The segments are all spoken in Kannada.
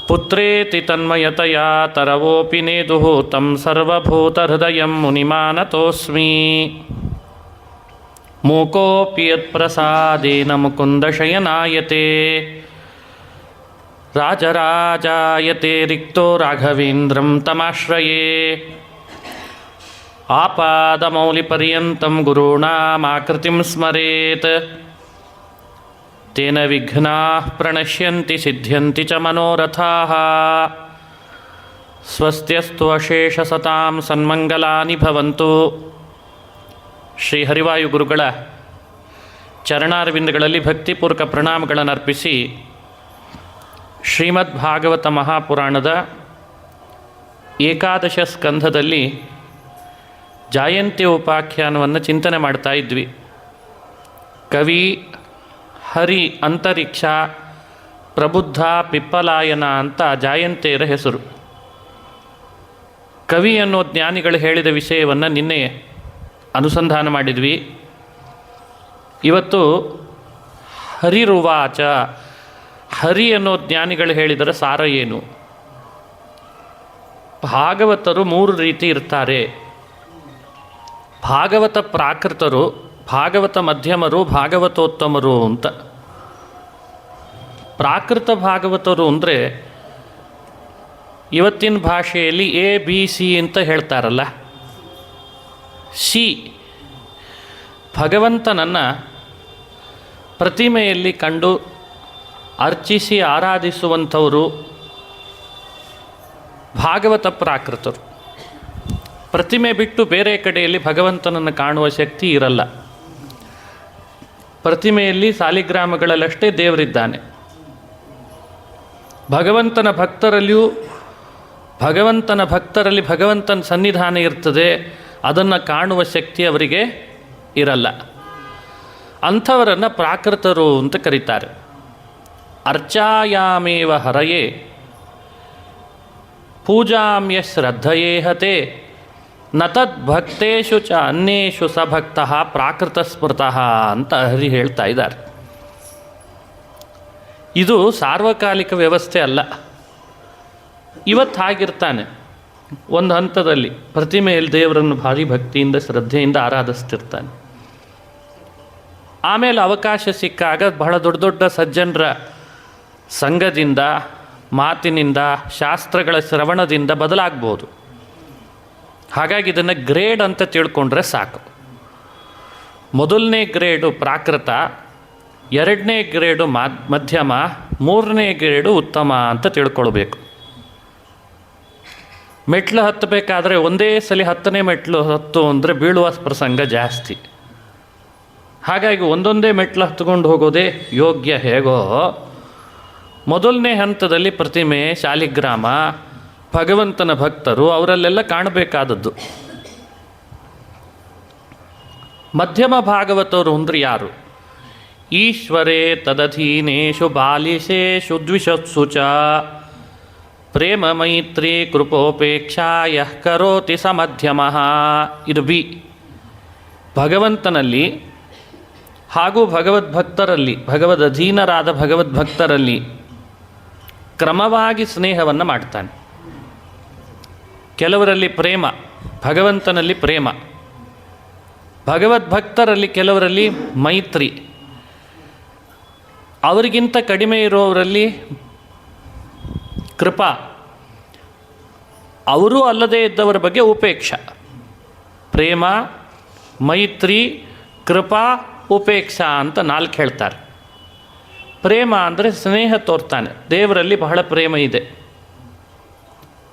ಪುತ್ರೇತಿ ತನ್ಮಯತಯಾ ತರವೋಪಿ ನೇದುಃ ತಂ ಸರ್ವಭೂತಹೃದಯಂ ಮುನಿಮಾನತೋಸ್ಮಿ. ಮೂಕೋಪಿ ಯತ್ಪ್ರಸಾದೇನ ಮುಕುಂದಶಯನಾಯತೆ ರಾಜರಾಜಾಯತೆ ರಿಕ್ತೋ ರಾಘವೇಂದ್ರಂ ತಮಾಶ್ರಯೇ. ಆಪಾದಮೌಲಿಪರ್ಯಂತಂ ಗುರುಣಾಮಾಕೃತಿಂ ಸ್ಮರೇತ್ ತೇನ ವಿಘ್ನಾಃ ಪ್ರಣಶ್ಯಂತಿ ಸಿದ್ಧ್ಯಂತಿ ಚ ಮನೋರಥಾಃ. ಸ್ವಸ್ತ್ಯಸ್ತು ಅಶೇಷಸತಾಂ ಸನ್ಮಂಗಲಾನಿ ಭವಂತು. ಶ್ರೀ ಹರಿವಾಯು ಗುರುಗಳ ಚರಣಾರವಿಂದಗಳಲ್ಲಿ ಭಕ್ತಿಪೂರ್ವಕ ಪ್ರಣಾಮಗಳನ್ನು ಅರ್ಪಿಸಿ ಶ್ರೀಮದ್ ಭಾಗವತ ಮಹಾಪುರಾಣದ ಏಕಾದಶ ಸ್ಕಂಧದಲ್ಲಿ ಜಾಯಂತಿ ಉಪಾಖ್ಯಾನವನ್ನು ಚಿಂತನೆ ಮಾಡ್ತಾ ಇದ್ವಿ. ಕವಿ, ಹರಿ, ಅಂತರಿಕ್ಷ, ಪ್ರಬುದ್ಧ, ಪಿಪ್ಪಲಾಯನ ಅಂತ ಜಾಯಂತಿಯರ ಹೆಸರು. ಕವಿ ಅನ್ನೋ ಜ್ಞಾನಿಗಳು ಹೇಳಿದ ವಿಷಯವನ್ನು ನಿನ್ನೆ ಅನುಸಂಧಾನ ಮಾಡಿದ್ವಿ. ಇವತ್ತು ಹರಿರುವಾಚ, ಹರಿ ಅನ್ನೋ ಜ್ಞಾನಿಗಳು ಹೇಳಿದರೆ ಸಾರ ಏನು? ಭಾಗವತರು ಮೂರು ರೀತಿ ಇರ್ತಾರೆ. ಭಾಗವತ ಪ್ರಾಕೃತರು, ಭಾಗವತ ಮಧ್ಯಮರು, ಭಾಗವತೋತ್ತಮರು ಅಂತ. ಪ್ರಾಕೃತ ಭಾಗವತರು ಅಂದರೆ ಇವತ್ತಿನ ಭಾಷೆಯಲ್ಲಿ ABC ಅಂತ ಹೇಳ್ತಾರಲ್ಲ. ಸಿ ಭಗವಂತನನ್ನು ಪ್ರತಿಮೆಯಲ್ಲಿ ಕಂಡು ಅರ್ಚಿಸಿ ಆರಾಧಿಸುವಂಥವರು ಭಾಗವತ ಪ್ರಾಕೃತರು. ಪ್ರತಿಮೆ ಬಿಟ್ಟು ಬೇರೆ ಕಡೆಯಲ್ಲಿ ಭಗವಂತನನ್ನು ಕಾಣುವ ಶಕ್ತಿ ಇರಲ್ಲ. ಪ್ರತಿಮೆಯಲ್ಲಿ ಸಾಲಿಗ್ರಾಮಗಳಲ್ಲಷ್ಟೇ ದೇವರಿದ್ದಾನೆ. ಭಗವಂತನ ಭಕ್ತರಲ್ಲಿ ಭಗವಂತನ ಸನ್ನಿಧಾನ ಇರ್ತದೆ, ಅದನ್ನು ಕಾಣುವ ಶಕ್ತಿ ಅವರಿಗೆ ಇರಲ್ಲ. ಅಂಥವರನ್ನು ಪ್ರಾಕೃತರು ಅಂತ ಕರೀತಾರೆ. ಅರ್ಚಾಯಾಮೇವ ಹರಯೇ ಪೂಜಾಮ್ಯ ಶ್ರದ್ಧಯೇಹತೆ ನ ತದ್ಭಕ್ತೇಷು ಚ ಅನ್ಯೇಷು ಸಭಕ್ತಃ ಪ್ರಾಕೃತ ಸ್ಮೃತಃ ಅಂತ ಹರಿ ಹೇಳ್ತಾ ಇದ್ದಾರೆ. ಇದು ಸಾರ್ವಕಾಲಿಕ ವ್ಯವಸ್ಥೆ ಅಲ್ಲ. ಇವತ್ತು ಹಾಗಿರ್ತಾನೆ, ಒಂದು ಹಂತದಲ್ಲಿ ಪ್ರತಿಮೆಯಲ್ಲಿ ದೇವರನ್ನು ಭಾರಿ ಭಕ್ತಿಯಿಂದ ಶ್ರದ್ಧೆಯಿಂದ ಆರಾಧಿಸ್ತಿರ್ತಾನೆ. ಆಮೇಲೆ ಅವಕಾಶ ಸಿಕ್ಕಾಗ ಬಹಳ ದೊಡ್ಡ ದೊಡ್ಡ ಸಜ್ಜನರ ಸಂಘದಿಂದ, ಮಾತಿನಿಂದ, ಶಾಸ್ತ್ರಗಳ ಶ್ರವಣದಿಂದ ಬದಲಾಗ್ಬೋದು. ಹಾಗಾಗಿ ಇದನ್ನು ಗ್ರೇಡ್ ಅಂತ ತಿಳ್ಕೊಂಡ್ರೆ ಸಾಕು. ಮೊದಲನೇ ಗ್ರೇಡು ಪ್ರಾಕೃತ, ಎರಡನೇ ಗ್ರೇಡು ಮಧ್ಯಮ, ಮೂರನೇ ಗ್ರೇಡು ಉತ್ತಮ ಅಂತ ತಿಳ್ಕೊಳ್ಬೇಕು. ಮೆಟ್ಲು ಹತ್ತಬೇಕಾದ್ರೆ ಒಂದೇ ಸಲ 10ನೇ ಮೆಟ್ಲು ಹತ್ತು ಅಂದರೆ ಬೀಳುವ ಪ್ರಸಂಗ ಜಾಸ್ತಿ. ಹಾಗಾಗಿ ಒಂದೊಂದೇ ಮೆಟ್ಲು ಹತ್ಕೊಂಡು ಹೋಗೋದೇ ಯೋಗ್ಯ. ಹೇಗೋ ಮೊದಲನೇ ಹಂತದಲ್ಲಿ ಪ್ರತಿಮೆ, ಶಾಲಿಗ್ರಾಮ, ಭಗವಂತನ ಭಕ್ತರು ಅವರಲ್ಲೆಲ್ಲ ಕಾಣಬೇಕಾದದ್ದು. ಮಧ್ಯಮ ಭಾಗವತರು ಅಂದರೆ ಯಾರು? ಈಶ್ವರೇ ತದಧೀನೇಶು ಬಾಲಿಶೇಷು ದ್ವಿಷತ್ಸು ಚ ಪ್ರೇಮ ಮೈತ್ರಿ ಕೃಪೋಪೇಕ್ಷಾ ಯಃ ಕರೋತಿ ಸ ಮಧ್ಯಮಃ. ಇದು ಬಿ. ಭಗವಂತನಲ್ಲಿ ಹಾಗೂ ಭಗವದ್ಭಕ್ತರಲ್ಲಿ, ಭಗವದಧೀನರಾದ ಭಗವದ್ಭಕ್ತರಲ್ಲಿ ಕ್ರಮವಾಗಿ ಸ್ನೇಹವನ್ನು ಮಾಡ್ತಾನೆ. ಕೆಲವರಲ್ಲಿ ಪ್ರೇಮ, ಭಗವಂತನಲ್ಲಿ ಪ್ರೇಮ. ಭಗವದ್ಭಕ್ತರಲ್ಲಿ ಕೆಲವರಲ್ಲಿ ಮೈತ್ರಿ. ಅವರಿಗಿಂತ ಕಡಿಮೆ ಇರುವವರಲ್ಲಿ ಕೃಪಾ. ಅವರೂ ಅಲ್ಲದೇ ಇದ್ದವರ ಬಗ್ಗೆ ಉಪೇಕ್ಷ. ಪ್ರೇಮ, ಮೈತ್ರಿ, ಕೃಪಾ, ಉಪೇಕ್ಷಾ ಅಂತ 4 ಹೇಳ್ತಾರೆ. ಪ್ರೇಮ ಅಂದರೆ ಸ್ನೇಹ ತೋರ್ತಾನೆ, ದೇವರಲ್ಲಿ ಬಹಳ ಪ್ರೇಮ ಇದೆ.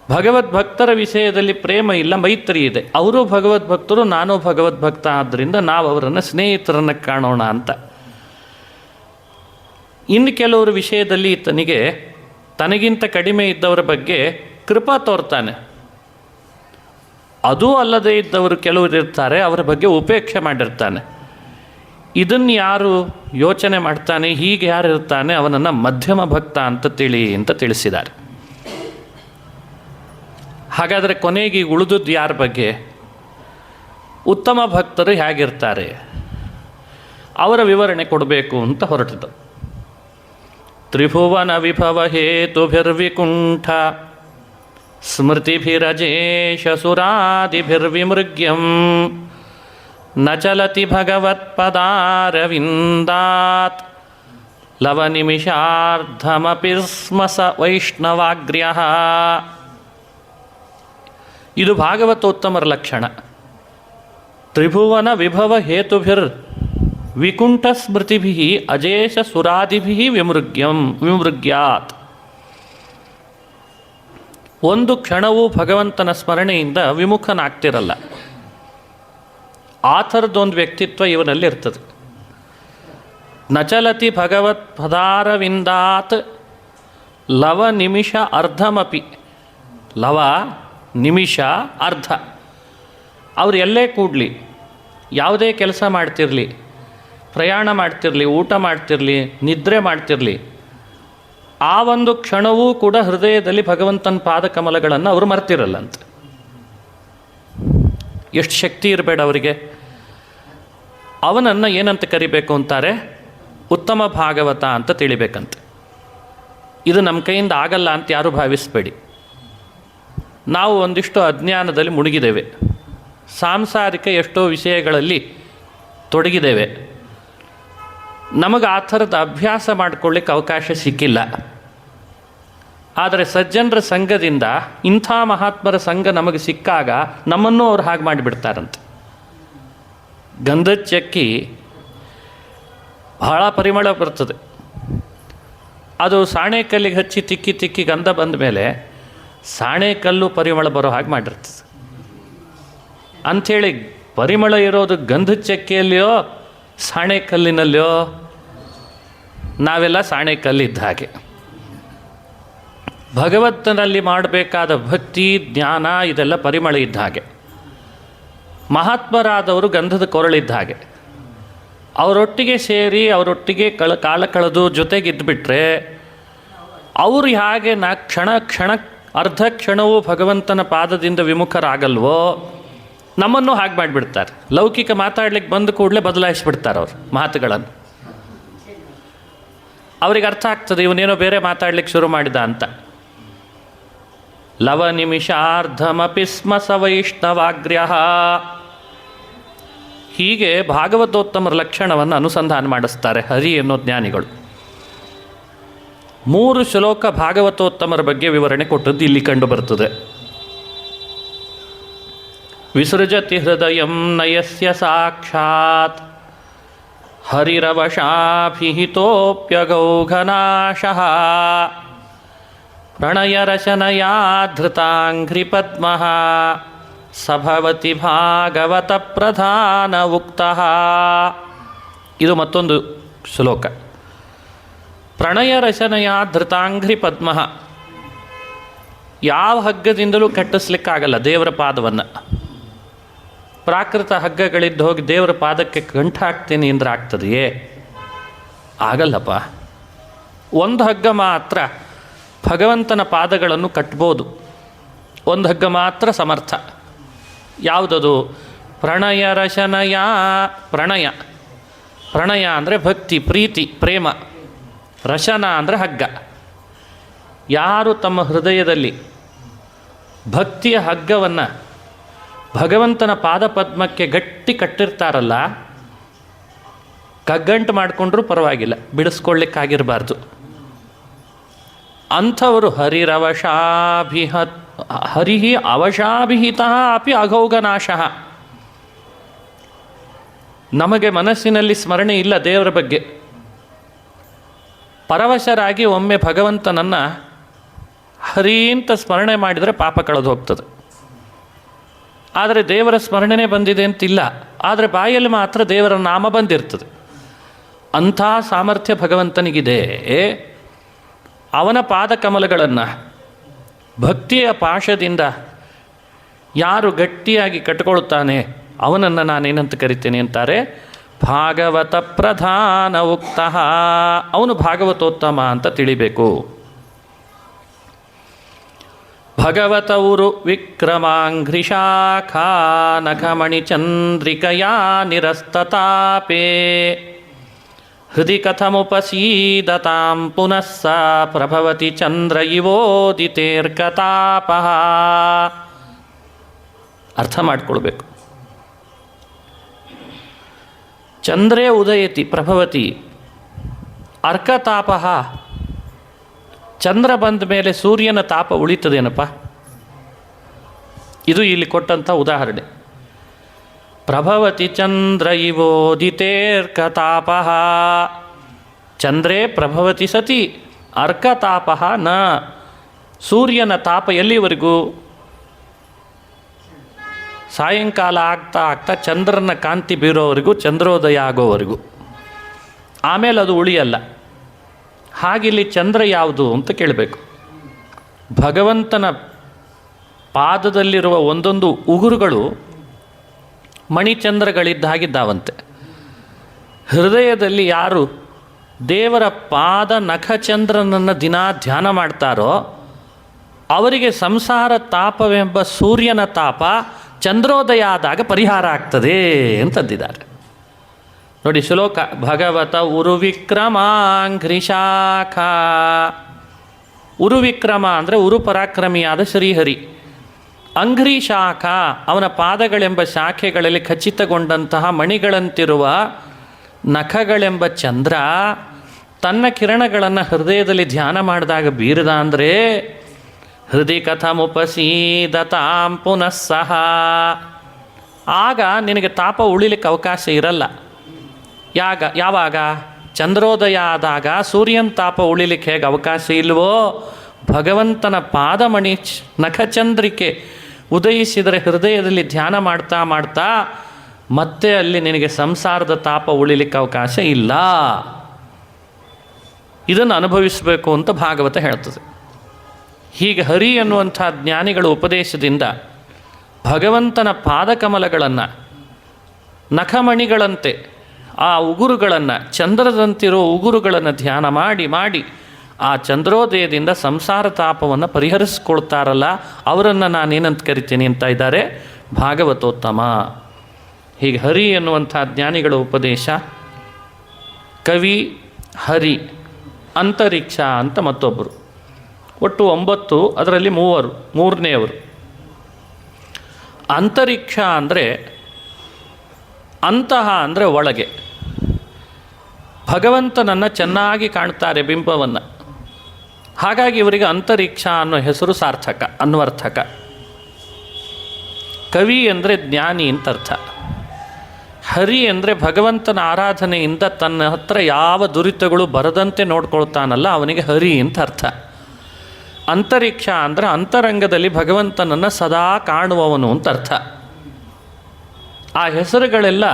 ಭಗವದ್ಭಕ್ತರ ವಿಷಯದಲ್ಲಿ ಪ್ರೇಮ ಇಲ್ಲ, ಮೈತ್ರಿ ಇದೆ. ಅವರೂ ಭಗವದ್ಭಕ್ತರು, ನಾನು ಭಗವದ್ಭಕ್ತ, ಆದ್ದರಿಂದ ನಾವು ಅವರನ್ನು ಸ್ನೇಹಿತರನ್ನು ಕಾಣೋಣ ಅಂತ. ಇನ್ನು ಕೆಲವರ ವಿಷಯದಲ್ಲಿ ತನಗಿಂತ ಕಡಿಮೆ ಇದ್ದವರ ಬಗ್ಗೆ ಕೃಪಾ ತೋರ್ತಾನೆ. ಅದೂ ಅಲ್ಲದೇ ಇದ್ದವರು ಕೆಲವರು ಇರ್ತಾರೆ, ಅವರ ಬಗ್ಗೆ ಉಪೇಕ್ಷೆ ಮಾಡಿರ್ತಾನೆ. ಇದನ್ನು ಯಾರು ಯೋಚನೆ ಮಾಡ್ತಾನೆ, ಹೀಗೆ ಯಾರು ಇರ್ತಾನೆ, ಅವನನ್ನು ಮಧ್ಯಮ ಭಕ್ತ ಅಂತ ತಿಳಿಸಿದ್ದಾರೆ. ಹಾಗಾದರೆ ಕೊನೆಗೆ ಉಳಿದದ್ದು ಯಾರ ಬಗ್ಗೆ? ಉತ್ತಮ ಭಕ್ತರು ಹೇಗಿರ್ತಾರೆ ಅವರ ವಿವರಣೆ ಕೊಡಬೇಕು ಅಂತ ಹೊರಟಿದ್ದು. ತ್ರಿಭುವನ ವಿಭವ ಹೇತುಭಿರ್ವಿಕುಂಠ ಸ್ಮೃತಿಭಿರಜೇಶ ಸುರಾದಿಭಿರ್ವಿಮೃಗ್ಯಂ ನ ಚಲತಿ ಭಗವತ್ಪದಾರವಿಂದಾತ್ ಲವನಿಮಿಷಾರ್ಧಮಪಿ ಸ್ಮ ಸ ವೈಷ್ಣವಾಗ್ರ್ಯಃ. ಇದು ಭಾಗವತೋತ್ತಮರ ಲಕ್ಷಣ. ತ್ರಿಭುವನ ವಿಭವ ಹೇತುಭಿರ್ ವಿಕುಂಠ ಸ್ಮೃತಿಭಿಃ ಅಜೇಶ ಸುರಾದಿಭಿಃ ವಿಮೃಗ್ಯಾತ್. ಒಂದು ಕ್ಷಣವೂ ಭಗವಂತನ ಸ್ಮರಣೆಯಿಂದ ವಿಮುಖನಾಗ್ತಿರಲ್ಲ. ಆ ಥರದ್ದೊಂದು ವ್ಯಕ್ತಿತ್ವ ಇವನಲ್ಲಿ ಇರ್ತದೆ. ನಚಲತಿ ಭಗವತ್ ಪದಾರವಿಂದಾತ್ ಲವ ನಿಮಿಷ ಅರ್ಧಮಪಿ. ಲವ ನಿಮಿಷ ಅರ್ಧ. ಅವ್ರು ಎಲ್ಲೇ ಕೂಡಲಿ, ಯಾವುದೇ ಕೆಲಸ ಮಾಡ್ತಿರಲಿ, ಪ್ರಯಾಣ ಮಾಡ್ತಿರಲಿ, ಊಟ ಮಾಡ್ತಿರಲಿ, ನಿದ್ರೆ ಮಾಡ್ತಿರಲಿ, ಆ ಒಂದು ಕ್ಷಣವೂ ಕೂಡ ಹೃದಯದಲ್ಲಿ ಭಗವಂತನ ಪಾದಕಮಲಗಳನ್ನು ಅವರು ಮರ್ತಿರಲ್ಲಂತೆ. ಎಷ್ಟು ಶಕ್ತಿ ಇರಬೇಡ ಅವರಿಗೆ. ಅವನನ್ನು ಏನಂತ ಕರಿಬೇಕು ಅಂತಾರೆ? ಉತ್ತಮ ಭಾಗವತ ಅಂತ ತಿಳಿಬೇಕಂತೆ. ಇದು ನಮ್ಮ ಕೈಯಿಂದ ಆಗಲ್ಲ ಅಂತ ಯಾರೂ ಭಾವಿಸಬೇಡಿ. ನಾವು ಒಂದಿಷ್ಟು ಅಜ್ಞಾನದಲ್ಲಿ ಮುಳುಗಿದ್ದೇವೆ, ಸಾಂಸಾರಿಕ ಎಷ್ಟೋ ವಿಷಯಗಳಲ್ಲಿ ತೊಡಗಿದ್ದೇವೆ. ನಮಗೆ ಆ ಥರದ ಅಭ್ಯಾಸ ಮಾಡಿಕೊಳ್ಳಿಕ್ಕೆ ಅವಕಾಶ ಸಿಕ್ಕಿಲ್ಲ. ಆದರೆ ಸಜ್ಜನರ ಸಂಘದಿಂದ, ಇಂಥ ಮಹಾತ್ಮರ ಸಂಘ ನಮಗೆ ಸಿಕ್ಕಾಗ ನಮ್ಮನ್ನೂ ಅವ್ರು ಹಾಗೆ ಮಾಡಿಬಿಡ್ತಾರಂತೆ. ಗಂಧದ ಚಕ್ಕಿ ಬಹಳ ಪರಿಮಳ ಬರ್ತದೆ. ಅದು ಸಾಣೆ ಕಲ್ಲಿಗೆ ಹಚ್ಚಿ ತಿಕ್ಕಿ ತಿಕ್ಕಿ ಗಂಧ ಬಂದ ಮೇಲೆ ಸಾಣೆ ಕಲ್ಲು ಪರಿಮಳ ಬರೋ ಹಾಗೆ ಮಾಡಿರ್ತದೆ. ಅಂಥೇಳಿ ಪರಿಮಳ ಇರೋದು ಗಂಧದ ಚಕ್ಕಿಯಲ್ಲಿಯೋ ಸಾಣೆ ಕಲ್ಲಿನಲ್ಲಿಯೋ? ನಾವೆಲ್ಲ ಸಾಣೆ ಕಲ್ಲಿದ್ದ ಹಾಗೆ. ಭಗವಂತನಲ್ಲಿ ಮಾಡಬೇಕಾದ ಭಕ್ತಿ ಜ್ಞಾನ ಇದೆಲ್ಲ ಪರಿಮಳ ಇದ್ದ ಹಾಗೆ. ಮಹಾತ್ಮರಾದವರು ಗಂಧದ ಕೊರಳಿದ್ದ ಹಾಗೆ. ಅವರೊಟ್ಟಿಗೆ ಸೇರಿ ಅವರೊಟ್ಟಿಗೆ ಕಾಲ ಕಳೆದು ಜೊತೆಗಿದ್ದುಬಿಟ್ರೆ ಅವರು ಹೇಗೆ ಕ್ಷಣ ಅರ್ಧ ಕ್ಷಣವೂ ಭಗವಂತನ ಪಾದದಿಂದ ವಿಮುಖರಾಗಲ್ವೋ, ನಮ್ಮನ್ನು ಹಾಗೆ ಮಾಡಿಬಿಡ್ತಾರೆ. ಲೌಕಿಕ ಮಾತಾಡ್ಲಿಕ್ಕೆ ಬಂದ ಕೂಡಲೇ ಬದಲಾಯಿಸಿಬಿಡ್ತಾರೆ ಅವ್ರ ಮಾತುಗಳನ್ನು. ಅವ್ರಿಗೆ ಅರ್ಥ ಆಗ್ತದೆ ಇವನೇನೋ ಬೇರೆ ಮಾತಾಡ್ಲಿಕ್ಕೆ ಶುರು ಮಾಡಿದ ಅಂತ. ಲವ ನಿಮಿಷಾರ್ಧಮಪಿ ಸ್ಮ ಸ ವೈಷ್ಣವಾಗ್ರ್ಯಃ. ಹೀಗೆ ಭಾಗವತೋತ್ತಮರ ಲಕ್ಷಣವನ್ನು ಅನುಸಂಧಾನ ಮಾಡಿಸ್ತಾರೆ ಹರಿ ಎನ್ನೋ ಜ್ಞಾನಿಗಳು. 3 ಶ್ಲೋಕ ಭಾಗವತೋತ್ತಮರ ಬಗ್ಗೆ ವಿವರಣೆ ಕೊಟ್ಟದ್ದು ಇಲ್ಲಿ ಕಂಡು ಬರ್ತದೆ. ವಿಸೃಜತಿ ಹೃದಯಂ ನಯಸ್ಯ ಸಾಕ್ಷಾತ್ ಹರಿರವಶಾಭಿಹಿತೋಪ್ಯಗೌಘನಾಶಃ ಪ್ರಣಯರಶನಯಾ ಧೃತಾಂಘ್ರಿಪದ್ಮಃ ಸಭವತಿ ಭಾಗವತ ಪ್ರಧಾನ ಉಕ್ತಃ. ಇದು ಮತ್ತೊಂದು ಶ್ಲೋಕ. ಪ್ರಣಯ ರಚನೆಯ ಧೃತಾಂಘ್ರಿ ಪದ್ಮ. ಯಾವ ಹಗ್ಗದಿಂದಲೂ ಕಟ್ಟಿಸ್ಲಿಕ್ಕಾಗಲ್ಲ ದೇವರ ಪಾದವನ್ನು. ಪ್ರಾಕೃತ ಹಗ್ಗಗಳಿದ್ದು ಹೋಗಿ ದೇವರ ಪಾದಕ್ಕೆ ಗಂಟು ಹಾಕ್ತೀನಿ ಅಂದ್ರೆ ಆಗ್ತದೆಯೇ? ಆಗಲ್ಲಪ್ಪ. ಒಂದು ಹಗ್ಗ ಮಾತ್ರ ಭಗವಂತನ ಪಾದಗಳನ್ನು ಕಟ್ಬೋದು. ಒಂದು ಹಗ್ಗ ಮಾತ್ರ ಸಮರ್ಥ. ಯಾವುದದು? ಪ್ರಣಯ ರಚನೆಯ. ಪ್ರಣಯ ಅಂದರೆ ಭಕ್ತಿ, ಪ್ರೀತಿ, ಪ್ರೇಮ. ರಶನ ಅಂದರೆ ಹಗ್ಗ. ಯಾರು ತಮ್ಮ ಹೃದಯದಲ್ಲಿ ಭಕ್ತಿಯ ಹಗ್ಗವನ್ನು ಭಗವಂತನ ಪಾದಪದ್ಮಕ್ಕೆ ಗಟ್ಟಿ ಕಟ್ಟಿರ್ತಾರಲ್ಲ, ಕಗ್ಗಂಟು ಮಾಡಿಕೊಂಡ್ರೂ ಪರವಾಗಿಲ್ಲ, ಬಿಡಿಸ್ಕೊಳ್ಳಿಕ್ಕಾಗಿರಬಾರ್ದು. ಅಂಥವರು ಹರಿ ಅವಶಾಭಿಹಿತ ಅಪಿ ಅಘೌಘನಾಶಃ. ನಮಗೆ ಮನಸ್ಸಿನಲ್ಲಿ ಸ್ಮರಣೆ ಇಲ್ಲ ದೇವರ ಬಗ್ಗೆ. ಪರವಶರಾಗಿ ಒಮ್ಮೆ ಭಗವಂತನನ್ನು ಹರಿ ಅಂತ ಸ್ಮರಣೆ ಮಾಡಿದರೆ ಪಾಪ ಕಳೆದು ಹೋಗ್ತದೆ. ಆದರೆ ದೇವರ ಸ್ಮರಣೆನೇ ಬಂದಿದೆ ಅಂತಿಲ್ಲ. ಆದರೆ ಬಾಯಲ್ಲಿ ಮಾತ್ರ ದೇವರ ನಾಮ ಬಂದಿರ್ತದೆ. ಅಂಥ ಸಾಮರ್ಥ್ಯ ಭಗವಂತನಿಗಿದೆ. ಅವನ ಪಾದಕಮಲಗಳನ್ನು ಭಕ್ತಿಯ ಪಾಶದಿಂದ ಯಾರು ಗಟ್ಟಿಯಾಗಿ ಕಟ್ಟಿಕೊಳ್ಳುತ್ತಾನೆ ಅವನನ್ನು ನಾನೇನಂತ ಕರಿತೇನೆ ಅಂತಾರೆ? ಭಾಗವತ ಪ್ರಧಾನ ಉಕ್ತಃ. ಅವನು ಭಾಗವತೋತ್ತಮ ಅಂತ ತಿಳಿಬೇಕು. ಭಗವತೌರು ವಿಕ್ರಮಾಂಘ್ರಿಶಾಖಾ ನಖಮಣಿ ಚಂದ್ರಿಕಯಾ ನಿರಸ್ತತಾಪೇ ಹೃದಿ ಕಥಮುಪಸೀದತಾಂ ಪುನಃ ಸ ಪ್ರಭವತಿ ಚಂದ್ರ ಇವೋದಿತೇರ್ಕತಾಪಃ. ಅರ್ಥ ಮಾಡಿಕೊಳ್ಬೇಕು. ಚಂದ್ರೇ ಉದಯತಿ ಪ್ರಭವತಿ ಅರ್ಕತಾಪಃ. ಚಂದ್ರ ಬಂದ ಮೇಲೆ ಸೂರ್ಯನ ತಾಪ ಉಳಿತದೇನಪ್ಪ? ಇದು ಇಲ್ಲಿ ಕೊಟ್ಟಂಥ ಉದಾಹರಣೆ. ಪ್ರಭವತಿ ಚಂದ್ರ ಇವೋದಿತೇರ್ಕತಾಪಃ. ಚಂದ್ರೇ ಪ್ರಭವತಿ ಸತಿ ಅರ್ಕತಾಪಃ ನ. ಸೂರ್ಯನ ತಾಪ ಎಲ್ಲಿವರೆಗೂ? ಸಾಯಂಕಾಲ ಆಗ್ತಾ ಆಗ್ತಾ ಚಂದ್ರನ ಕಾಂತಿ ಬೀರೋವರೆಗೂ, ಚಂದ್ರೋದಯ ಆಗೋವರೆಗೂ. ಆಮೇಲೆ ಅದು ಉಳಿಯಲ್ಲ. ಹಾಗಿಲ್ಲಿ ಚಂದ್ರ ಯಾವುದು ಅಂತ ಕೇಳಬೇಕು. ಭಗವಂತನ ಪಾದದಲ್ಲಿರುವ ಒಂದೊಂದು ಉಗುರುಗಳು ಮಣಿಚಂದ್ರಗಳಿದ್ದ ಹಾಗಿದ್ದಾವಂತೆ. ಹೃದಯದಲ್ಲಿ ಯಾರು ದೇವರ ಪಾದ ನಖಚಂದ್ರನನ್ನು ದಿನಾ ಧ್ಯಾನ ಮಾಡ್ತಾರೋ ಅವರಿಗೆ ಸಂಸಾರ ತಾಪವೆಂಬ ಸೂರ್ಯನ ತಾಪ ಚಂದ್ರೋದಯ ಆದಾಗ ಪರಿಹಾರ ಆಗ್ತದೆ ಅಂತಂದಿದ್ದಾರೆ. ನೋಡಿ ಶ್ಲೋಕ. ಭಗವತ ಉರುವಿಕ್ರಮಾಂಘ್ರಿಶಾಖ. ಉರುವಿಕ್ರಮ ಅಂದರೆ ಉರು ಪರಾಕ್ರಮಿಯಾದ ಶ್ರೀಹರಿ. ಅಂಘ್ರಿ ಶಾಖ, ಅವನ ಪಾದಗಳೆಂಬ ಶಾಖೆಗಳಲ್ಲಿ ಖಚಿತಗೊಂಡಂತಹ ಮಣಿಗಳಂತಿರುವ ನಖಗಳೆಂಬ ಚಂದ್ರ ತನ್ನ ಕಿರಣಗಳನ್ನು ಹೃದಯದಲ್ಲಿ ಧ್ಯಾನ ಮಾಡಿದಾಗ ಬೀರದ ಅಂದರೆ ಹೃದಯ ಕಥಮುಪಸೀದತಾಂ ಪುನಃ ಸಹ. ಆಗ ನಿನಗೆ ತಾಪ ಉಳಿಲಿಕ್ಕೆ ಅವಕಾಶ ಇರಲ್ಲ. ಯಾವಾಗ? ಚಂದ್ರೋದಯ ಆದಾಗ ಸೂರ್ಯನ ತಾಪ ಉಳಿಲಿಕ್ಕೆ ಹೇಗೆ ಅವಕಾಶ ಇಲ್ವೋ, ಭಗವಂತನ ಪಾದಮಣಿ ನಖಚಂದ್ರಿಕೆ ಉದಯಿಸಿದರೆ ಹೃದಯದಲ್ಲಿ ಧ್ಯಾನ ಮಾಡ್ತಾ ಮಾಡ್ತಾ ಮತ್ತೆ ಅಲ್ಲಿ ನಿನಗೆ ಸಂಸಾರದ ತಾಪ ಉಳಿಲಿಕ್ಕೆ ಅವಕಾಶ ಇಲ್ಲ. ಇದನ್ನು ಅನುಭವಿಸಬೇಕು ಅಂತ ಭಾಗವತ ಹೇಳ್ತದೆ. ಹೀಗೆ ಹರಿ ಅನ್ನುವಂಥ ಜ್ಞಾನಿಗಳ ಉಪದೇಶದಿಂದ ಭಗವಂತನ ಪಾದಕಮಲಗಳನ್ನು ನಖಮಣಿಗಳಂತೆ ಆ ಉಗುರುಗಳನ್ನು, ಚಂದ್ರದಂತಿರೋ ಉಗುರುಗಳನ್ನು ಧ್ಯಾನ ಮಾಡಿ ಮಾಡಿ ಆ ಚಂದ್ರೋದಯದಿಂದ ಸಂಸಾರ ತಾಪವನ್ನು ಪರಿಹರಿಸ್ಕೊಳ್ತಾರಲ್ಲ ಅವರನ್ನು ನಾನೇನಂತ ಕರಿತೀನಿ ಅಂತ ಇದ್ದಾರೆ ಭಾಗವತೋತ್ತಮ. ಹೀಗೆ ಹರಿ ಎನ್ನುವಂಥ ಜ್ಞಾನಿಗಳ ಉಪದೇಶ. ಕವಿ, ಹರಿ, ಅಂತರಿಕ್ಷ ಅಂತ ಮತ್ತೊಬ್ಬರು. ಒಟ್ಟು 9, ಅದರಲ್ಲಿ 3, ಮೂರನೆಯವರು. ಅಂತರಿಕ್ಷ ಅಂದರೆ ಅಂತಹ ಅಂದರೆ ಒಳಗೆ. ಭಗವಂತನನ್ನು ಚೆನ್ನಾಗಿ ಕಾಣ್ತಾರೆ ಬಿಂಬವನ್ನು. ಹಾಗಾಗಿ ಇವರಿಗೆ ಅಂತರಿಕ್ಷ ಅನ್ನೋ ಹೆಸರು ಸಾರ್ಥಕ, ಅನ್ವರ್ಥಕ. ಕವಿ ಅಂದರೆ ಜ್ಞಾನಿ ಅಂತ ಅರ್ಥ. ಹರಿ ಅಂದರೆ ಭಗವಂತನ ಆರಾಧನೆಯಿಂದ ತನ್ನ ಹತ್ರ ಯಾವ ದುರಿತಗಳು ಬರದಂತೆ ನೋಡ್ಕೊಳ್ತಾನಲ್ಲ ಅವನಿಗೆ ಹರಿ ಅಂತ ಅರ್ಥ. ಅಂತರಿಕ್ಷ ಅಂದರೆ ಅಂತರಂಗದಲ್ಲಿ ಭಗವಂತನನ್ನು ಸದಾ ಕಾಣುವವನು ಅಂತ ಅರ್ಥ. ಆ ಹೆಸರುಗಳೆಲ್ಲ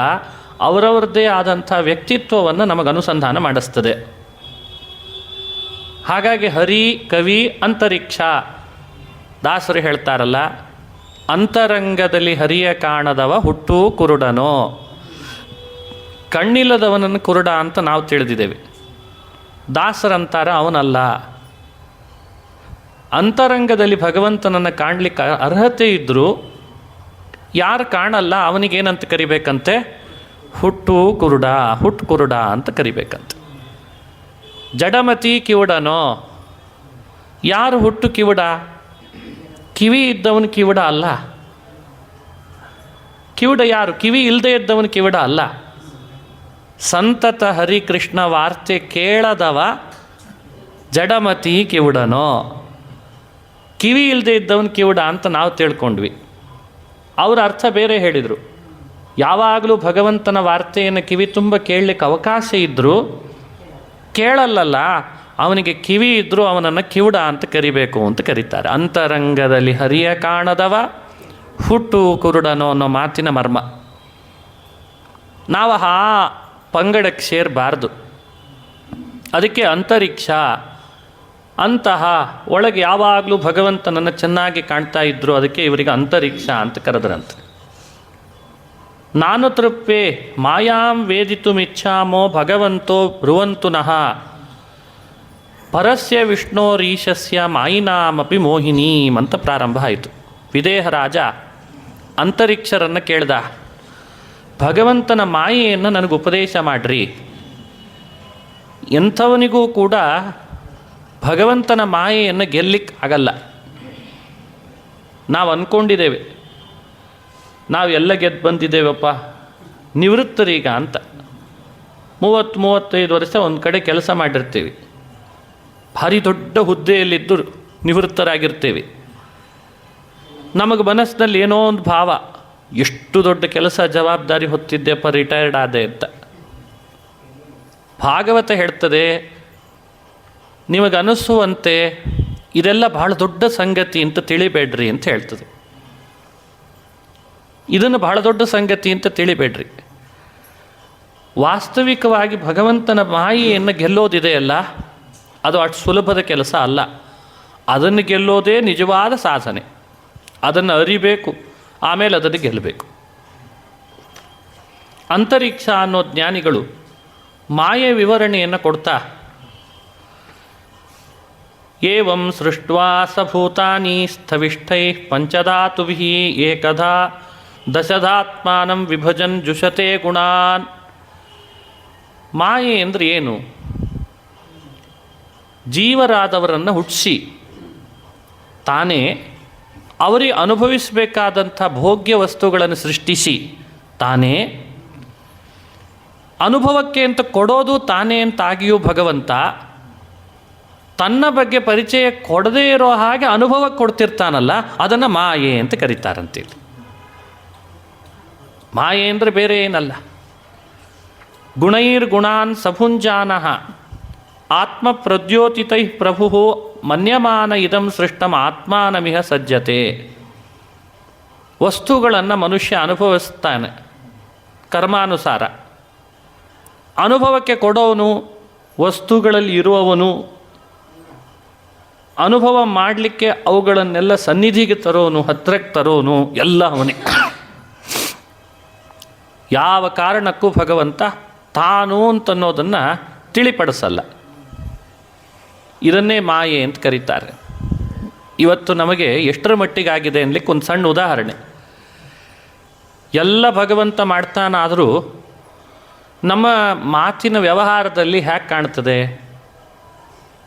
ಅವರವರದ್ದೇ ಆದಂಥ ವ್ಯಕ್ತಿತ್ವವನ್ನು ನಮಗೆ ಅನುಸಂಧಾನ ಮಾಡಿಸ್ತದೆ. ಹಾಗಾಗಿ ಹರಿ, ಕವಿ, ಅಂತರಿಕ್ಷ. ದಾಸರು ಹೇಳ್ತಾರಲ್ಲ, ಅಂತರಂಗದಲ್ಲಿ ಹರಿಯ ಕಾಣದವ ಹುಟ್ಟು ಕುರುಡನೋ. ಕಣ್ಣಿಲ್ಲದವನನ್ನು ಕುರುಡ ಅಂತ ನಾವು ತಿಳಿದಿದ್ದೇವೆ. ದಾಸರಂತಾರ ಅವನಲ್ಲ. ಅಂತರಂಗದಲ್ಲಿ ಭಗವಂತನನ್ನು ಕಾಣಲಿಕ್ಕೆ ಅರ್ಹತೆ ಇದ್ದರೂ ಯಾರು ಕಾಣಲ್ಲ ಅವನಿಗೇನಂತ ಕರಿಬೇಕಂತೆ? ಹುಟ್ಟು ಕುರುಡ, ಹುಟ್ಟು ಕುರುಡ ಅಂತ ಕರಿಬೇಕಂತೆ. ಜಡಮತಿ ಕಿವುಡನೋ. ಯಾರು ಹುಟ್ಟು ಕಿವುಡ? ಕಿವಿ ಇದ್ದವನು ಕಿವುಡ ಅಲ್ಲ. ಕಿವುಡ ಯಾರು? ಕಿವಿ ಇಲ್ಲದೆ ಇದ್ದವನು ಕಿವುಡ ಅಲ್ಲ. ಸಂತತ ಹರಿಕೃಷ್ಣ ವಾರ್ತೆ ಕೇಳದವ ಜಡಮತಿ ಕಿವುಡನೋ. ಕಿವಿ ಇಲ್ಲದೆ ಇದ್ದವನು ಕಿವುಡ ಅಂತ ನಾವು ತಿಳ್ಕೊಂಡ್ವಿ. ಅವರ ಅರ್ಥ ಬೇರೆ ಹೇಳಿದರು. ಯಾವಾಗಲೂ ಭಗವಂತನ ವಾರ್ತೆಯನ್ನು ಕಿವಿ ತುಂಬ ಕೇಳಲಿಕ್ಕೆ ಅವಕಾಶ ಇದ್ದರೂ ಕೇಳಲ್ಲಲ್ಲ, ಅವನಿಗೆ ಕಿವಿ ಇದ್ದರೂ ಅವನನ್ನು ಕಿವುಡ ಅಂತ ಕರಿಬೇಕು ಅಂತ ಕರೀತಾರೆ. ಅಂತರಂಗದಲ್ಲಿ ಹರಿಯ ಕಾಣದವ ಹುಟ್ಟು ಕುರುಡನೋ ಅನ್ನೋ ಮಾತಿನ ಮರ್ಮ. ನಾವು ಆ ಪಂಗಡಕ್ಕೆ ಸೇರಬಾರ್ದು. ಅದಕ್ಕೆ ಅಂತರಿಕ್ಷ, ಅಂತಹ ಒಳಗೆ ಯಾವಾಗಲೂ ಭಗವಂತನನ್ನು ಚೆನ್ನಾಗಿ ಕಾಣ್ತಾ ಇದ್ದರು. ಅದಕ್ಕೆ ಇವರಿಗೆ ಅಂತರಿಕ್ಷ ಅಂತ ಕರೆದ್ರಂತೆ. ನಾನು ತೃಪ್ಪೆ ಮಾಯಾಂ ವೇದಿತುಮಿಚ್ಛಾಮೋ ಭಗವಂತೋ ಬ್ರುವಂತುನಃ ಪರಸ್ಯ ವಿಷ್ಣೋರೀಶಸ್ಯ ಮಾಯಿನಾಮಪಿ ಮೋಹಿನೀಂ ಅಂತ ಪ್ರಾರಂಭ ಆಯಿತು. ವಿದೇಹ ರಾಜ ಅಂತರಿಕ್ಷರನ್ನು ಕೇಳ್ದ, ಭಗವಂತನ ಮಾಯೆಯನ್ನು ನನಗೆ ಉಪದೇಶ ಮಾಡಿರಿ. ಎಂಥವನಿಗೂ ಕೂಡ ಭಗವಂತನ ಮಾಯೆಯನ್ನು ಗೆಲ್ಲಿಕ್ಕೆ ಆಗಲ್ಲ. ನಾವು ಅಂದ್ಕೊಂಡಿದ್ದೇವೆ ನಾವು ಎಲ್ಲ ಗೆದ್ದು ಬಂದಿದ್ದೇವಪ್ಪ ನಿವೃತ್ತರೀಗ ಅಂತ. 30-35 ವರ್ಷ ಒಂದು ಕಡೆ ಕೆಲಸ ಮಾಡಿರ್ತೀವಿ, ಭಾರಿ ದೊಡ್ಡ ಹುದ್ದೆಯಲ್ಲಿದ್ದು ನಿವೃತ್ತರಾಗಿರ್ತೀವಿ. ನಮಗೆ ಮನಸ್ಸಿನಲ್ಲಿ ಏನೋ ಒಂದು ಭಾವ, ಎಷ್ಟು ದೊಡ್ಡ ಕೆಲಸ ಜವಾಬ್ದಾರಿ ಹೊತ್ತಿದ್ದೆಪ್ಪ ರಿಟೈರ್ಡ್ ಆದೆ ಅಂತ. ಭಾಗವತ ಹೇಳ್ತದೆ, ನಿಮಗನಿಸುವಂತೆ ಇದೆಲ್ಲ ಬಹಳ ದೊಡ್ಡ ಸಂಗತಿ ಅಂತ ತಿಳಿಬೇಡ್ರಿ ಅಂತ ಹೇಳ್ತದೆ. ಇದನ್ನು ಬಹಳ ದೊಡ್ಡ ಸಂಗತಿ ಅಂತ ತಿಳಿಬೇಡ್ರಿ. ವಾಸ್ತವಿಕವಾಗಿ ಭಗವಂತನ ಮಾಯೆಯನ್ನು ಗೆಲ್ಲೋದಿದೆಯಲ್ಲ, ಅದು ಅಷ್ಟು ಸುಲಭದ ಕೆಲಸ ಅಲ್ಲ. ಅದನ್ನು ಗೆಲ್ಲೋದೇ ನಿಜವಾದ ಸಾಧನೆ. ಅದನ್ನು ಅರಿಬೇಕು, ಆಮೇಲೆ ಅದನ್ನು ಗೆಲ್ಲಬೇಕು. ಅಂತರಿಕ್ಷ ಅನ್ನೋ ಜ್ಞಾನಿಗಳು ಮಾಯೆ ವಿವರಣೆಯನ್ನು ಕೊಡ್ತಾ, ಏವಂ ಸೃಷ್ಟ್ವಾ ಸಭೂತಾನಿ ಸ್ಥವಿಷ್ಠೈ ಪಂಚಧಾತುಭಿಃ ಏಕಧಾ ದಶಧಾತ್ಮಾನಂ ವಿಭಜನ್ ಜುಷತೆ ಗುಣಾನ್. ಮಾಯೆ ಅಂದರೆ ಏನು? ಜೀವರಾದವರನ್ನು ಹುಟ್ಟಿಸಿ ತಾನೇ ಅವರಿಗೆ ಅನುಭವಿಸಬೇಕಾದಂಥ ಭೋಗ್ಯ ವಸ್ತುಗಳನ್ನು ಸೃಷ್ಟಿಸಿ ತಾನೇ ಅನುಭವಕ್ಕೆ ಅಂತ ಕೊಡೋದು ತಾನೇ ಅಂತಾಗಿಯೂ ಭಗವಂತ ತನ್ನ ಬಗ್ಗೆ ಪರಿಚಯ ಕೊಡದೇ ಇರೋ ಹಾಗೆ ಅನುಭವ ಕೊಡ್ತಿರ್ತಾನಲ್ಲ, ಅದನ್ನು ಮಾಯೆ ಅಂತ ಕರೀತಾರಂತೇಳಿ. ಮಾಯೆ ಅಂದರೆ ಬೇರೆ ಏನಲ್ಲ. ಗುಣೈರ್ಗುಣಾನ್ ಸಭುಂಜಾನಃ ಆತ್ಮ ಪ್ರದ್ಯೋತಿತೈ ಪ್ರಭು ಮನ್ಯಮಾನ ಇದಂ ಸೃಷ್ಟಂ ಆತ್ಮಾನಮಿಹ ಸಜ್ಜತೆ. ವಸ್ತುಗಳನ್ನು ಮನುಷ್ಯ ಅನುಭವಿಸ್ತಾನೆ ಕರ್ಮಾನುಸಾರ. ಅನುಭವಕ್ಕೆ ಕೊಡೋನು, ವಸ್ತುಗಳಲ್ಲಿ ಇರುವವನು, ಅನುಭವ ಮಾಡಲಿಕ್ಕೆ ಅವುಗಳನ್ನೆಲ್ಲ ಸನ್ನಿಧಿಗೆ ತರೋನು, ಹತ್ತಿರಕ್ಕೆ ತರೋನು ಎಲ್ಲ ಅವನೇ. ಯಾವ ಕಾರಣಕ್ಕೂ ಭಗವಂತ ತಾನು ಅಂತನ್ನೋದನ್ನು ತಿಳಿಪಡಿಸಲ್ಲ. ಇದನ್ನೇ ಮಾಯೆ ಅಂತ ಕರೀತಾರೆ. ಇವತ್ತು ನಮಗೆ ಎಷ್ಟರ ಮಟ್ಟಿಗಾಗಿದೆ ಅನ್ಲಿಕ್ಕೆ ಒಂದು ಸಣ್ಣ ಉದಾಹರಣೆ. ಎಲ್ಲ ಭಗವಂತ ಮಾಡ್ತಾನಾದರೂ ನಮ್ಮ ಮಾತಿನ ವ್ಯವಹಾರದಲ್ಲಿ ಹ್ಯಾಕೆ ಕಾಣ್ತದೆ?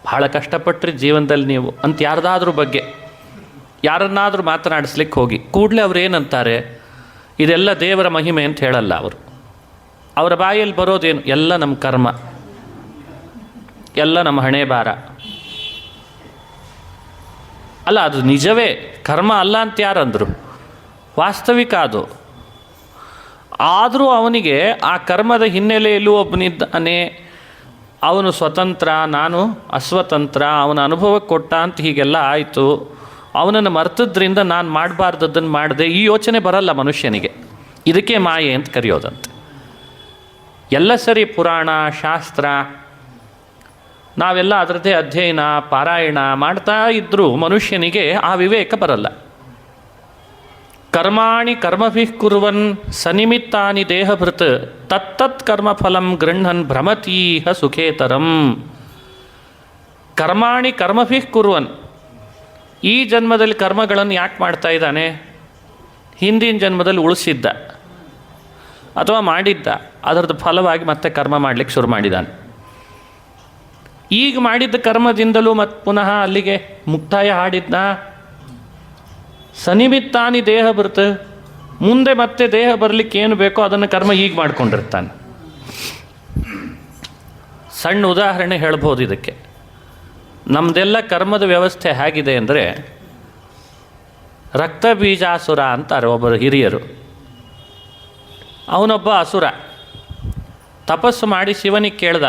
ಭಾಳ ಕಷ್ಟಪಟ್ಟರೆ ಜೀವನದಲ್ಲಿ ನೀವು ಅಂತ ಯಾರ್ದಾದ್ರೂ ಬಗ್ಗೆ ಯಾರನ್ನಾದರೂ ಮಾತನಾಡಿಸ್ಲಿಕ್ಕೆ ಹೋಗಿ ಕೂಡಲೇ ಅವ್ರು ಏನಂತಾರೆ? ಇದೆಲ್ಲ ದೇವರ ಮಹಿಮೆ ಅಂತ ಹೇಳಲ್ಲ ಅವರು. ಅವರ ಬಾಯಲ್ಲಿ ಬರೋದೇನು? ಎಲ್ಲ ನಮ್ಮ ಕರ್ಮ, ಎಲ್ಲ ನಮ್ಮ ಹಣೆ ಬಾರ. ಅಲ್ಲ, ಅದು ನಿಜವೇ, ಕರ್ಮ ಅಲ್ಲ ಅಂತ ಯಾರಂದರು? ವಾಸ್ತವಿಕ ಅದು. ಆದರೂ ಅವನಿಗೆ ಆ ಕರ್ಮದ ಹಿನ್ನೆಲೆಯಲ್ಲೂ ಒಬ್ಬನಿದ್ದಾನೆ, ಅವನು ಸ್ವತಂತ್ರ, ನಾನು ಅಸ್ವತಂತ್ರ, ಅವನ ಅನುಭವಕ್ಕೆ ಕೊಟ್ಟ ಅಂತ ಹೀಗೆಲ್ಲ ಆಯಿತು. ಅವನನ್ನು ಮರ್ತದ್ರಿಂದ ನಾನು ಮಾಡಬಾರ್ದದ್ದನ್ನು ಮಾಡಿದೆ, ಈ ಯೋಚನೆ ಬರಲ್ಲ ಮನುಷ್ಯನಿಗೆ. ಇದಕ್ಕೆ ಮಾಯೆ ಅಂತ ಕರೆಯೋದಂತೆ. ಎಲ್ಲ ಸರಿ, ಪುರಾಣ ಶಾಸ್ತ್ರ ನಾವೆಲ್ಲ ಅದರದ್ದೇ ಅಧ್ಯಯನ ಪಾರಾಯಣ ಮಾಡ್ತಾ ಇದ್ದರೂ ಮನುಷ್ಯನಿಗೆ ಆ ವಿವೇಕ ಬರಲ್ಲ. ಕರ್ಮಾಣಿ ಕರ್ಮಭಿಃ ಕುರ್ವನ್ ಸನಿಮಿತ್ತಾನಿ ದೇಹಭೃತ್ ತತ್ತತ್ ಕರ್ಮಫಲಂ ಗೃಹ್ಣನ್ ಭ್ರಮತೀಹ ಸುಖೇತರಂ. ಕರ್ಮಾಣಿ ಕರ್ಮಭಿಃ ಕುರ್ವನ್, ಈ ಜನ್ಮದಲ್ಲಿ ಕರ್ಮಗಳನ್ನು ಯಾಕೆ ಮಾಡ್ತಾ ಇದ್ದಾನೆ? ಹಿಂದಿನ ಜನ್ಮದಲ್ಲಿ ಉಳಿಸಿದ್ದ ಅಥವಾ ಮಾಡಿದ್ದ, ಅದರದ್ದು ಫಲವಾಗಿ ಮತ್ತೆ ಕರ್ಮ ಮಾಡಲಿಕ್ಕೆ ಶುರು ಮಾಡಿದ್ದಾನೆ. ಈಗ ಮಾಡಿದ್ದ ಕರ್ಮದಿಂದಲೂ ಮತ್ತೆ ಪುನಃ ಅಲ್ಲಿಗೆ ಮುಕ್ತಾಯ ಹಾಡಿದ್ನ. ಸನಿಮಿತ್ತಾನಿ ದೇಹ ಬರುತ್ತೆ, ಮುಂದೆ ಮತ್ತೆ ದೇಹ ಬರಲಿಕ್ಕೆ ಏನು ಬೇಕೋ ಅದನ್ನು ಕರ್ಮ ಈಗ ಮಾಡ್ಕೊಂಡಿರ್ತಾನೆ. ಸಣ್ಣ ಉದಾಹರಣೆ ಹೇಳ್ಬೋದು ಇದಕ್ಕೆ. ನಮ್ಮದೆಲ್ಲ ಕರ್ಮದ ವ್ಯವಸ್ಥೆ ಹೇಗಿದೆ ಅಂದರೆ, ರಕ್ತ ಬೀಜಾಸುರ ಅಂತಾರೆ ಒಬ್ಬರು ಹಿರಿಯರು. ಅವನೊಬ್ಬ ಅಸುರ ತಪಸ್ಸು ಮಾಡಿ ಶಿವನಿಗೆ ಕೇಳ್ದ,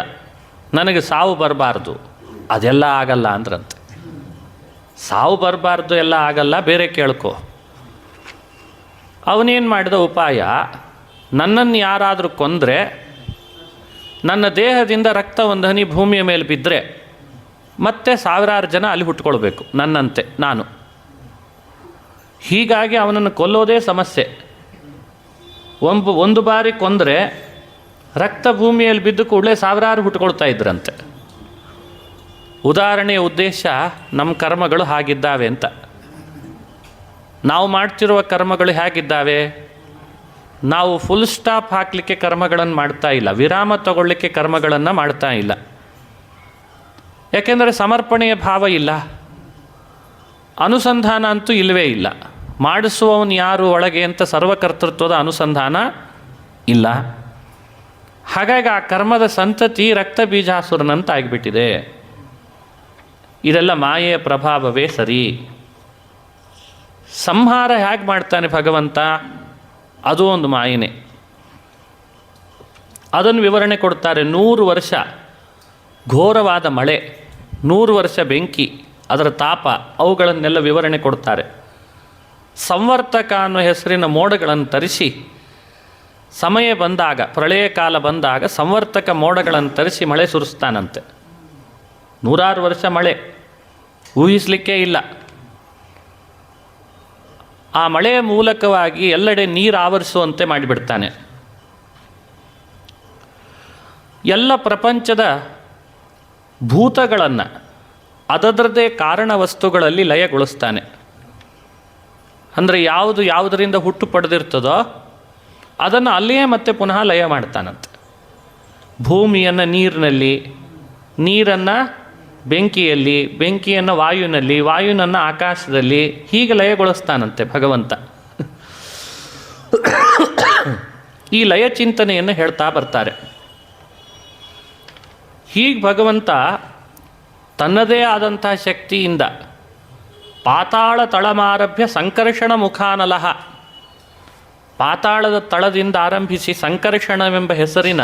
ನನಗೆ ಸಾವು ಬರಬಾರ್ದು. ಅದೆಲ್ಲ ಆಗಲ್ಲ ಅಂದ್ರಂತೆ. ಸಾವು ಬರಬಾರ್ದು ಎಲ್ಲ ಆಗಲ್ಲ, ಬೇರೆ ಕೇಳ್ಕೊ. ಅವನೇನು ಮಾಡಿದ ಉಪಾಯ, ನನ್ನನ್ನು ಯಾರಾದರೂ ಕೊಂದರೆ ನನ್ನ ದೇಹದಿಂದ ರಕ್ತ ಒಂದು ಹನಿ ಭೂಮಿಯ ಮೇಲೆ ಬಿದ್ದರೆ ಮತ್ತೆ ಸಾವಿರಾರು ಜನ ಅಲ್ಲಿ ಹುಟ್ಕೊಳ್ಬೇಕು ನನ್ನಂತೆ ನಾನು. ಹೀಗಾಗಿ ಅವನನ್ನು ಕೊಲ್ಲೋದೇ ಸಮಸ್ಯೆ. ಒಂದು ಬಾರಿ ಕೊಂದರೆ ರಕ್ತ ಭೂಮಿಯಲ್ಲಿ ಬಿದ್ದು ಕೂಡಲೇ ಸಾವಿರಾರು ಹುಟ್ಕೊಳ್ತಾ ಇದ್ರಂತೆ. ಉದಾಹರಣೆಯ ಉದ್ದೇಶ ನಮ್ಮ ಕರ್ಮಗಳು ಹಾಗಿದ್ದಾವೆ ಅಂತ. ನಾವು ಮಾಡ್ತಿರುವ ಕರ್ಮಗಳು ಹೇಗಿದ್ದಾವೆ? ನಾವು ಫುಲ್ ಸ್ಟಾಪ್ ಹಾಕಲಿಕ್ಕೆ ಕರ್ಮಗಳನ್ನು ಮಾಡ್ತಾ ಇಲ್ಲ, ವಿರಾಮ ತಗೊಳ್ಳಿಕ್ಕೆ ಕರ್ಮಗಳನ್ನು ಮಾಡ್ತಾ ಇಲ್ಲ. ಯಾಕೆಂದರೆ ಸಮರ್ಪಣೆಯ ಭಾವ ಇಲ್ಲ, ಅನುಸಂಧಾನ ಅಂತೂ ಇಲ್ಲವೇ ಇಲ್ಲ. ಮಾಡಿಸುವವನು ಯಾರು ಒಳಗೆ ಅಂತ ಸರ್ವಕರ್ತೃತ್ವದ ಅನುಸಂಧಾನ ಇಲ್ಲ. ಹಾಗಾಗಿ ಆ ಕರ್ಮದ ಸಂತತಿ ರಕ್ತ ಬೀಜಾಸುರನಂತ ಆಗಿಬಿಟ್ಟಿದೆ. ಇದೆಲ್ಲ ಮಾಯೆಯ ಪ್ರಭಾವವೇ ಸರಿ. ಸಂಹಾರ ಹೇಗೆ ಮಾಡ್ತಾನೆ ಭಗವಂತ, ಅದು ಒಂದು ಮಾಯೆನೇ. ಅದನ್ನು ವಿವರಣೆ ಕೊಡ್ತಾರೆ. 100 ವರ್ಷ ಘೋರವಾದ ಮಳೆ, 100 ವರ್ಷ ಬೆಂಕಿ, ಅದರ ತಾಪ, ಅವುಗಳನ್ನೆಲ್ಲ ವಿವರಣೆ ಕೊಡ್ತಾರೆ. ಸಂವರ್ತಕ ಅನ್ನೋ ಹೆಸರಿನ ಮೋಡಗಳನ್ನು ತರಿಸಿ ಸಮಯ ಬಂದಾಗ, ಪ್ರಳಯ ಕಾಲ ಬಂದಾಗ ಸಂವರ್ತಕ ಮೋಡಗಳನ್ನು ತರಿಸಿ ಮಳೆ ಸುರಿಸ್ತಾನಂತೆ. 100 ವರ್ಷ ಮಳೆ ಊಹಿಸಲಿಕ್ಕೇ ಇಲ್ಲ. ಆ ಮಳೆಯ ಮೂಲಕವಾಗಿ ಎಲ್ಲೆಡೆ ನೀರು ಆವರಿಸುವಂತೆ ಮಾಡಿಬಿಡ್ತಾನೆ. ಎಲ್ಲ ಪ್ರಪಂಚದ ಭೂತಗಳನ್ನು ಅದರದ್ದೇ ಕಾರಣ ವಸ್ತುಗಳಲ್ಲಿ ಲಯಗೊಳಿಸ್ತಾನೆ. ಅಂದರೆ ಯಾವುದು ಯಾವುದರಿಂದ ಹುಟ್ಟು ಪಡೆದಿರ್ತದೋ ಅದನ್ನು ಅಲ್ಲಿಯೇ ಮತ್ತೆ ಪುನಃ ಲಯ ಮಾಡ್ತಾನಂತೆ. ಭೂಮಿಯನ್ನು ನೀರಿನಲ್ಲಿ, ನೀರನ್ನು ಬೆಂಕಿಯಲ್ಲಿ, ಬೆಂಕಿಯನ್ನು ವಾಯುವಿನಲ್ಲಿ, ವಾಯುನನ್ನು ಆಕಾಶದಲ್ಲಿ, ಹೀಗೆ ಲಯಗೊಳಿಸ್ತಾನಂತೆ ಭಗವಂತ. ಈ ಲಯ ಚಿಂತನೆಯನ್ನು ಹೇಳ್ತಾ ಬರ್ತಾರೆ. ಹೀಗೆ ಭಗವಂತ ತನ್ನದೇ ಆದಂಥ ಶಕ್ತಿಯಿಂದ ಪಾತಾಳ ತಳಮಾರಭ್ಯ ಸಂಕರ್ಷಣ ಮುಖಾನಲಹ, ಪಾತಾಳದ ತಳದಿಂದ ಆರಂಭಿಸಿ ಸಂಕರ್ಷಣವೆಂಬ ಹೆಸರಿನ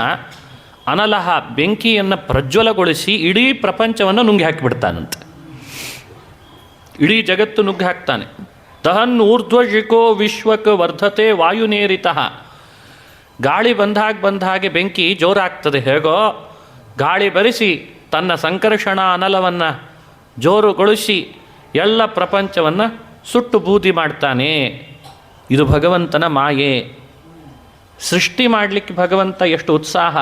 ಅನಲಹ ಬೆಂಕಿಯನ್ನು ಪ್ರಜ್ವಲಗೊಳಿಸಿ ಇಡೀ ಪ್ರಪಂಚವನ್ನು ನುಂಗಿ ಹಾಕಿಬಿಡ್ತಾನಂತೆ. ಇಡೀ ಜಗತ್ತು ನುಗ್ಗಿ ಹಾಕ್ತಾನೆ. ದಹನ್ ಊರ್ಧ್ವಜಿಕೋ ವಿಶ್ವಕ್ ವರ್ಧತೆ ವಾಯುನೇರಿತಃ. ಗಾಳಿ ಬಂದ ಹಾಗೆ ಬೆಂಕಿ ಜೋರಾಗ್ತದೆ. ಹೇಗೋ ಗಾಳಿ ಬರಿಸಿ ತನ್ನ ಸಂಕರ್ಷಣ ಅನಲವನ್ನು ಜೋರುಗೊಳಿಸಿ ಎಲ್ಲ ಪ್ರಪಂಚವನ್ನು ಸುಟ್ಟು ಬೂದಿ ಮಾಡ್ತಾನೆ. ಇದು ಭಗವಂತನ ಮಾಯೆ. ಸೃಷ್ಟಿ ಮಾಡಲಿಕ್ಕೆ ಭಗವಂತ ಎಷ್ಟು ಉತ್ಸಾಹ,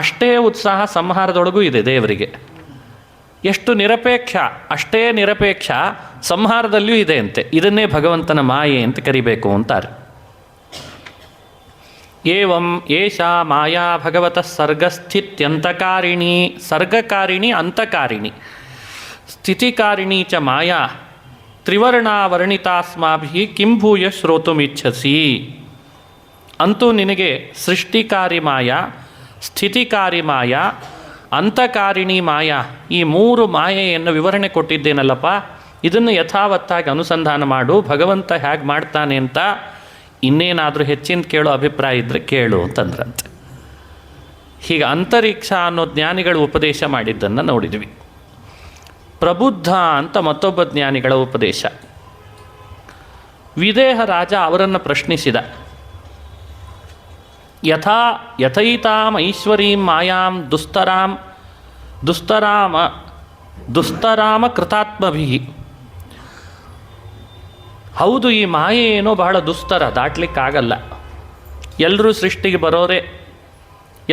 ಅಷ್ಟೇ ಉತ್ಸಾಹ ಸಂಹಾರದೊಳಗೂ ಇದೆ ದೇವರಿಗೆ. ಎಷ್ಟು ನಿರಪೇಕ್ಷ, ಅಷ್ಟೇ ನಿರಪೇಕ್ಷ ಸಂಹಾರದಲ್ಲಿಯೂ ಇದೆ ಅಂತೆ. ಇದನ್ನೇ ಭಗವಂತನ ಮಾಯೆ ಅಂತ ಕರಿಬೇಕು ಅಂತಾರೆ. ಏವಂ ಏಷಾ ಮಾಯಾ ಭಗವತಃ ಸರ್ಗಸ್ಥಿತ್ಯಂತಕಾರಿಣಿ. ಸರ್ಗಕಾರಿಣಿ, ಅಂತಕಾರಿಣಿ, ಸ್ಥಿತಿಕಾರಿಣಿ ಚ ಮಾಯಾ ತ್ರಿವರ್ಣಾವರ್ಣಿತಾಸ್ಮಾಭಿ ಕಿಂಭೂಯ ಶ್ರೋತುಮಿಚ್ಛಸಿ. ಅಂತೂ ನಿನಗೆ ಸೃಷ್ಟಿಕಾರಿ ಮಾಯಾ, ಸ್ಥಿತಿಕಾರಿ ಮಾಯಾ, ಅಂತಕಾರಿಣಿ ಮಾಯಾ, ಈ 3 ಮಾಯೆಯನ್ನು ವಿವರಣೆ ಕೊಟ್ಟಿದ್ದೇನಲ್ಲಪ್ಪ, ಇದನ್ನು ಯಥಾವತ್ತಾಗಿ ಅನುಸಂಧಾನ ಮಾಡು. ಭಗವಂತ ಹೇಗೆ ಮಾಡ್ತಾನೆ ಅಂತ ಇನ್ನೇನಾದರೂ ಹೆಚ್ಚಿನ ಕೇಳೋ ಅಭಿಪ್ರಾಯ ಇದ್ದರೆ ಕೇಳು ಅಂತಂದ್ರಂತೆ. ಹೀಗೆ ಅಂತರಿಕ್ಷ ಅನ್ನೋ ಜ್ಞಾನಿಗಳು ಉಪದೇಶ ಮಾಡಿದ್ದನ್ನು ನೋಡಿದ್ವಿ. ಪ್ರಬುದ್ಧ ಅಂತ ಮತ್ತೊಬ್ಬ ಜ್ಞಾನಿಗಳ ಉಪದೇಶ. ವಿದೇಹ ರಾಜ ಅವರನ್ನು ಪ್ರಶ್ನಿಸಿದ. ಯಥೈತಾಂ ಐಶ್ವರೀಂ ಮಾಯಾಂ ದುಸ್ತರಾಮ ಕೃತಾತ್ಮಭಿ. ಹೌದು, ಈ ಮಾಯೆ ಏನೋ ಬಹಳ ದುಸ್ತರ, ದಾಟ್ಲಿಕ್ಕಾಗಲ್ಲ. ಎಲ್ಲರೂ ಸೃಷ್ಟಿಗೆ ಬರೋರೆ,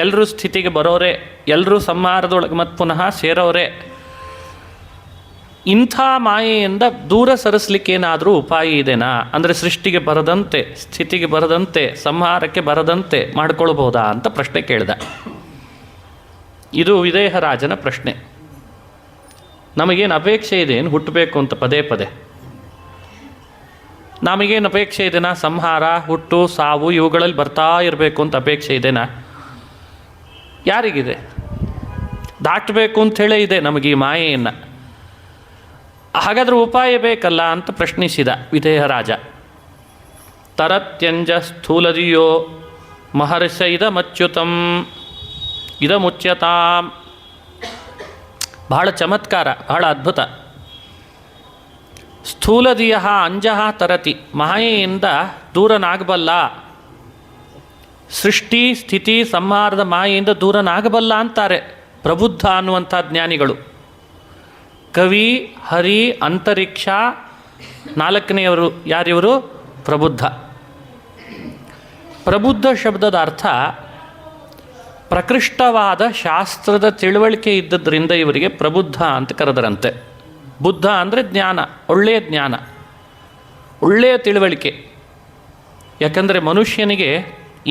ಎಲ್ಲರೂ ಸ್ಥಿತಿಗೆ ಬರೋರೆ, ಎಲ್ಲರೂ ಸಂಹಾರದೊಳಗೆ ಮತ್ತೆ ಪುನಃ ಸೇರೋರೆ. ಇಂಥ ಮಾಯೆಯಿಂದ ದೂರ ಸರಿಸಲಿಕ್ಕೇನಾದರೂ ಉಪಾಯ ಇದೆನಾ? ಅಂದರೆ ಸೃಷ್ಟಿಗೆ ಬರದಂತೆ, ಸ್ಥಿತಿಗೆ ಬರದಂತೆ, ಸಂಹಾರಕ್ಕೆ ಬರದಂತೆ ಮಾಡ್ಕೊಳ್ಬೋದಾ ಅಂತ ಪ್ರಶ್ನೆ ಕೇಳಿದ. ಇದು ವಿದೇಹರಾಜನ ಪ್ರಶ್ನೆ. ನಮಗೇನು ಅಪೇಕ್ಷೆ ಇದೆ ಏನು ಹುಟ್ಟಬೇಕು ಅಂತ ಪದೇ ಪದೇ? ನಮಗೇನು ಅಪೇಕ್ಷೆ ಇದೆನಾ? ಸಂಹಾರ, ಹುಟ್ಟು, ಸಾವು ಇವುಗಳಲ್ಲಿ ಬರ್ತಾ ಇರಬೇಕು ಅಂತ ಅಪೇಕ್ಷೆ ಇದೆನಾ? ಯಾರಿಗಿದೆ? ದಾಟಬೇಕು ಅಂಥೇಳೇ ಇದೆ ನಮಗೆ ಈ ಮಾಯೆಯನ್ನು. ಹಾಗಾದ್ರೆ ಉಪಾಯ ಬೇಕಲ್ಲ ಅಂತ ಪ್ರಶ್ನಿಸಿದ ವಿದೇಹರಾಜ. ತರತ್ಯಂಜ ಸ್ಥೂಲದಿಯೋ ಮಹರ್ಷ ಇದಮಚ್ಯುತಂ ಇದಮುಚ್ಯತಾಂ. ಬಹಳ ಚಮತ್ಕಾರ, ಬಹಳ ಅದ್ಭುತ. ಸ್ಥೂಲದಿಯ ಅಂಜಃ ತರತಿ, ಮಾಯೆಯಿಂದ ದೂರನಾಗಬಲ್ಲ. ಸೃಷ್ಟಿ ಸ್ಥಿತಿ ಸಂಹಾರದ ಮಾಯೆಯಿಂದ ದೂರನಾಗಬಲ್ಲ ಅಂತಾರೆ ಪ್ರಬುದ್ಧ ಅನ್ನುವಂಥ ಜ್ಞಾನಿಗಳು. ಕವಿ, ಹರಿ, ಅಂತರಿಕ್ಷ, 4ನೆಯವರು ಯಾರಿವರು? ಪ್ರಬುದ್ಧ. ಪ್ರಬುದ್ಧ ಶಬ್ದದ ಅರ್ಥ ಪ್ರಕೃಷ್ಟವಾದ ಶಾಸ್ತ್ರದ ತಿಳುವಳಿಕೆ ಇದ್ದದ್ರಿಂದ ಇವರಿಗೆ ಪ್ರಬುದ್ಧ ಅಂತ ಕರೆದರಂತೆ. ಬುದ್ಧ ಅಂದರೆ ಜ್ಞಾನ, ಒಳ್ಳೆಯ ಜ್ಞಾನ, ಒಳ್ಳೆಯ ತಿಳುವಳಿಕೆ. ಯಾಕಂದರೆ ಮನುಷ್ಯನಿಗೆ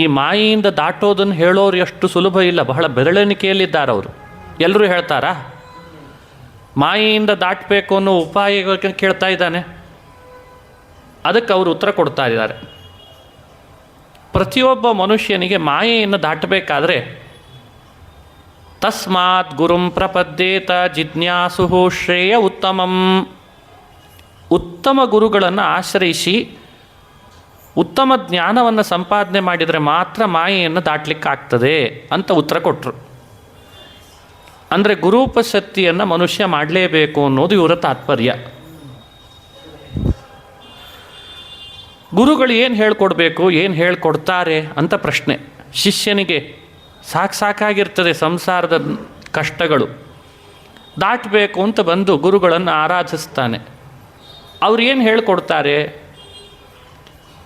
ಈ ಮಾಯೆಯಿಂದ ದಾಟೋದನ್ನು ಹೇಳೋರು ಎಷ್ಟು ಸುಲಭ ಇಲ್ಲ, ಬಹಳ ಬೆರಳೆಣಿಕೆಯಲ್ಲಿದ್ದಾರೆ ಅವರು. ಎಲ್ಲರೂ ಹೇಳ್ತಾರಾ? ಮಾಯೆಯಿಂದ ದಾಟಬೇಕು ಅನ್ನೋ ಉಪಾಯಗಳಿಗೆ ಕೇಳ್ತಾ ಇದ್ದಾನೆ. ಅದಕ್ಕೆ ಅವರು ಉತ್ತರ ಕೊಡ್ತಾ ಇದ್ದಾರೆ. ಪ್ರತಿಯೊಬ್ಬ ಮನುಷ್ಯನಿಗೆ ಮಾಯೆಯನ್ನು ದಾಟಬೇಕಾದ್ರೆ ತಸ್ಮಾತ್ ಗುರುಂ ಪ್ರಪದ್ಯೇತ ಜಿಜ್ಞಾಸು ಶ್ರೇಯ ಉತ್ತಮಂ. ಉತ್ತಮ ಗುರುಗಳನ್ನು ಆಶ್ರಯಿಸಿ ಉತ್ತಮ ಜ್ಞಾನವನ್ನು ಸಂಪಾದನೆ ಮಾಡಿದರೆ ಮಾತ್ರ ಮಾಯೆಯನ್ನು ದಾಟಲಿಕ್ಕಾಗ್ತದೆ ಅಂತ ಉತ್ತರ ಕೊಟ್ಟರು. ಅಂದರೆ ಗುರೂಪಶಕ್ತಿಯನ್ನು ಮನುಷ್ಯ ಮಾಡಲೇಬೇಕು ಅನ್ನೋದು ಇವರ ತಾತ್ಪರ್ಯ. ಗುರುಗಳು ಏನು ಹೇಳ್ಕೊಡ್ಬೇಕು, ಏನು ಹೇಳ್ಕೊಡ್ತಾರೆ ಅಂತ ಪ್ರಶ್ನೆ. ಶಿಷ್ಯನಿಗೆ ಸಾಕಾಗಿರ್ತದೆ ಸಂಸಾರದ ಕಷ್ಟಗಳು, ದಾಟಬೇಕು ಅಂತ ಬಂದು ಗುರುಗಳನ್ನು ಆರಾಧಿಸ್ತಾನೆ. ಅವ್ರು ಏನು ಹೇಳ್ಕೊಡ್ತಾರೆ?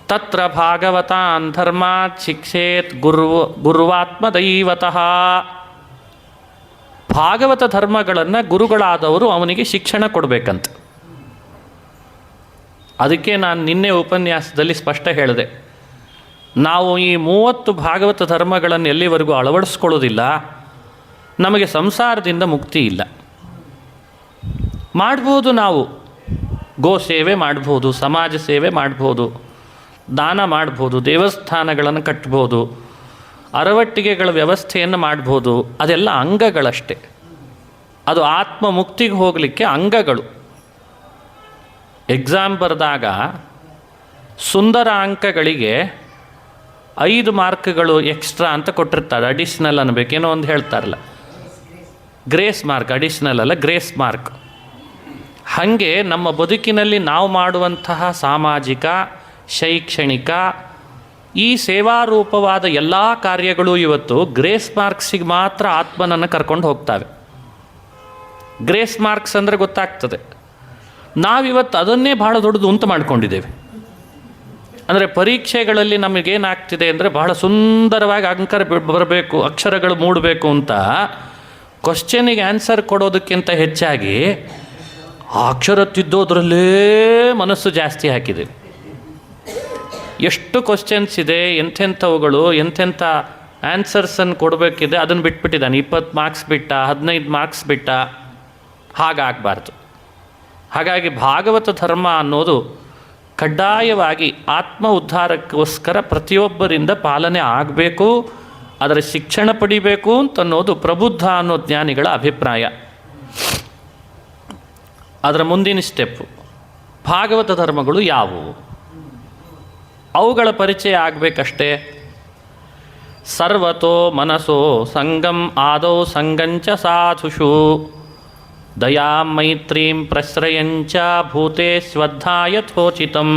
ತತ್ರ ಭಾಗವತಾನ್ ಧರ್ಮಾತ್ ಶಿಕ್ಷೇತ್ ಗುರುವಾತ್ಮದೈವತಃ. ಭಾಗವತ ಧರ್ಮಗಳನ್ನು ಗುರುಗಳಾದವರು ಅವನಿಗೆ ಶಿಕ್ಷಣ ಕೊಡಬೇಕಂತ. ಅದಕ್ಕೆ ನಾನು ನಿನ್ನೆ ಉಪನ್ಯಾಸದಲ್ಲಿ ಸ್ಪಷ್ಟ ಹೇಳಿದೆ, ನಾವು ಈ 30 ಭಾಗವತ ಧರ್ಮಗಳನ್ನು ಎಲ್ಲಿವರೆಗೂ ಅಳವಡಿಸ್ಕೊಳ್ಳೋದಿಲ್ಲ, ನಮಗೆ ಸಂಸಾರದಿಂದ ಮುಕ್ತಿ ಇಲ್ಲ. ಮಾಡ್ಬೋದು, ನಾವು ಗೋ ಸೇವೆ ಮಾಡ್ಬೋದು, ಸಮಾಜ ಸೇವೆ ಮಾಡ್ಬೋದು, ದಾನ ಮಾಡ್ಬೋದು, ದೇವಸ್ಥಾನಗಳನ್ನು ಕಟ್ಬೋದು, ಅರವಟ್ಟಿಗೆಗಳ ವ್ಯವಸ್ಥೆಯನ್ನು ಮಾಡ್ಬೋದು. ಅದೆಲ್ಲ ಅಂಗಗಳಷ್ಟೇ. ಅದು ಆತ್ಮ ಮುಕ್ತಿಗೆ ಹೋಗಲಿಕ್ಕೆ ಅಂಗಗಳು. ಎಕ್ಸಾಮ್ ಬರೆದಾಗ ಸುಂದರ ಅಂಕಗಳಿಗೆ 5 ಮಾರ್ಕ್ಗಳು ಎಕ್ಸ್ಟ್ರಾ ಅಂತ ಕೊಟ್ಟಿರ್ತಾರೆ. ಅಡಿಷ್ನಲ್ ಅನ್ನಬೇಕು, ಏನೋ ಒಂದು ಹೇಳ್ತಾರಲ್ಲ, ಗ್ರೇಸ್ ಮಾರ್ಕ್. ಅಡಿಷ್ನಲ್ ಅಲ್ಲ, ಗ್ರೇಸ್ ಮಾರ್ಕ್. ಹಾಗೆ ನಮ್ಮ ಬದುಕಿನಲ್ಲಿ ನಾವು ಮಾಡುವಂತಹ ಸಾಮಾಜಿಕ, ಶೈಕ್ಷಣಿಕ, ಈ ಸೇವಾರೂಪವಾದ ಎಲ್ಲ ಕಾರ್ಯಗಳು ಇವತ್ತು ಗ್ರೇಸ್ ಮಾರ್ಕ್ಸಿಗೆ ಮಾತ್ರ ಆತ್ಮನನ್ನು ಕರ್ಕೊಂಡು ಹೋಗ್ತವೆ. ಗ್ರೇಸ್ ಮಾರ್ಕ್ಸ್ ಅಂದರೆ ಗೊತ್ತಾಗ್ತದೆ. ನಾವಿವತ್ತು ಅದನ್ನೇ ಭಾಳ ದೊಡ್ಡದು ಅಂತ ಮಾಡ್ಕೊಂಡಿದ್ದೇವೆ. ಅಂದರೆ ಪರೀಕ್ಷೆಗಳಲ್ಲಿ ನಮಗೇನಾಗ್ತಿದೆ ಅಂದರೆ ಬಹಳ ಸುಂದರವಾಗಿ ಅಂಕ ಬರಬೇಕು, ಅಕ್ಷರಗಳು ಮೂಡಬೇಕು ಅಂತ ಕ್ವಶ್ಚನಿಗೆ ಆನ್ಸರ್ ಕೊಡೋದಕ್ಕಿಂತ ಹೆಚ್ಚಾಗಿ ಆ ಅಕ್ಷರ ತಿದ್ದೋದ್ರಲ್ಲೇ ಮನಸ್ಸು ಜಾಸ್ತಿ ಹಾಕಿದೆ. ಎಷ್ಟು ಕ್ವಶ್ಚನ್ಸ್ ಇದೆ, ಎಂಥೆಂಥವುಗಳು, ಎಂಥೆಂಥ ಆನ್ಸರ್ಸನ್ನು ಕೊಡಬೇಕಿದೆ, ಅದನ್ನು ಬಿಟ್ಬಿಟ್ಟಿದ್ದಾನೆ. 20 ಮಾರ್ಕ್ಸ್ ಬಿಟ್ಟ, 15 ಮಾರ್ಕ್ಸ್ ಬಿಟ್ಟ. ಹಾಗಾಗಬಾರ್ದು. ಹಾಗಾಗಿ ಭಾಗವತ ಧರ್ಮ ಅನ್ನೋದು ಕಡ್ಡಾಯವಾಗಿ ಆತ್ಮ ಉದ್ಧಾರಕ್ಕೋಸ್ಕರ ಪ್ರತಿಯೊಬ್ಬರಿಂದ ಪಾಲನೆ ಆಗಬೇಕು, ಅದರ ಶಿಕ್ಷಣ ಪಡಿಬೇಕು ಅಂತನ್ನೋದು ಪ್ರಬುದ್ಧ ಅನ್ನೋ ಜ್ಞಾನಿಗಳ ಅಭಿಪ್ರಾಯ. ಅದರ ಮುಂದಿನ ಸ್ಟೆಪ್ಪು ಭಾಗವತ ಧರ್ಮಗಳು ಯಾವುವು, ಅವುಗಳ ಪರಿಚಯ ಆಗಬೇಕಷ್ಟೇ. ಸರ್ವತೋ ಮನಸೋ ಸಂಗಂ ಆದೌ ಸಂಗಂಚ ಸಾಧುಷು ದಯಾಂ ಮೈತ್ರೀಂ ಪ್ರಶ್ರಯಂಚ ಭೂತೆ ಸ್ವಧಾಯಥೋಚಿತಂ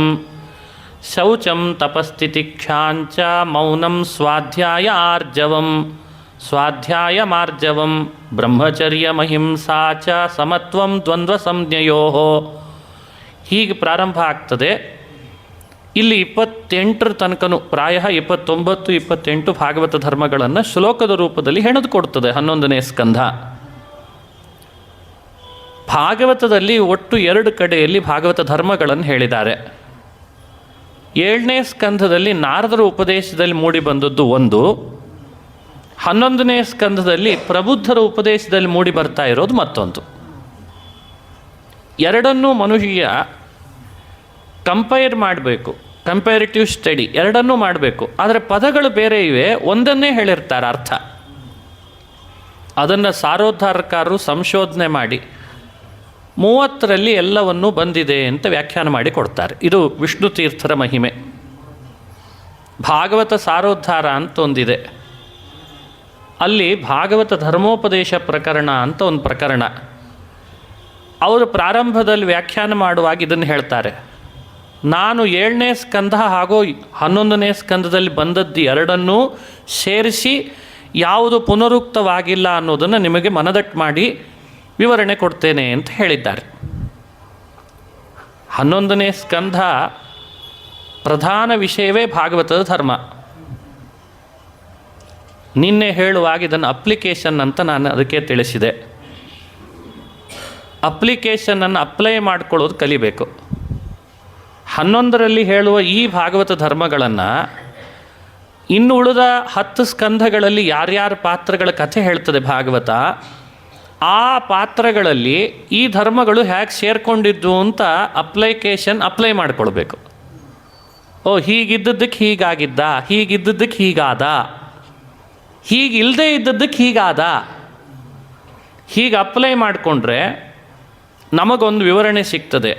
ಶೌಚಂ ತಪಸ್ಥಿತಿಕ್ಷಾಂಚ ಮೌನಂ ಸ್ವಾಧ್ಯಾಯ ಮಾರ್ಜವಂ ಬ್ರಹ್ಮಚರ್ಯ ಮಹಿಂಸಾ ಚ ಸಮತ್ವಂ ದ್ವಂದ್ವ ಸಂಜ್ಞಯೋ. ಹೀಗೆ ಪ್ರಾರಂಭ ಆಗ್ತದೆ. ಇಲ್ಲಿ 28 ತನಕನೂ ಪ್ರಾಯ 29, 28 ಭಾಗವತ ಧರ್ಮಗಳನ್ನು ಶ್ಲೋಕದ ರೂಪದಲ್ಲಿ ಹೆಣೆದುಕೊಡ್ತದೆ 11ನೇ ಸ್ಕಂಧ. ಭಾಗವತದಲ್ಲಿ ಒಟ್ಟು 2 ಕಡೆಯಲ್ಲಿ ಭಾಗವತ ಧರ್ಮಗಳನ್ನು ಹೇಳಿದ್ದಾರೆ. 7ನೇ ಸ್ಕಂಧದಲ್ಲಿ ನಾರದರ ಉಪದೇಶದಲ್ಲಿ ಮೂಡಿ ಬಂದದ್ದು ಒಂದು, 11ನೇ ಸ್ಕಂಧದಲ್ಲಿ ಪ್ರಬುದ್ಧರ ಉಪದೇಶದಲ್ಲಿ ಮೂಡಿ ಬರ್ತಾ ಇರೋದು ಮತ್ತೊಂದು. ಎರಡನ್ನೂ ಮನುಷ್ಯ ಕಂಪೇರ್ ಮಾಡಬೇಕು, ಕಂಪ್ಯಾರಿಟಿವ್ ಸ್ಟಡಿ ಎರಡನ್ನೂ ಮಾಡಬೇಕು. ಆದರೆ ಪದಗಳು ಬೇರೆ ಇವೆ, ಒಂದನ್ನೇ ಹೇಳಿರ್ತಾರೆ ಅರ್ಥ. ಅದನ್ನು ಸಾರೋದ್ಧಾರಕಾರರು ಸಂಶೋಧನೆ ಮಾಡಿ 30ರಲ್ಲಿ ಎಲ್ಲವನ್ನೂ ಬಂದಿದೆ ಅಂತ ವ್ಯಾಖ್ಯಾನ ಮಾಡಿ ಕೊಡ್ತಾರೆ. ಇದು ವಿಷ್ಣು ತೀರ್ಥರ ಮಹಿಮೆ. ಭಾಗವತ ಸಾರೋದ್ಧಾರ ಅಂತ ಒಂದಿದೆ, ಅಲ್ಲಿ ಭಾಗವತ ಧರ್ಮೋಪದೇಶ ಪ್ರಕರಣ ಅಂತ ಒಂದು ಪ್ರಕರಣ. ಅವರು ಪ್ರಾರಂಭದಲ್ಲಿ ವ್ಯಾಖ್ಯಾನ ಮಾಡುವಾಗ ಇದನ್ನು ಹೇಳ್ತಾರೆ, ನಾನು 7ನೇ ಸ್ಕಂಧ ಹಾಗೂ 11ನೇ ಸ್ಕಂಧದಲ್ಲಿ ಬಂದದ್ದು ಎರಡನ್ನೂ ಸೇರಿಸಿ ಯಾವುದು ಪುನರುಕ್ತವಾಗಿಲ್ಲ ಅನ್ನೋದನ್ನು ನಿಮಗೆ ಮನದಟ್ಟು ಮಾಡಿ ವಿವರಣೆ ಕೊಡ್ತೇನೆ ಅಂತ ಹೇಳಿದ್ದಾರೆ. 11ನೇ ಸ್ಕಂಧ ಪ್ರಧಾನ ವಿಷಯವೇ ಭಾಗವತದ ಧರ್ಮ. ನಿನ್ನೆ ಹೇಳುವಾಗ ಇದನ್ನು ಅಪ್ಲಿಕೇಶನ್ ಅಂತ ನಾನು ಅದಕ್ಕೆ ತಿಳಿಸಿದೆ. ಅಪ್ಲಿಕೇಶನನ್ನು ಅಪ್ಲೈ ಮಾಡ್ಕೊಳ್ಳೋದು ಕಲಿಬೇಕು. 11ರಲ್ಲಿ ಹೇಳುವ ಈ ಭಾಗವತ ಧರ್ಮಗಳನ್ನು ಇನ್ನು ಉಳಿದ 10 ಸ್ಕಂಧಗಳಲ್ಲಿ ಯಾರ್ಯಾರ ಪಾತ್ರಗಳ ಕಥೆ ಹೇಳ್ತದೆ ಭಾಗವತ, ಆ ಪಾತ್ರಗಳಲ್ಲಿ ಈ ಧರ್ಮಗಳು ಹೇಗೆ ಸೇರ್ಕೊಂಡಿದ್ದು ಅಂತ ಅಪ್ಲೈ ಮಾಡಿಕೊಳ್ಬೇಕು. ಓ, ಹೀಗಿದ್ದದ್ದಕ್ಕೆ ಹೀಗಾಗಿದ್ದ, ಹೀಗಿದ್ದದ್ದಕ್ಕೆ ಹೀಗಾದ, ಹೀಗಿಲ್ಲದೆ ಇದ್ದದ್ದಕ್ಕೆ ಹೀಗಾದ. ಹೀಗೆ ಅಪ್ಲೈ ಮಾಡಿಕೊಂಡ್ರೆ ನಮಗೊಂದು ವಿವರಣೆ ಸಿಗ್ತದೆ.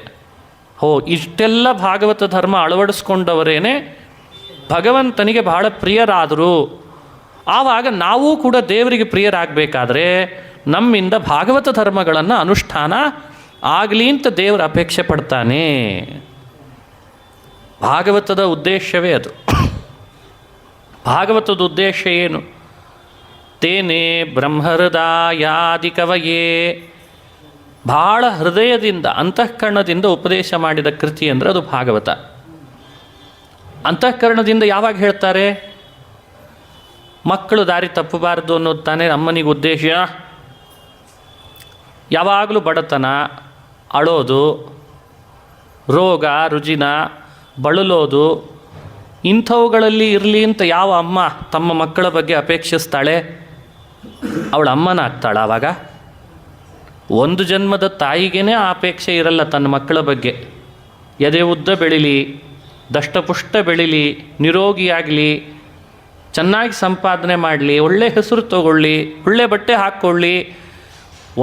ಇಷ್ಟೆಲ್ಲ ಭಾಗವತ ಧರ್ಮ ಅಳವಡಿಸ್ಕೊಂಡವರೇನೆ ಭಗವಂತನಿಗೆ ಬಹಳ ಪ್ರಿಯರಾದರು. ಆವಾಗ ನಾವೂ ಕೂಡ ದೇವರಿಗೆ ಪ್ರಿಯರಾಗಬೇಕಾದ್ರೆ ನಮ್ಮಿಂದ ಭಾಗವತ ಧರ್ಮಗಳನ್ನು ಅನುಷ್ಠಾನ ಆಗಲಿ ಅಂತ ದೇವರು ಅಪೇಕ್ಷೆ ಪಡ್ತಾನೆ. ಭಾಗವತದ ಉದ್ದೇಶವೇ ಅದು. ಭಾಗವತದ ಉದ್ದೇಶ ಏನು? ತೇನೇ ಬ್ರಹ್ಮಹೃದಯಾದಿ ಕವಯೇ, ಭಾಳ ಹೃದಯದಿಂದ ಅಂತಃಕರಣದಿಂದ ಉಪದೇಶ ಮಾಡಿದ ಕೃತಿ ಅಂದರೆ ಅದು ಭಾಗವತ. ಅಂತಃಕರಣದಿಂದ ಯಾವಾಗ ಹೇಳ್ತಾರೆ? ಮಕ್ಕಳು ದಾರಿ ತಪ್ಪಬಾರದು ಅನ್ನೋದು ತಾನೇ ಅಮ್ಮನಿಗೆ ಉದ್ದೇಶ. ಯಾವಾಗಲೂ ಬಡತನ, ಅಳೋದು, ರೋಗ ರುಜಿನ, ಬಳಲೋದು ಇಂಥವುಗಳಲ್ಲಿ ಇರಲಿ ಅಂತ ಯಾವ ಅಮ್ಮ ತಮ್ಮ ಮಕ್ಕಳ ಬಗ್ಗೆ ಅಪೇಕ್ಷಿಸ್ತಾಳೆ? ಅವಳ ಅಮ್ಮನ ಆಗ್ತಾಳೆ. ಆವಾಗ ಒಂದು ಜನ್ಮದ ತಾಯಿಗೇ ಆ ಅಪೇಕ್ಷೆ ಇರಲ್ಲ ತನ್ನ ಮಕ್ಕಳ ಬಗ್ಗೆ. ಎದೆ ಉದ್ದ ಬೆಳೀಲಿ, ದಷ್ಟಪುಷ್ಟ ಬೆಳೀಲಿ, ನಿರೋಗಿಯಾಗಲಿ, ಚೆನ್ನಾಗಿ ಸಂಪಾದನೆ ಮಾಡಲಿ, ಒಳ್ಳೆ ಹೆಸರು ತಗೊಳ್ಳಿ, ಒಳ್ಳೆ ಬಟ್ಟೆ ಹಾಕ್ಕೊಳ್ಳಿ.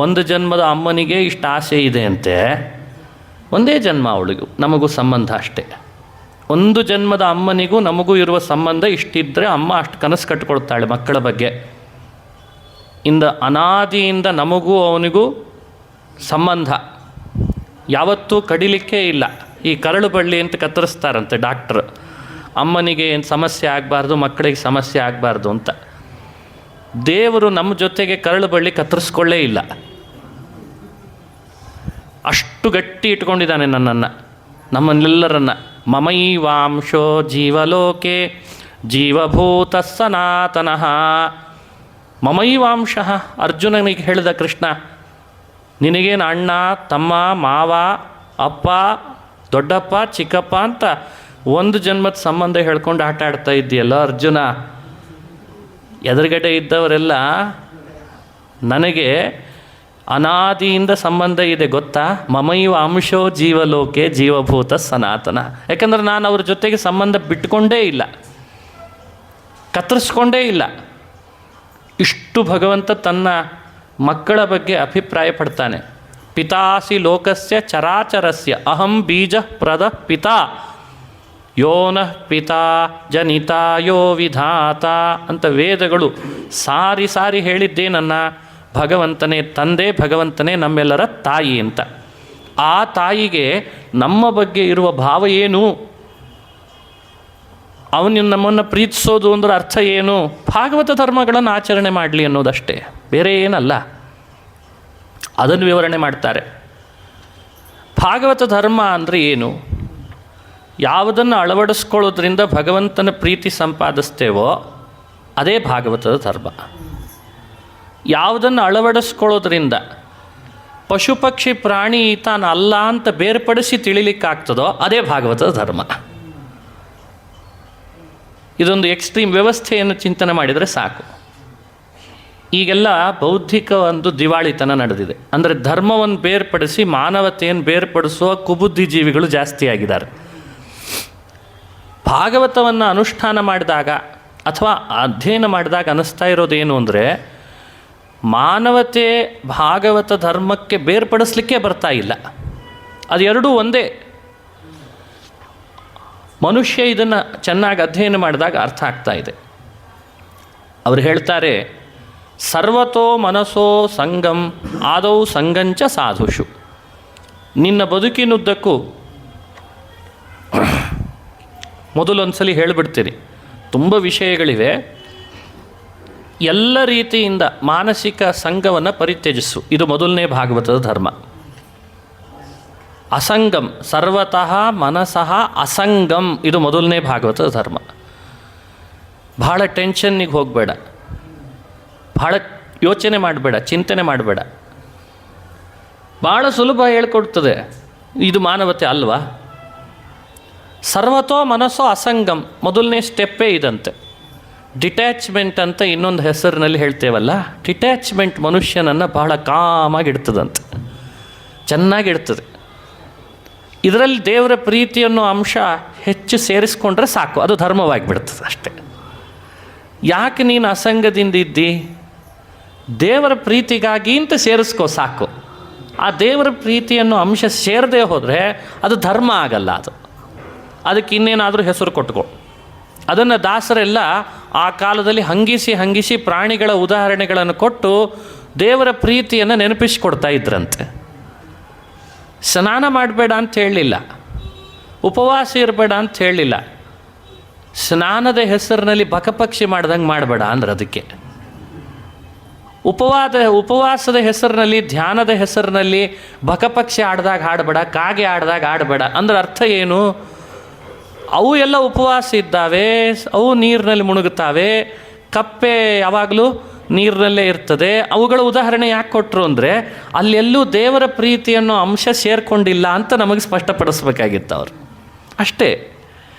ಒಂದು ಜನ್ಮದ ಅಮ್ಮನಿಗೆ ಇಷ್ಟು ಆಸೆ ಇದೆ ಅಂತೆ. ಒಂದೇ ಜನ್ಮ ಅವಳಿಗೂ ನಮಗೂ ಸಂಬಂಧ ಅಷ್ಟೇ. ಒಂದು ಜನ್ಮದ ಅಮ್ಮನಿಗೂ ನಮಗೂ ಇರುವ ಸಂಬಂಧ ಇಷ್ಟಿದ್ದರೆ ಅಮ್ಮ ಅಷ್ಟು ಕನಸು ಕಟ್ಕೊಳ್ತಾಳೆ ಮಕ್ಕಳ ಬಗ್ಗೆ. ಅನಾದಿಯಿಂದ ನಮಗೂ ಅವನಿಗೂ ಸಂಬಂಧ ಯಾವತ್ತೂ ಕಡಿಲಿಕ್ಕೇ ಇಲ್ಲ. ಈ ಕರಳು ಬಳ್ಳಿ ಅಂತ ಕತ್ತರಿಸ್ತಾರಂತೆ ಡಾಕ್ಟ್ರು. ಅಮ್ಮನಿಗೆ ಏನು ಸಮಸ್ಯೆ ಆಗಬಾರ್ದು, ಮಕ್ಕಳಿಗೆ ಸಮಸ್ಯೆ ಆಗಬಾರ್ದು ಅಂತ. ದೇವರು ನಮ್ಮ ಜೊತೆಗೆ ಕರಳು ಬಳ್ಳಿ ಕತ್ತರಿಸ್ಕೊಳ್ಳೇ ಇಲ್ಲ. ಅಷ್ಟು ಗಟ್ಟಿ ಇಟ್ಕೊಂಡಿದ್ದಾನೆ ನನ್ನನ್ನು, ನಮ್ಮನ್ನೆಲ್ಲರನ್ನು. ಮಮೈವಾಂಶೋ ಜೀವಲೋಕೆ ಜೀವಭೂತ ಸನಾತನಃ. ಮಮೈವಾಂಶ ಅರ್ಜುನನಿಗೆ ಹೇಳಿದ ಕೃಷ್ಣ, ನಿನಗೇನು ಅಣ್ಣ, ತಮ್ಮ, ಮಾವ, ಅಪ್ಪ, ದೊಡ್ಡಪ್ಪ, ಚಿಕ್ಕಪ್ಪ ಅಂತ ಒಂದು ಜನ್ಮದ ಸಂಬಂಧ ಹೇಳ್ಕೊಂಡು ಆಟ ಆಡ್ತಾ ಇದ್ದೀಯಲ್ಲ ಅರ್ಜುನ. ಎದುರುಗಡೆ ಇದ್ದವರೆಲ್ಲ ನನಗೆ ಅನಾದಿಯಿಂದ ಸಂಬಂಧ ಇದೆ ಗೊತ್ತಾ? ಮಮೈವ ಅಂಶೋ ಜೀವಲೋಕೆ ಜೀವಭೂತ ಸನಾತನ. ಯಾಕಂದರೆ ನಾನು ಅವ್ರ ಜೊತೆಗೆ ಸಂಬಂಧ ಬಿಟ್ಕೊಂಡೇ ಇಲ್ಲ, ಕತ್ತರಿಸ್ಕೊಂಡೇ ಇಲ್ಲ. ಇಷ್ಟು ಭಗವಂತ ತನ್ನ ಮಕ್ಕಳ ಬಗ್ಗೆ ಅಭಿಪ್ರಾಯ ಪಡ್ತಾನೆ. ಪಿತಾಸಿ ಲೋಕಸ್ಯ ಚರಾಚರಸ್ಯ ಅಹಂ ಬೀಜ ಪ್ರದ ಪಿತಾ ಯೋನಃ ಪಿತಾ ಜನಿತಾ ಯೋ ವಿಧಾತ ಅಂತ ವೇದಗಳು ಸಾರಿ ಸಾರಿ ಹೇಳಿದ್ದೇ ನನ್ನ ಭಗವಂತನೇ ತಂದೆ, ಭಗವಂತನೇ ನಮ್ಮೆಲ್ಲರ ತಾಯಿ ಅಂತ. ಆ ತಾಯಿಗೆ ನಮ್ಮ ಬಗ್ಗೆ ಇರುವ ಭಾವ ಏನು? ಅವನು ನಮ್ಮನ್ನು ಪ್ರೀತಿಸೋದು ಅಂದ್ರೆ ಅರ್ಥ ಏನು? ಭಾಗವತ ಧರ್ಮಗಳನ್ನು ಆಚರಣೆ ಮಾಡಲಿ ಅನ್ನೋದಷ್ಟೇ, ಬೇರೆ ಏನಲ್ಲ. ಅದನ್ನು ವಿವರಣೆ ಮಾಡ್ತಾರೆ. ಭಾಗವತ ಧರ್ಮ ಅಂದರೆ ಏನು? ಯಾವುದನ್ನು ಅಳವಡಿಸ್ಕೊಳ್ಳೋದ್ರಿಂದ ಭಗವಂತನ ಪ್ರೀತಿ ಸಂಪಾದಿಸ್ತೇವೋ ಅದೇ ಭಾಗವತದ ಧರ್ಮ. ಯಾವುದನ್ನು ಅಳವಡಿಸ್ಕೊಳ್ಳೋದ್ರಿಂದ ಪಶು ಪಕ್ಷಿ ಪ್ರಾಣಿ ತಾನು ಅಲ್ಲ ಅಂತ ಬೇರ್ಪಡಿಸಿ ತಿಳಿಲಿಕ್ಕಾಗ್ತದೋ ಅದೇ ಭಾಗವತದ ಧರ್ಮ. ಇದೊಂದು ಎಕ್ಸ್ಟ್ರೀಮ್ ವ್ಯವಸ್ಥೆಯನ್ನು ಚಿಂತನೆ ಮಾಡಿದರೆ ಸಾಕು. ಈಗೆಲ್ಲ ಬೌದ್ಧಿಕ ಒಂದು ದಿವಾಳಿತನ ನಡೆದಿದೆ. ಅಂದರೆ ಧರ್ಮವನ್ನು ಬೇರ್ಪಡಿಸಿ ಮಾನವತೆಯನ್ನು ಬೇರ್ಪಡಿಸುವ ಕುಬುದ್ಧಿಜೀವಿಗಳು ಜಾಸ್ತಿ ಆಗಿದ್ದಾರೆ. ಭಾಗವತವನ್ನು ಅನುಷ್ಠಾನ ಮಾಡಿದಾಗ ಅಥವಾ ಅಧ್ಯಯನ ಮಾಡಿದಾಗ ಅನ್ನಿಸ್ತಾ ಇರೋದೇನು ಅಂದರೆ, ಮಾನವತೆ ಭಾಗವತ ಧರ್ಮಕ್ಕೆ ಬೇರ್ಪಡಿಸ್ಲಿಕ್ಕೆ ಬರ್ತಾ ಇಲ್ಲ. ಅದು ಎರಡೂ ಒಂದೇ. ಮನುಷ್ಯ ಇದನ್ನು ಚೆನ್ನಾಗಿ ಅಧ್ಯಯನ ಮಾಡಿದಾಗ ಅರ್ಥ ಆಗ್ತಾ ಇದೆ. ಅವರು ಹೇಳ್ತಾರೆ, ಸರ್ವತೋ ಮನಸೋ ಸಂಗಂ ಆದೌ ಸಂಗಂಚ ಸಾಧುಷು. ನಿನ್ನ ಬದುಕಿನುದ್ದಕ್ಕೂ ಮೊದಲೊಂದ್ಸಲಿ ಹೇಳಿಬಿಡ್ತೀನಿ, ತುಂಬ ವಿಷಯಗಳಿವೆ. ಎಲ್ಲ ರೀತಿಯಿಂದ ಮಾನಸಿಕ ಸಂಘವನ್ನು ಪರಿತ್ಯಜಿಸು. ಇದು ಮೊದಲನೇ ಭಾಗವತದ ಧರ್ಮ. ಅಸಂಗಂ, ಸರ್ವತಃ ಮನಸಃ ಅಸಂಗಂ, ಇದು ಮೊದಲನೇ ಭಾಗವತದ ಧರ್ಮ. ಭಾಳ ಟೆನ್ಷನ್ನಿಗೆ ಹೋಗಬೇಡ, ಭಾಳ ಯೋಚನೆ ಮಾಡಬೇಡ, ಚಿಂತನೆ ಮಾಡಬೇಡ. ಭಾಳ ಸುಲಭ ಹೇಳ್ಕೊಡ್ತದೆ. ಇದು ಮಾನವತೆ ಅಲ್ವಾ? ಸರ್ವತೋ ಮನಸ್ಸೋ ಅಸಂಗಂ, ಮೊದಲನೇ ಸ್ಟೆಪ್ಪೇ ಇದಂತೆ. ಡಿಟ್ಯಾಚ್ಮೆಂಟ್ ಅಂತ ಇನ್ನೊಂದು ಹೆಸರಿನಲ್ಲಿ ಹೇಳ್ತೇವಲ್ಲ, ಡಿಟ್ಯಾಚ್ಮೆಂಟ್ ಮನುಷ್ಯನನ್ನು ಬಹಳ ಕಾಮಾಗಿಡ್ತದಂತೆ, ಚೆನ್ನಾಗಿಡ್ತದೆ. ಇದರಲ್ಲಿ ದೇವರ ಪ್ರೀತಿ ಅನ್ನೋ ಅಂಶ ಹೆಚ್ಚು ಸೇರಿಸ್ಕೊಂಡ್ರೆ ಸಾಕು, ಅದು ಧರ್ಮವಾಗಿಬಿಡ್ತದೆ ಅಷ್ಟೇ. ಯಾಕೆ ನೀನು ಅಸಂಗದಿಂದ ಇದ್ದಿ? ದೇವರ ಪ್ರೀತಿಗಾಗಿ ಅಂತ ಸೇರಿಸ್ಕೋ ಸಾಕು. ಆ ದೇವರ ಪ್ರೀತಿಯನ್ನು ಅಂಶ ಸೇರದೆ ಹೋದರೆ ಅದು ಧರ್ಮ ಆಗಲ್ಲ. ಅದಕ್ಕೆ ಇನ್ನೇನಾದರೂ ಹೆಸರು ಕೊಟ್ಕೋ. ಅದನ್ನು ದಾಸರೆಲ್ಲ ಆ ಕಾಲದಲ್ಲಿ ಹಂಗಿಸಿ ಪ್ರಾಣಿಗಳ ಉದಾಹರಣೆಗಳನ್ನು ಕೊಟ್ಟು ದೇವರ ಪ್ರೀತಿಯನ್ನು ನೆನಪಿಸಿಕೊಡ್ತಾ ಇದ್ರಂತೆ. ಸ್ನಾನ ಮಾಡಬೇಡ ಅಂತ ಹೇಳಲಿಲ್ಲ, ಉಪವಾಸ ಇರಬೇಡ ಅಂತ ಹೇಳಲಿಲ್ಲ, ಸ್ನಾನದ ಹೆಸರಿನಲ್ಲಿ ಬಕಪಕ್ಷಿ ಮಾಡ್ದಂಗೆ ಮಾಡಬೇಡ ಅಂದ್ರೆ ಅದಕ್ಕೆ. ಉಪವಾಸದ ಹೆಸರಿನಲ್ಲಿ, ಧ್ಯಾನದ ಹೆಸರಿನಲ್ಲಿ ಬಕಪಕ್ಷಿ ಆಡ್ದಾಗ ಹಾಡಬೇಡ, ಕಾಗೆ ಆಡ್ದಾಗ ಆಡಬೇಡ ಅಂದ್ರೆ ಅರ್ಥ ಏನು? ಅವು ಎಲ್ಲ ಉಪವಾಸ ಇದ್ದಾವೆ, ಅವು ನೀರಿನಲ್ಲಿ ಮುಳುಗುತ್ತಾವೆ, ಕಪ್ಪೆ ಯಾವಾಗಲೂ ನೀರಿನಲ್ಲೇ ಇರ್ತದೆ. ಅವುಗಳ ಉದಾಹರಣೆ ಯಾಕೆ ಕೊಟ್ಟರು ಅಂದರೆ ಅಲ್ಲೆಲ್ಲೂ ದೇವರ ಪ್ರೀತಿಯನ್ನು ಅಂಶ ಸೇರಿಕೊಂಡಿಲ್ಲ ಅಂತ ನಮಗೆ ಸ್ಪಷ್ಟಪಡಿಸ್ಬೇಕಾಗಿತ್ತು ಅವರು ಅಷ್ಟೇ.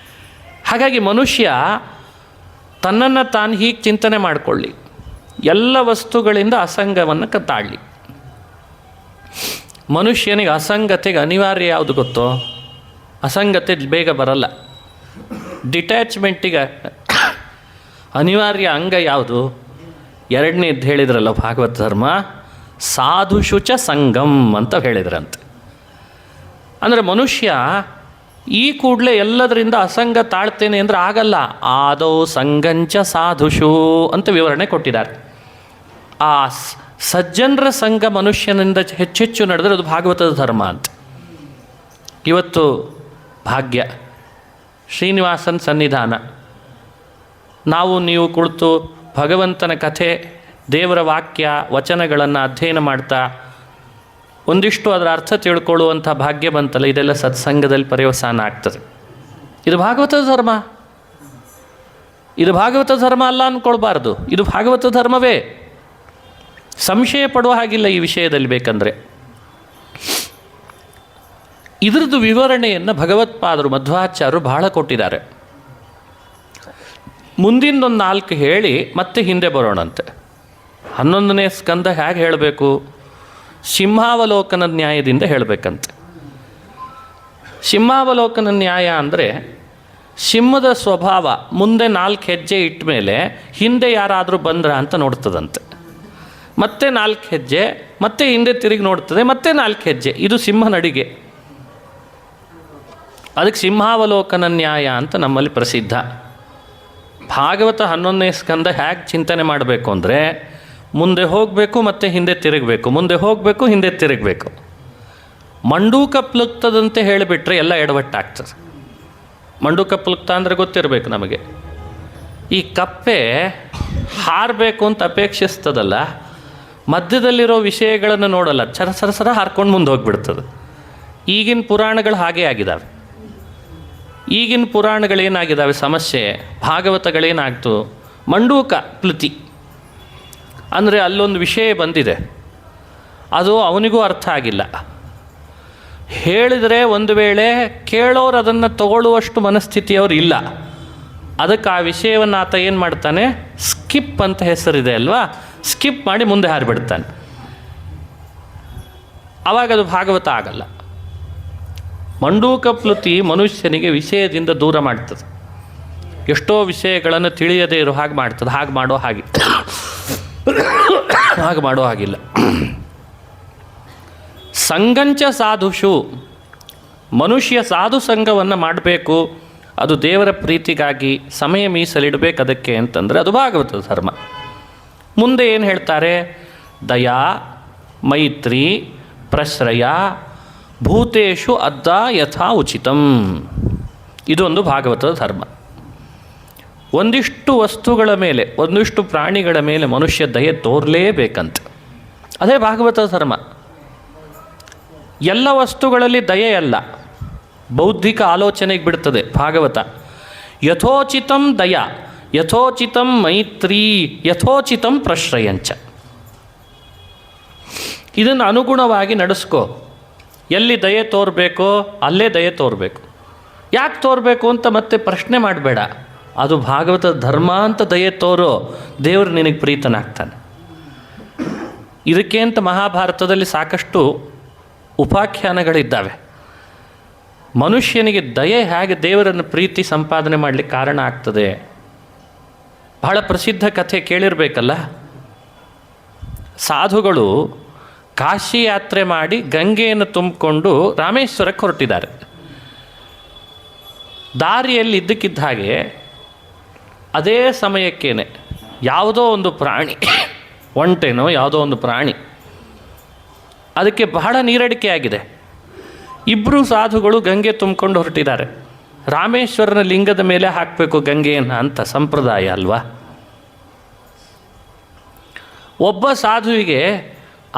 ಹಾಗಾಗಿ ಮನುಷ್ಯ ತನ್ನನ್ನು ತಾನು ಹೀಗೆ ಚಿಂತನೆ ಮಾಡಿಕೊಳ್ಳಿ, ಎಲ್ಲ ವಸ್ತುಗಳಿಂದ ಅಸಂಗವನ್ನು ತಾಳಲಿ. ಮನುಷ್ಯನಿಗೆ ಅಸಂಗತೆಗೆ ಅನಿವಾರ್ಯ ಯಾವುದು ಗೊತ್ತೋ? ಅಸಂಗತೆ ಬೇಗ ಬರಲ್ಲ. ಡಿಟ್ಯಾಚ್ಮೆಂಟಿಗೆ ಅನಿವಾರ್ಯ ಅಂಗ ಯಾವುದು? ಎರಡನೇದ್ದು ಹೇಳಿದ್ರಲ್ಲ ಭಾಗವತ ಧರ್ಮ, ಸಾಧುಶುಚ ಸಂಗಮ್ ಅಂತ ಹೇಳಿದ್ರಂತೆ. ಅಂದರೆ ಮನುಷ್ಯ ಈ ಕೂಡಲೇ ಎಲ್ಲದರಿಂದ ಅಸಂಗ ತಾಳ್ತೇನೆ ಅಂದರೆ ಆಗಲ್ಲ. ಆದೌ ಸಂಗಂಚ ಸಾಧುಷು ಅಂತ ವಿವರಣೆ ಕೊಟ್ಟಿದ್ದಾರೆ. ಆ ಸಜ್ಜನರ ಸಂಘ ಮನುಷ್ಯನಿಂದ ಹೆಚ್ಚೆಚ್ಚು ನಡೆದರೆ ಅದು ಭಾಗವತದ ಧರ್ಮ ಅಂತ. ಇವತ್ತು ಭಾಗ್ಯ ಶ್ರೀನಿವಾಸನ ಸನ್ನಿಧಾನ, ನಾವು ನೀವು ಕುಳಿತು ಭಗವಂತನ ಕಥೆ, ದೇವರ ವಾಕ್ಯ ವಚನಗಳನ್ನು ಅಧ್ಯಯನ ಮಾಡ್ತಾ ಒಂದಿಷ್ಟು ಅದರ ಅರ್ಥ ತಿಳ್ಕೊಳ್ಳುವಂಥ ಭಾಗ್ಯ ಬಂತಲ್ಲ, ಇದೆಲ್ಲ ಸತ್ಸಂಗದಲ್ಲಿ ಪರ್ಯವಸಾನ ಆಗ್ತದೆ. ಇದು ಭಾಗವತದ ಧರ್ಮ. ಇದು ಭಾಗವತ ಧರ್ಮ ಅಲ್ಲ ಅಂದ್ಕೊಳ್ಬಾರ್ದು, ಇದು ಭಾಗವತ ಧರ್ಮವೇ. ಸಂಶಯ ಪಡುವ ಹಾಗಿಲ್ಲ ಈ ವಿಷಯದಲ್ಲಿ. ಬೇಕಂದರೆ ಇದರದ್ದು ವಿವರಣೆಯನ್ನು ಭಗವತ್ಪಾದರು ಮಧ್ವಾಚಾರ್ಯರು ಬಹಳ ಕೊಟ್ಟಿದ್ದಾರೆ. ಮುಂದಿಂದೊಂದು 4 ಹೇಳಿ ಮತ್ತೆ ಹಿಂದೆ ಬರೋಣಂತೆ. 11ನೇ ಸ್ಕಂದ ಹೇಗೆ ಹೇಳಬೇಕು? ಸಿಂಹಾವಲೋಕನ ನ್ಯಾಯದಿಂದ ಹೇಳಬೇಕಂತೆ. ಸಿಂಹಾವಲೋಕನ ನ್ಯಾಯ ಅಂದರೆ ಸಿಂಹದ ಸ್ವಭಾವ ಮುಂದೆ 4 ಹೆಜ್ಜೆ ಇಟ್ಟ ಮೇಲೆ ಹಿಂದೆ ಯಾರಾದರೂ ಬಂದ್ರ ಅಂತ ನೋಡ್ತದಂತೆ. ಮತ್ತೆ 4 ಹೆಜ್ಜೆ, ಮತ್ತೆ ಹಿಂದೆ ತಿರುಗಿ ನೋಡ್ತದೆ, ಮತ್ತೆ 4 ಹೆಜ್ಜೆ. ಇದು ಸಿಂಹನಡಿಗೆ. ಅದಕ್ಕೆ ಸಿಂಹಾವಲೋಕನ ನ್ಯಾಯ ಅಂತ ನಮ್ಮಲ್ಲಿ ಪ್ರಸಿದ್ಧ. ಭಾಗವತ 11ನೇ ಸ್ಕಂದ ಹೇಗೆ ಚಿಂತನೆ ಮಾಡಬೇಕು ಅಂದರೆ ಮುಂದೆ ಹೋಗಬೇಕು ಮತ್ತು ಹಿಂದೆ ತಿರುಗಬೇಕು, ಮುಂದೆ ಹೋಗಬೇಕು ಹಿಂದೆ ತಿರುಗಬೇಕು. ಮಂಡೂಕ ಪ್ಲುಕ್ತದಂತೆ ಹೇಳಿಬಿಟ್ರೆ ಎಲ್ಲ ಎಡವಟ್ಟಾಗ್ತದೆ. ಮಂಡೂಕ ಪ್ಲುಕ್ತ ಅಂದರೆ ಗೊತ್ತಿರಬೇಕು ನಮಗೆ. ಈ ಕಪ್ಪೆ ಹಾರಬೇಕು ಅಂತ ಅಪೇಕ್ಷಿಸ್ತದಲ್ಲ, ಮಧ್ಯದಲ್ಲಿರೋ ವಿಷಯಗಳನ್ನು ನೋಡಲ್ಲ, ಸರ ಹಾರ್ಕೊಂಡು ಮುಂದೆ ಹೋಗಿಬಿಡ್ತದೆ. ಈಗಿನ ಪುರಾಣಗಳು ಹಾಗೇ ಆಗಿದ್ದಾವೆ. ಈಗಿನ ಪುರಾಣಗಳೇನಾಗಿದ್ದಾವೆ ಸಮಸ್ಯೆ, ಭಾಗವತಗಳೇನಾಗ್ತು, ಮಂಡೂಕ ಪ್ಲುತಿ ಅಂದರೆ ಅಲ್ಲೊಂದು ವಿಷಯ ಬಂದಿದೆ, ಅದು ಅವನಿಗೂ ಅರ್ಥ ಆಗಿಲ್ಲ. ಹೇಳಿದರೆ ಒಂದು ವೇಳೆ ಕೇಳೋರು ಅದನ್ನು ತಗೊಳ್ಳುವಷ್ಟು ಮನಸ್ಥಿತಿಯವರು ಇಲ್ಲ. ಅದಕ್ಕೆ ಆ ವಿಷಯವನ್ನು ಆತ ಏನು ಮಾಡ್ತಾನೆ, ಸ್ಕಿಪ್ ಅಂತ ಹೆಸರಿದೆ ಅಲ್ವಾ, ಸ್ಕಿಪ್ ಮಾಡಿ ಮುಂದೆ ಹಾರಿಬಿಡ್ತಾನೆ. ಆವಾಗ ಅದು ಭಾಗವತ ಆಗಲ್ಲ. ಮಂಡೂಕ ಪ್ಲುತಿ ಮನುಷ್ಯನಿಗೆ ವಿಷಯದಿಂದ ದೂರ ಮಾಡ್ತದೆ. ಎಷ್ಟೋ ವಿಷಯಗಳನ್ನು ತಿಳಿಯದೇ ಇರೋ ಹಾಗೆ ಮಾಡ್ತದೆ. ಹಾಗೆ ಮಾಡೋ ಹಾಗಿಲ್ಲ. ಸಂಗಂಚ ಸಾಧುಷು, ಮನುಷ್ಯ ಸಾಧು ಸಂಘವನ್ನು ಮಾಡಬೇಕು, ಅದು ದೇವರ ಪ್ರೀತಿಗಾಗಿ ಸಮಯ ಮೀಸಲಿಡಬೇಕು ಅದಕ್ಕೆ ಅಂತಂದರೆ ಅದು ಭಾಗವತದ ಧರ್ಮ. ಮುಂದೆ ಏನು ಹೇಳ್ತಾರೆ? ದಯಾ, ಮೈತ್ರಿ, ಪ್ರಶ್ರಯ, ಭೂತೇಶು ಅದ್ದ ಯಥಾ ಉಚಿತಂ. ಇದೊಂದು ಭಾಗವತದ ಧರ್ಮ. ಒಂದಿಷ್ಟು ವಸ್ತುಗಳ ಮೇಲೆ, ಒಂದಿಷ್ಟು ಪ್ರಾಣಿಗಳ ಮೇಲೆ ಮನುಷ್ಯ ದಯೆ ತೋರಲೇಬೇಕಂತ. ಅದೇ ಭಾಗವತದ ಧರ್ಮ. ಎಲ್ಲ ವಸ್ತುಗಳಲ್ಲಿ ದಯೆ ಅಲ್ಲ, ಬೌದ್ಧಿಕ ಆಲೋಚನೆಗೆ ಬಿಡ್ತದೆ ಭಾಗವತ. ಯಥೋಚಿತಂ ದಯಾ, ಯಥೋಚಿತಂ ಮೈತ್ರಿ, ಯಥೋಚಿತಂ ಪ್ರಶ್ರಯಂಚ. ಇದನ್ನು ಅನುಗುಣವಾಗಿ ನಡೆಸ್ಕೋ. ಎಲ್ಲಿ ದಯೆ ತೋರಬೇಕೋ ಅಲ್ಲೇ ದಯೆ ತೋರಬೇಕು. ಯಾಕೆ ತೋರಬೇಕು ಅಂತ ಮತ್ತೆ ಪ್ರಶ್ನೆ ಮಾಡಬೇಡ. ಅದು ಭಾಗವತದ ಧರ್ಮ ಅಂತ ದಯೆ ತೋರೋ, ದೇವರು ನಿನಗೆ ಪ್ರೀತನಾಗ್ತಾನೆ. ಇದಕ್ಕೆ ಅಂತ ಮಹಾಭಾರತದಲ್ಲಿ ಸಾಕಷ್ಟು ಉಪಾಖ್ಯಾನಗಳಿದ್ದಾವೆ. ಮನುಷ್ಯನಿಗೆ ದಯೆ ಹೇಗೆ ದೇವರನ್ನು ಪ್ರೀತಿ ಸಂಪಾದನೆ ಮಾಡಲಿಕ್ಕೆ ಕಾರಣ ಆಗ್ತದೆ. ಬಹಳ ಪ್ರಸಿದ್ಧ ಕಥೆ ಕೇಳಿರಬೇಕಲ್ಲ. ಸಾಧುಗಳು ಕಾಶಿ ಯಾತ್ರೆ ಮಾಡಿ ಗಂಗೆಯನ್ನು ತುಂಬಿಕೊಂಡು ರಾಮೇಶ್ವರಕ್ಕೆ ಹೊರಟಿದ್ದಾರೆ. ದಾರಿಯಲ್ಲಿ ಇದ್ದಕ್ಕಿದ್ದ ಹಾಗೆ ಅದೇ ಸಮಯಕ್ಕೇನೆ ಯಾವುದೋ ಒಂದು ಪ್ರಾಣಿ, ಒಂಟೆನೋ ಯಾವುದೋ ಒಂದು ಪ್ರಾಣಿ, ಅದಕ್ಕೆ ಬಹಳ ನೀರಡಿಕೆ ಆಗಿದೆ. ಇಬ್ಬರು ಸಾಧುಗಳು ಗಂಗೆ ತುಂಬಿಕೊಂಡು ಹೊರಟಿದ್ದಾರೆ. ರಾಮೇಶ್ವರನ ಲಿಂಗದ ಮೇಲೆ ಹಾಕಬೇಕು ಗಂಗೆಯನ್ನು ಅಂತ ಸಂಪ್ರದಾಯ ಅಲ್ವಾ. ಒಬ್ಬ ಸಾಧುವಿಗೆ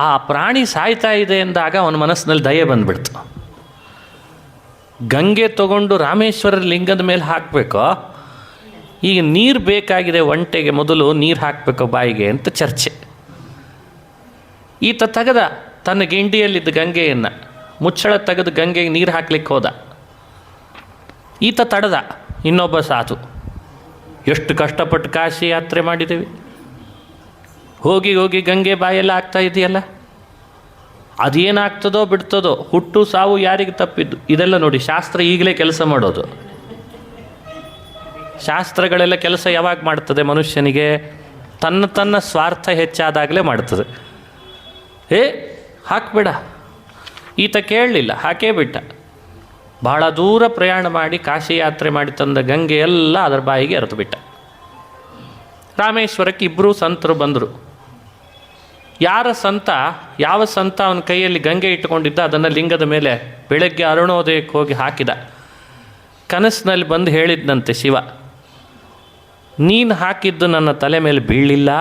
ಆ ಪ್ರಾಣಿ ಸಾಯ್ತಾ ಇದೆ ಎಂದಾಗ ಅವನ ಮನಸ್ಸಿನಲ್ಲಿ ದಯೆ ಬಂದುಬಿಡ್ತು. ಗಂಗೆ ತಗೊಂಡು ರಾಮೇಶ್ವರನ ಲಿಂಗದ ಮೇಲೆ ಹಾಕಬೇಕೋ, ಈಗ ನೀರು ಬೇಕಾಗಿದೆ ಒಂಟೆಗೆ, ಮೊದಲು ನೀರು ಹಾಕಬೇಕೋ ಬಾಯಿಗೆ ಅಂತ ಚರ್ಚೆ. ಈತ ತೆಗೆದ ತನ್ನ ಗಿಂಡಿಯಲ್ಲಿದ್ದ ಗಂಗೆಯನ್ನು, ಮುಚ್ಚಳ ತೆಗೆದು ಗಂಗೆಗೆ ನೀರು ಹಾಕ್ಲಿಕ್ಕೆ ಹೋದ. ಈತ ತಡೆದ ಇನ್ನೊಬ್ಬ ಸಾಧು. ಎಷ್ಟು ಕಷ್ಟಪಟ್ಟು ಕಾಶಿ ಯಾತ್ರೆ ಮಾಡಿದ್ದೀವಿ, ಹೋಗಿ ಹೋಗಿ ಗಂಗೆ ಬಾಯೆಲ್ಲ ಆಗ್ತಾ ಇದೆಯಲ್ಲ, ಅದೇನಾಗ್ತದೋ ಬಿಡ್ತದೋ, ಹುಟ್ಟು ಸಾವು ಯಾರಿಗೆ ತಪ್ಪಿದ್ದು, ಇದೆಲ್ಲ ನೋಡಿ ಶಾಸ್ತ್ರ ಈಗಲೇ ಕೆಲಸ ಮಾಡೋದು. ಶಾಸ್ತ್ರಗಳೆಲ್ಲ ಕೆಲಸ ಯಾವಾಗ ಮಾಡ್ತದೆ ಮನುಷ್ಯನಿಗೆ? ತನ್ನ ಸ್ವಾರ್ಥ ಹೆಚ್ಚಾದಾಗಲೇ ಮಾಡ್ತದೆ. ಹಾಕಬೇಡ, ಈತ ಕೇಳಲಿಲ್ಲ, ಹಾಕೇ ಬಿಟ್ಟ. ಬಹಳ ದೂರ ಪ್ರಯಾಣ ಮಾಡಿ ಕಾಶಿ ಯಾತ್ರೆ ಮಾಡಿ ತಂದ ಗಂಗೆ ಎಲ್ಲ ಅದರ ಬಾಯಿಗೆ ಎರೆದು ಬಿಟ್ಟ. ರಾಮೇಶ್ವರಕ್ಕೆ ಇಬ್ಬರೂ ಸಂತರು ಬಂದರು. ಯಾವ ಸಂತ ಅವನ ಕೈಯಲ್ಲಿ ಗಂಗೆ ಇಟ್ಟುಕೊಂಡಿದ್ದ ಅದನ್ನು ಲಿಂಗದ ಮೇಲೆ ಬೆಳಗ್ಗೆ ಅರುಣೋದಯಕ್ಕೆ ಹೋಗಿ ಹಾಕಿದ. ಕನಸಿನಲ್ಲಿ ಬಂದು ಹೇಳಿದ್ನಂತೆ ಶಿವ, ನೀನು ಹಾಕಿದ್ದು ನನ್ನ ತಲೆ ಮೇಲೆ ಬೀಳಲಿಲ್ಲ,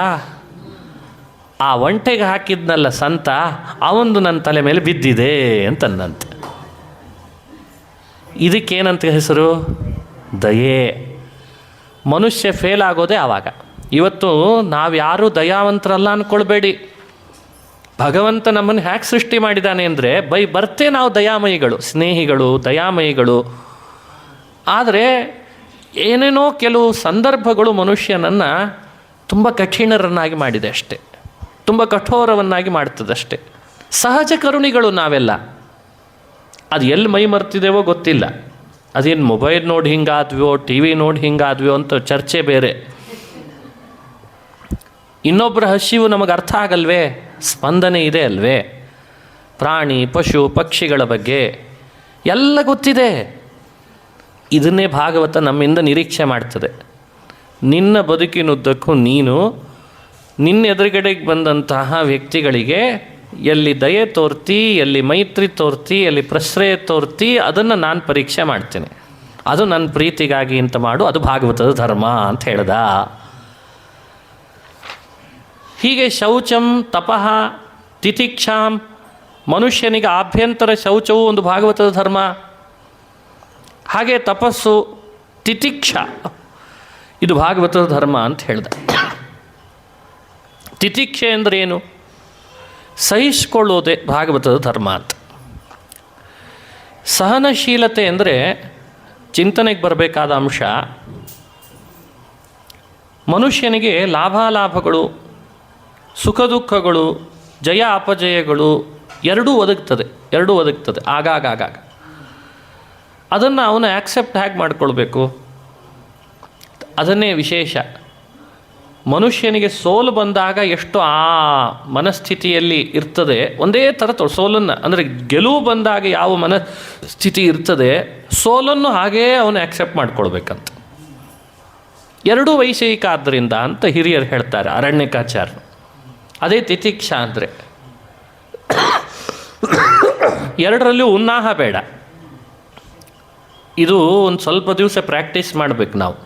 ಆ ಒಂಟೆಗೆ ಹಾಕಿದ್ನಲ್ಲ ಸಂತ, ಅವನು ನನ್ನ ತಲೆ ಮೇಲೆ ಬಿದ್ದಿದೆ ಅಂತಂದಂತೆ. ಇದಕ್ಕೇನಂತ ಹೆಸರು? ದಯೆ. ಮನುಷ್ಯ ಫೇಲ್ ಆಗೋದೇ ಆವಾಗ. ಇವತ್ತು ನಾವು ಯಾರೂ ದಯಾವಂತರಲ್ಲ ಅಂದ್ಕೊಳ್ಬೇಡಿ. ಭಗವಂತ ನಮ್ಮನ್ನು ಹ್ಯಾಕೆ ಸೃಷ್ಟಿ ಮಾಡಿದ್ದಾನೆ ಅಂದರೆ ಬರ್ತೇ ನಾವು ದಯಾಮಯಿಗಳು, ಸ್ನೇಹಿಗಳು, ದಯಾಮಯಿಗಳು. ಆದರೆ ಏನೇನೋ ಕೆಲವು ಸಂದರ್ಭಗಳು ಮನುಷ್ಯನನ್ನು ತುಂಬ ಕಠಿಣರನ್ನಾಗಿ ಮಾಡಿದೆ ಅಷ್ಟೆ, ತುಂಬ ಕಠೋರವನ್ನಾಗಿ ಮಾಡ್ತದಷ್ಟೆ. ಸಹಜ ಕರುಣಿಗಳು ನಾವೆಲ್ಲ. ಅದು ಎಲ್ಲಿ ಮೈ ಮರ್ತಿದ್ದೇವೋ ಗೊತ್ತಿಲ್ಲ. ಅದೇನು ಮೊಬೈಲ್ ನೋಡಿ ಹಿಂಗಾದ್ವೋ, ಟಿ ವಿ ನೋಡಿ ಹಿಂಗಾದ್ವೋ ಅಂತ ಚರ್ಚೆ ಬೇರೆ. ಇನ್ನೊಬ್ಬರ ಹಸಿವು ನಮಗೆ ಅರ್ಥ ಆಗಲ್ವೇ? ಸ್ಪಂದನೆ ಇದೆ ಅಲ್ವೇ? ಪ್ರಾಣಿ ಪಶು ಪಕ್ಷಿಗಳ ಬಗ್ಗೆ ಎಲ್ಲ ಗೊತ್ತಿದೆ. ಇದನ್ನೇ ಭಾಗವತ ನಮ್ಮಿಂದ ನಿರೀಕ್ಷೆ ಮಾಡ್ತದೆ. ನಿನ್ನ ಬದುಕಿನುದ್ದಕ್ಕೂ ನೀನು ನಿನ್ನ ಎದುರುಗಡೆಗೆ ಬಂದಂತಹ ವ್ಯಕ್ತಿಗಳಿಗೆ ಎಲ್ಲಿ ದಯೆ ತೋರ್ತಿ, ಎಲ್ಲಿ ಮೈತ್ರಿ ತೋರ್ತಿ, ಎಲ್ಲಿ ಪ್ರಶ್ರಯ ತೋರ್ತಿ, ಅದನ್ನು ನಾನು ಪರೀಕ್ಷೆ ಮಾಡ್ತೇನೆ. ಅದು ನನ್ನ ಪ್ರೀತಿಗಾಗಿ ಅಂತ ಮಾಡು, ಅದು ಭಾಗವತದ ಧರ್ಮ ಅಂತ ಹೇಳ್ದ. ಹೀಗೆ ಶೌಚಂ ತಪಃ ತಿತಿಕ್ಷಾಂ, ಮನುಷ್ಯನಿಗೆ ಆಭ್ಯಂತರ ಶೌಚವು ಒಂದು ಭಾಗವತದ ಧರ್ಮ. ಹಾಗೆ ತಪಸ್ಸು ತಿತಿಕ್ಷ ಇದು ಭಾಗವತದ ಧರ್ಮ ಅಂತ ಹೇಳ್ದ. ತಿತಿಕ್ಷೆ ಅಂದರೆ ಏನು? ಸಹಿಸಿಕೊಳ್ಳೋದೇ ಭಾಗವತದ ಧರ್ಮ ಅಂತ. ಸಹನಶೀಲತೆ ಅಂದರೆ ಚಿಂತನೆಗೆ ಬರಬೇಕಾದ ಅಂಶ. ಮನುಷ್ಯನಿಗೆ ಲಾಭಾಲಾಭಗಳು, ಸುಖ ದುಃಖಗಳು, ಜಯ ಅಪಜಯಗಳು ಎರಡೂ ಒದಗ್ತದೆ ಆಗಾಗ. ಅದನ್ನು ಅವನು ಆ್ಯಕ್ಸೆಪ್ಟ್ ಹೇಗೆ ಮಾಡಿಕೊಳ್ಬೇಕು? ಅದನ್ನೇ ವಿಶೇಷ. ಮನುಷ್ಯನಿಗೆ ಸೋಲು ಬಂದಾಗ ಎಷ್ಟು ಆ ಮನಸ್ಥಿತಿಯಲ್ಲಿ ಇರ್ತದೆ, ಒಂದೇ ಥರ ಸೋಲನ್ನು ಅಂದರೆ ಗೆಲುವು ಬಂದಾಗ ಯಾವ ಮನಸ್ಥಿತಿ ಇರ್ತದೆ, ಸೋಲನ್ನು ಹಾಗೇ ಅವನು ಆ್ಯಕ್ಸೆಪ್ಟ್ ಮಾಡ್ಕೊಳ್ಬೇಕಂತ. ಎರಡೂ ವೈಷಯಿಕ ಆದ್ದರಿಂದ ಅಂತ ಹಿರಿಯರು ಹೇಳ್ತಾರೆ, ಅರಣ್ಯಕಾಚಾರ್ಯರು. ಅದೇ ತಿತಿಕ್ಷಾ ಅಂದರೆ. ಎರಡರಲ್ಲೂ ಉನ್ನಾಹ ಬೇಡ. ಇದು ಒಂದು ಸ್ವಲ್ಪ ದಿವಸ ಪ್ರಾಕ್ಟೀಸ್ ಮಾಡಬೇಕು ನಾವು.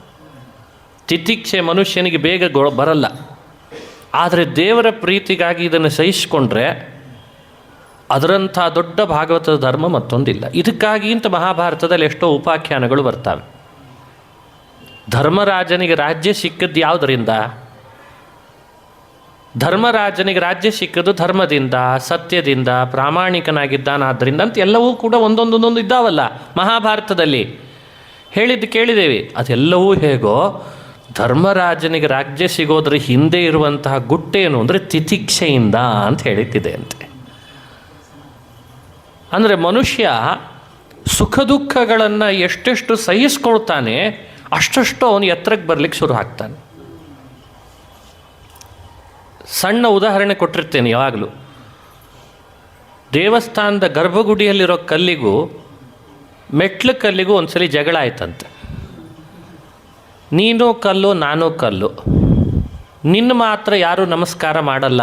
ತಿತಿಕ್ಷೆ ಮನುಷ್ಯನಿಗೆ ಬೇಗ ಬರಲ್ಲ. ಆದರೆ ದೇವರ ಪ್ರೀತಿಗಾಗಿ ಇದನ್ನು ಸಹಿಸಿಕೊಂಡ್ರೆ ಅದರಂಥ ದೊಡ್ಡ ಭಾಗವತದ ಧರ್ಮ ಮತ್ತೊಂದಿಲ್ಲ. ಇದಕ್ಕಾಗಿ ಅಂತ ಮಹಾಭಾರತದಲ್ಲಿ ಎಷ್ಟೋ ಉಪಾಖ್ಯಾನಗಳು ಬರ್ತವೆ. ಧರ್ಮರಾಜನಿಗೆ ರಾಜ್ಯ ಸಿಕ್ಕದ್ದು ಯಾವುದರಿಂದ? ಧರ್ಮರಾಜನಿಗೆ ರಾಜ್ಯ ಸಿಕ್ಕದು ಧರ್ಮದಿಂದ, ಸತ್ಯದಿಂದ, ಪ್ರಾಮಾಣಿಕನಾಗಿದ್ದಾನಾದ್ದರಿಂದ ಅಂತ ಎಲ್ಲವೂ ಕೂಡ ಒಂದೊಂದೊಂದೊಂದು ಇದ್ದಾವಲ್ಲ ಮಹಾಭಾರತದಲ್ಲಿ. ಹೇಳಿದ್ದು ಕೇಳಿದ್ದೇವೆ. ಅದೆಲ್ಲವೂ ಹೇಗೋ ಧರ್ಮರಾಜನಿಗೆ ರಾಜ್ಯ ಸಿಗೋದ್ರ ಹಿಂದೆ ಇರುವಂತಹ ಗುಟ್ಟೇನು ಅಂದರೆ ತಿತಿಕ್ಷೆಯಿಂದ ಅಂತ ಹೇಳಿದ್ದಿದೆ ಅಂತೆ. ಅಂದರೆ ಮನುಷ್ಯ ಸುಖ ದುಃಖಗಳನ್ನು ಎಷ್ಟೆಷ್ಟು ಸಹಿಸ್ಕೊಳ್ತಾನೆ ಅಷ್ಟಷ್ಟು ಅವನು ಎತ್ತರಕ್ಕೆ ಬರಲಿಕ್ಕೆ ಶುರು ಆಗ್ತಾನೆ. ಸಣ್ಣ ಉದಾಹರಣೆ ಕೊಟ್ಟಿರ್ತೇನೆ ಯಾವಾಗಲೂ. ದೇವಸ್ಥಾನದ ಗರ್ಭಗುಡಿಯಲ್ಲಿರೋ ಕಲ್ಲಿಗೂ ಮೆಟ್ಲು ಕಲ್ಲಿಗೂ ಒಂದ್ಸಲಿ ಜಗಳ ಆಯ್ತಂತೆ. ನೀನು ಕಲ್ಲು ನಾನು ಕಲ್ಲು, ನಿನ್ನ ಮಾತ್ರ ಯಾರೂ ನಮಸ್ಕಾರ ಮಾಡಲ್ಲ,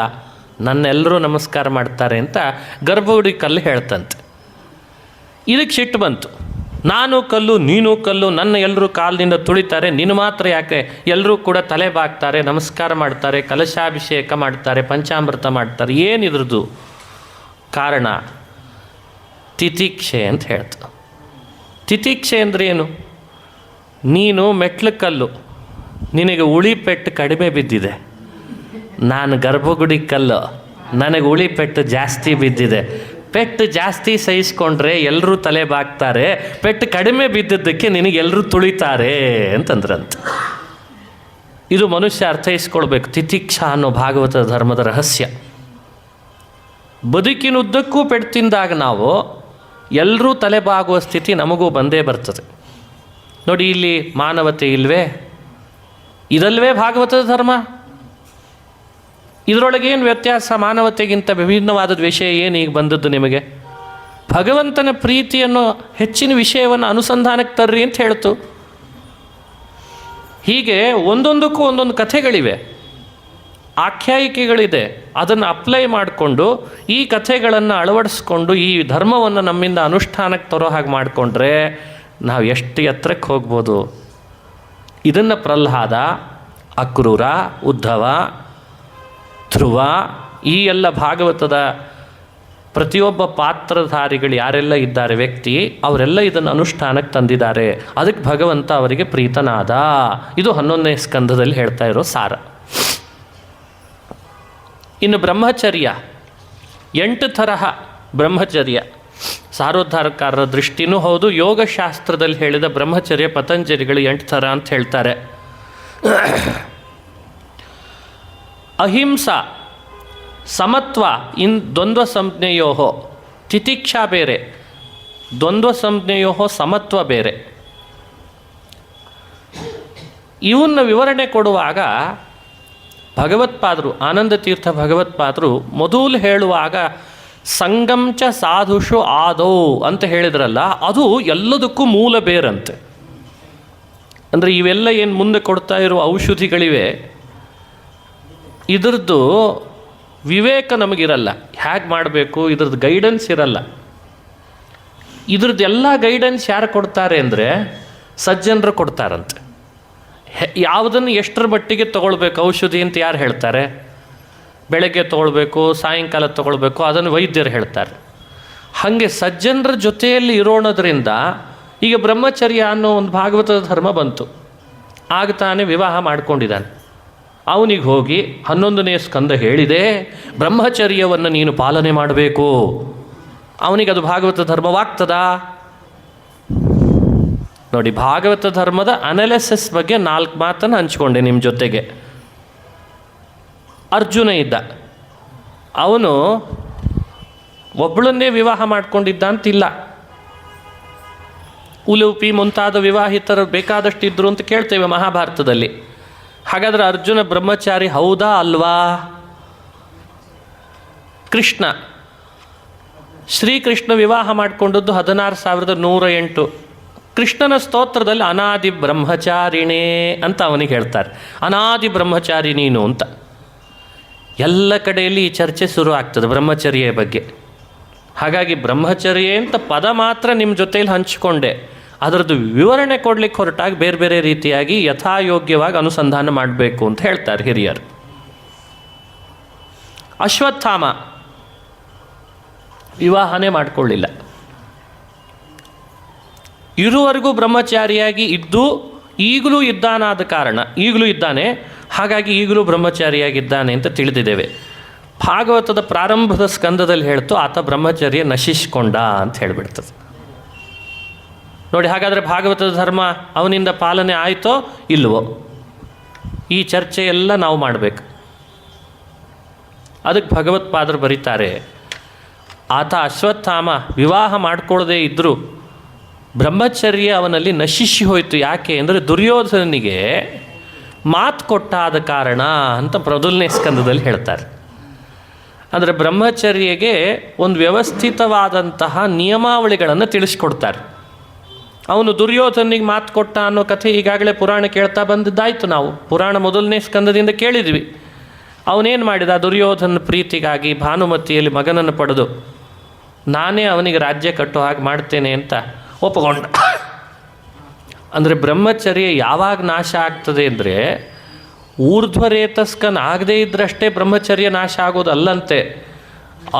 ನನ್ನೆಲ್ಲರೂ ನಮಸ್ಕಾರ ಮಾಡ್ತಾರೆ ಅಂತ ಗರ್ಭಗುಡಿ ಕಲ್ಲು ಹೇಳ್ತಂತೆ. ಇದಕ್ಕೆ ಸಿಟ್ಟು ಬಂತು. ನಾನು ಕಲ್ಲು ನೀನು ಕಲ್ಲು, ನನ್ನ ಎಲ್ಲರೂ ಕಾಲಿನಿಂದ ತುಳಿತಾರೆ, ನಿನ್ನ ಮಾತ್ರ ಯಾಕೆ ಎಲ್ಲರೂ ಕೂಡ ತಲೆ ಬಾಗ್ತಾರೆ, ನಮಸ್ಕಾರ ಮಾಡ್ತಾರೆ, ಕಲಶಾಭಿಷೇಕ ಮಾಡ್ತಾರೆ, ಪಂಚಾಮೃತ ಮಾಡ್ತಾರೆ. ಏನಿದ್ರದ್ದು ಕಾರಣ? ತಿತಿಕ್ಷೆ ಅಂತ ಹೇಳ್ತು. ತಿತಿಕ್ಷೆ ಅಂದರೆ ಏನು? ನೀನು ಮೆಟ್ಲು ಕಲ್ಲು, ನಿನಗೆ ಉಳಿ ಪೆಟ್ಟು ಕಡಿಮೆ ಬಿದ್ದಿದೆ. ನಾನು ಗರ್ಭಗುಡಿ ಕಲ್ಲು, ನನಗೆ ಉಳಿ ಪೆಟ್ಟು ಜಾಸ್ತಿ ಬಿದ್ದಿದೆ. ಪೆಟ್ಟು ಜಾಸ್ತಿ ಸಹಿಸ್ಕೊಂಡ್ರೆ ಎಲ್ಲರೂ ತಲೆ ಬಾಗ್ತಾರೆ, ಪೆಟ್ಟು ಕಡಿಮೆ ಬಿದ್ದಿದ್ದಕ್ಕೆ ನಿನಗೆಲ್ಲರೂ ತುಳಿತಾರೆ ಅಂತಂದ್ರಂತೆ. ಇದು ಮನುಷ್ಯ ಅರ್ಥೈಸ್ಕೊಳ್ಬೇಕು. ತಿತಿಕ್ಷಾ ಅನ್ನೋ ಭಾಗವತ ಧರ್ಮದ ರಹಸ್ಯ. ಬದುಕಿನುದ್ದಕ್ಕೂ ಪೆಟ್ಟು ತಿಂದಾಗ ನಾವು ಎಲ್ಲರೂ ತಲೆ ಬಾಗುವ ಸ್ಥಿತಿ ನಮಗೂ ಬಂದೇ ಬರ್ತದೆ. ನೋಡಿ, ಇಲ್ಲಿ ಮಾನವತೆ ಇಲ್ವೇ? ಇದಲ್ವೇ ಭಾಗವತದ ಧರ್ಮ? ಇದರೊಳಗೇನು ವ್ಯತ್ಯಾಸ? ಮಾನವತೆಗಿಂತ ವಿಭಿನ್ನವಾದ ವಿಷಯ ಏನು ಈಗ ಬಂದದ್ದು ನಿಮಗೆ? ಭಗವಂತನ ಪ್ರೀತಿಯನ್ನು ಹೆಚ್ಚಿನ ವಿಷಯವನ್ನು ಅನುಸಂಧಾನಕ್ಕೆ ತರ್ರಿ ಅಂತ ಹೇಳ್ತು. ಹೀಗೆ ಒಂದೊಂದಕ್ಕೂ ಒಂದೊಂದು ಕಥೆಗಳಿವೆ, ಆಖ್ಯಾಯಿಕೆಗಳಿದೆ. ಅದನ್ನು ಅಪ್ಲೈ ಮಾಡಿಕೊಂಡು ಈ ಕಥೆಗಳನ್ನು ಅಳವಡಿಸ್ಕೊಂಡು ಈ ಧರ್ಮವನ್ನು ನಮ್ಮಿಂದ ಅನುಷ್ಠಾನಕ್ಕೆ ತರೋ ಹಾಗೆ ಮಾಡಿಕೊಂಡ್ರೆ ನಾವು ಎಷ್ಟು ಎತ್ತರಕ್ಕೆ ಹೋಗ್ಬೋದು. ಇದನ್ನು ಪ್ರಹ್ಲಾದ, ಅಕ್ರೂರ, ಉದ್ಧವ, ಧ್ರುವ, ಈ ಎಲ್ಲ ಭಾಗವತದ ಪ್ರತಿಯೊಬ್ಬ ಪಾತ್ರಧಾರಿಗಳು ಯಾರೆಲ್ಲ ಇದ್ದಾರೆ ವ್ಯಕ್ತಿ, ಅವರೆಲ್ಲ ಇದನ್ನು ಅನುಷ್ಠಾನಕ್ಕೆ ತಂದಿದ್ದಾರೆ. ಅದಕ್ಕೆ ಭಗವಂತ ಅವರಿಗೆ ಪ್ರೀತನಾದ. ಇದು 11ನೇ ಸ್ಕಂದದಲ್ಲಿ ಹೇಳ್ತಾ ಇರೋ ಸಾರ. ಇನ್ನು ಬ್ರಹ್ಮಚರ್ಯ, 8 ತರಹ ಬ್ರಹ್ಮಚರ್ಯ. ಸಾರೋದ್ಧಾರಕಾರರ ದೃಷ್ಟಿನೂ ಹೌದು. ಯೋಗಶಾಸ್ತ್ರದಲ್ಲಿ ಹೇಳಿದ ಬ್ರಹ್ಮಚರ್ಯ ಪತಂಜಲಿಗಳು 8 ಥರ ಅಂತ ಹೇಳ್ತಾರೆ. ಅಹಿಂಸಾ, ಸಮತ್ವ, ದ್ವಂದ್ವ ಸಂಜ್ಞೆಯೋ, ತಿತಿಕ್ಷಾ ಬೇರೆ, ದ್ವಂದ್ವ ಸಂಜ್ಞೆಯೋ ಸಮತ್ವ ಬೇರೆ. ಇವನ್ನ ವಿವರಣೆ ಕೊಡುವಾಗ ಭಗವತ್ಪಾದರು, ಆನಂದ ತೀರ್ಥ ಭಗವತ್ಪಾದರು ಮೊದಲು ಹೇಳುವಾಗ ಸಂಗಂಚ ಸಾಧುಷು ಆದೌ ಅಂತ ಹೇಳಿದ್ರಲ್ಲ, ಅದು ಎಲ್ಲದಕ್ಕೂ ಮೂಲ ಬೇರಂತೆ. ಅಂದರೆ ಇವೆಲ್ಲ ಏನು ಮುಂದೆ ಕೊಡ್ತಾ ಇರುವ ಔಷಧಿಗಳಿವೆ, ಇದ್ರದ್ದು ವಿವೇಕ ನಮಗಿರಲ್ಲ. ಹೇಗೆ ಮಾಡಬೇಕು ಇದ್ರದ್ದು ಗೈಡೆನ್ಸ್ ಇರಲ್ಲ. ಇದ್ರದ್ದು ಎಲ್ಲ ಗೈಡೆನ್ಸ್ ಯಾರು ಕೊಡ್ತಾರೆ ಅಂದರೆ ಸಜ್ಜನರು ಕೊಡ್ತಾರಂತೆ. ಯಾವುದನ್ನು ಎಷ್ಟರ ಮಟ್ಟಿಗೆ ತೊಗೊಳ್ಬೇಕು ಔಷಧಿ ಅಂತ ಯಾರು ಹೇಳ್ತಾರೆ? ಬೆಳಗ್ಗೆ ತೊಗೊಳ್ಬೇಕು, ಸಾಯಂಕಾಲ ತೊಗೊಳ್ಬೇಕು, ಅದನ್ನು ವೈದ್ಯರು ಹೇಳ್ತಾರೆ. ಹಾಗೆ ಸಜ್ಜನರ ಜೊತೆಯಲ್ಲಿ ಇರೋಣದ್ರಿಂದ ಈಗ ಬ್ರಹ್ಮಚರ್ಯ ಅನ್ನೋ ಒಂದು ಭಾಗವತದ ಧರ್ಮ ಬಂತು. ಆಗ ತಾನೇ ವಿವಾಹ ಮಾಡ್ಕೊಂಡಿದ್ದಾನೆ. ಅವನಿಗೆ ಹೋಗಿ 11ನೇ ಸ್ಕಂದ ಹೇಳಿದೆ, ಬ್ರಹ್ಮಚರ್ಯವನ್ನು ನೀನು ಪಾಲನೆ ಮಾಡಬೇಕು. ಅವನಿಗೆ ಅದು ಭಾಗವತ ಧರ್ಮವಾಗ್ತದಾ? ನೋಡಿ, ಭಾಗವತ ಧರ್ಮದ ಅನಾಲಿಸಿಸ್ ಬಗ್ಗೆ 4 ಮಾತನ್ನು ಹಂಚ್ಕೊಂಡೆ ನಿಮ್ಮ ಜೊತೆಗೆ. ಅರ್ಜುನ ಇದ್ದ, ಅವನು ಒಬ್ಬಳನ್ನೇ ವಿವಾಹ ಮಾಡ್ಕೊಂಡಿದ್ದ ಅಂತಿಲ್ಲ. ಉಲೂಪಿ ಮುಂತಾದ ವಿವಾಹಿತರು ಬೇಕಾದಷ್ಟು ಇದ್ದರು ಅಂತ ಕೇಳ್ತೇವೆ ಮಹಾಭಾರತದಲ್ಲಿ. ಹಾಗಾದರೆ ಅರ್ಜುನ ಬ್ರಹ್ಮಚಾರಿ ಹೌದಾ ಅಲ್ವಾ? ಕೃಷ್ಣ, ಶ್ರೀಕೃಷ್ಣ ವಿವಾಹ ಮಾಡಿಕೊಂಡದ್ದು 16,108. ಕೃಷ್ಣನ ಸ್ತೋತ್ರದಲ್ಲಿ ಅನಾದಿ ಬ್ರಹ್ಮಚಾರಿಣೇ ಅಂತ ಅವನಿಗೆ ಹೇಳ್ತಾರೆ. ಅನಾದಿ ಬ್ರಹ್ಮಚಾರಿ ನೀನು ಅಂತ. ಎಲ್ಲ ಕಡೆಯಲ್ಲಿ ಈ ಚರ್ಚೆ ಶುರು ಆಗ್ತದೆ ಬ್ರಹ್ಮಚರ್ಯ ಬಗ್ಗೆ. ಹಾಗಾಗಿ ಬ್ರಹ್ಮಚರ್ಯ ಅಂತ ಪದ ಮಾತ್ರ ನಿಮ್ಮ ಜೊತೆಯಲ್ಲಿ ಹಂಚಿಕೊಂಡೆ. ಅದರದ್ದು ವಿವರಣೆ ಕೊಡಲಿಕ್ಕೆ ಹೊರಟಾಗಿ ಬೇರೆ ಬೇರೆ ರೀತಿಯಾಗಿ ಯಥಾಯೋಗ್ಯವಾಗಿ ಅನುಸಂಧಾನ ಮಾಡಬೇಕು ಅಂತ ಹೇಳ್ತಾರೆ ಹಿರಿಯರು. ಅಶ್ವತ್ಥಾಮ ವಿವಾಹನೇ ಮಾಡಿಕೊಳ್ಳಿಲ್ಲ. ಇರುವರೆಗೂ ಬ್ರಹ್ಮಚಾರಿಯಾಗಿ ಇದ್ದು ಈಗಲೂ ಇದ್ದಾನಾದ ಕಾರಣ, ಈಗಲೂ ಇದ್ದಾನೆ, ಹಾಗಾಗಿ ಈಗಲೂ ಬ್ರಹ್ಮಚಾರಿಯಾಗಿದ್ದಾನೆ ಅಂತ ತಿಳಿದಿದ್ದೇವೆ. ಭಾಗವತದ ಪ್ರಾರಂಭದ ಸ್ಕಂದದಲ್ಲಿ ಹೇಳ್ತು ಆತ ಬ್ರಹ್ಮಚರ್ಯ ನಶಿಸ್ಕೊಂಡ ಅಂತ ಹೇಳಿಬಿಡ್ತದೆ. ನೋಡಿ, ಹಾಗಾದರೆ ಭಾಗವತದ ಧರ್ಮ ಅವನಿಂದ ಪಾಲನೆ ಆಯಿತೋ ಇಲ್ವೋ? ಈ ಚರ್ಚೆ ಎಲ್ಲ ನಾವು ಮಾಡಬೇಕು. ಅದಕ್ಕೆ ಭಗವತ್ಪಾದರು ಬರೀತಾರೆ, ಆತ ಅಶ್ವತ್ಥಾಮ ವಿವಾಹ ಮಾಡಿಕೊಳ್ಳದೇ ಇದ್ದರೂ ಬ್ರಹ್ಮಚರ್ಯ ಅವನಲ್ಲಿ ನಶಿಸಿ ಹೋಯಿತು. ಯಾಕೆ ಅಂದರೆ ದುರ್ಯೋಧನನಿಗೆ ಮಾತು ಕೊಟ್ಟಾದ ಕಾರಣ ಅಂತ ಮೊದಲನೇ ಸ್ಕಂದದಲ್ಲಿ ಹೇಳ್ತಾರೆ. ಅಂದರೆ ಬ್ರಹ್ಮಚರ್ಯಗೆ ಒಂದು ವ್ಯವಸ್ಥಿತವಾದಂತಹ ನಿಯಮಾವಳಿಗಳನ್ನು ತಿಳಿಸ್ಕೊಡ್ತಾರೆ. ಅವನು ದುರ್ಯೋಧನಿಗೆ ಮಾತು ಕೊಟ್ಟ ಅನ್ನೋ ಕಥೆ ಈಗಾಗಲೇ ಪುರಾಣ ಕೇಳ್ತಾ ಬಂದಿದ್ದಾಯಿತು. ನಾವು ಪುರಾಣ ಮೊದಲನೇ ಸ್ಕಂದದಿಂದ ಕೇಳಿದ್ವಿ. ಅವನೇನು ಮಾಡಿದ? ದುರ್ಯೋಧನ ಪ್ರೀತಿಗಾಗಿ ಭಾನುಮತಿಯಲ್ಲಿ ಮಗನನ್ನು ಪಡೆದು ನಾನೇ ಅವನಿಗೆ ರಾಜ್ಯ ಕಟ್ಟೋ ಹಾಗೆ ಮಾಡ್ತೇನೆ ಅಂತ ಒಪ್ಪಿಕೊಂಡ. ಅಂದರೆ ಬ್ರಹ್ಮಚರ್ಯ ಯಾವಾಗ ನಾಶ ಆಗ್ತದೆ ಅಂದರೆ ಊರ್ಧ್ವರೇತಸ್ಕನ್ ಆಗದೇ ಇದ್ದರಷ್ಟೇ ಬ್ರಹ್ಮಚರ್ಯ ನಾಶ ಆಗೋದಲ್ಲಂತೆ.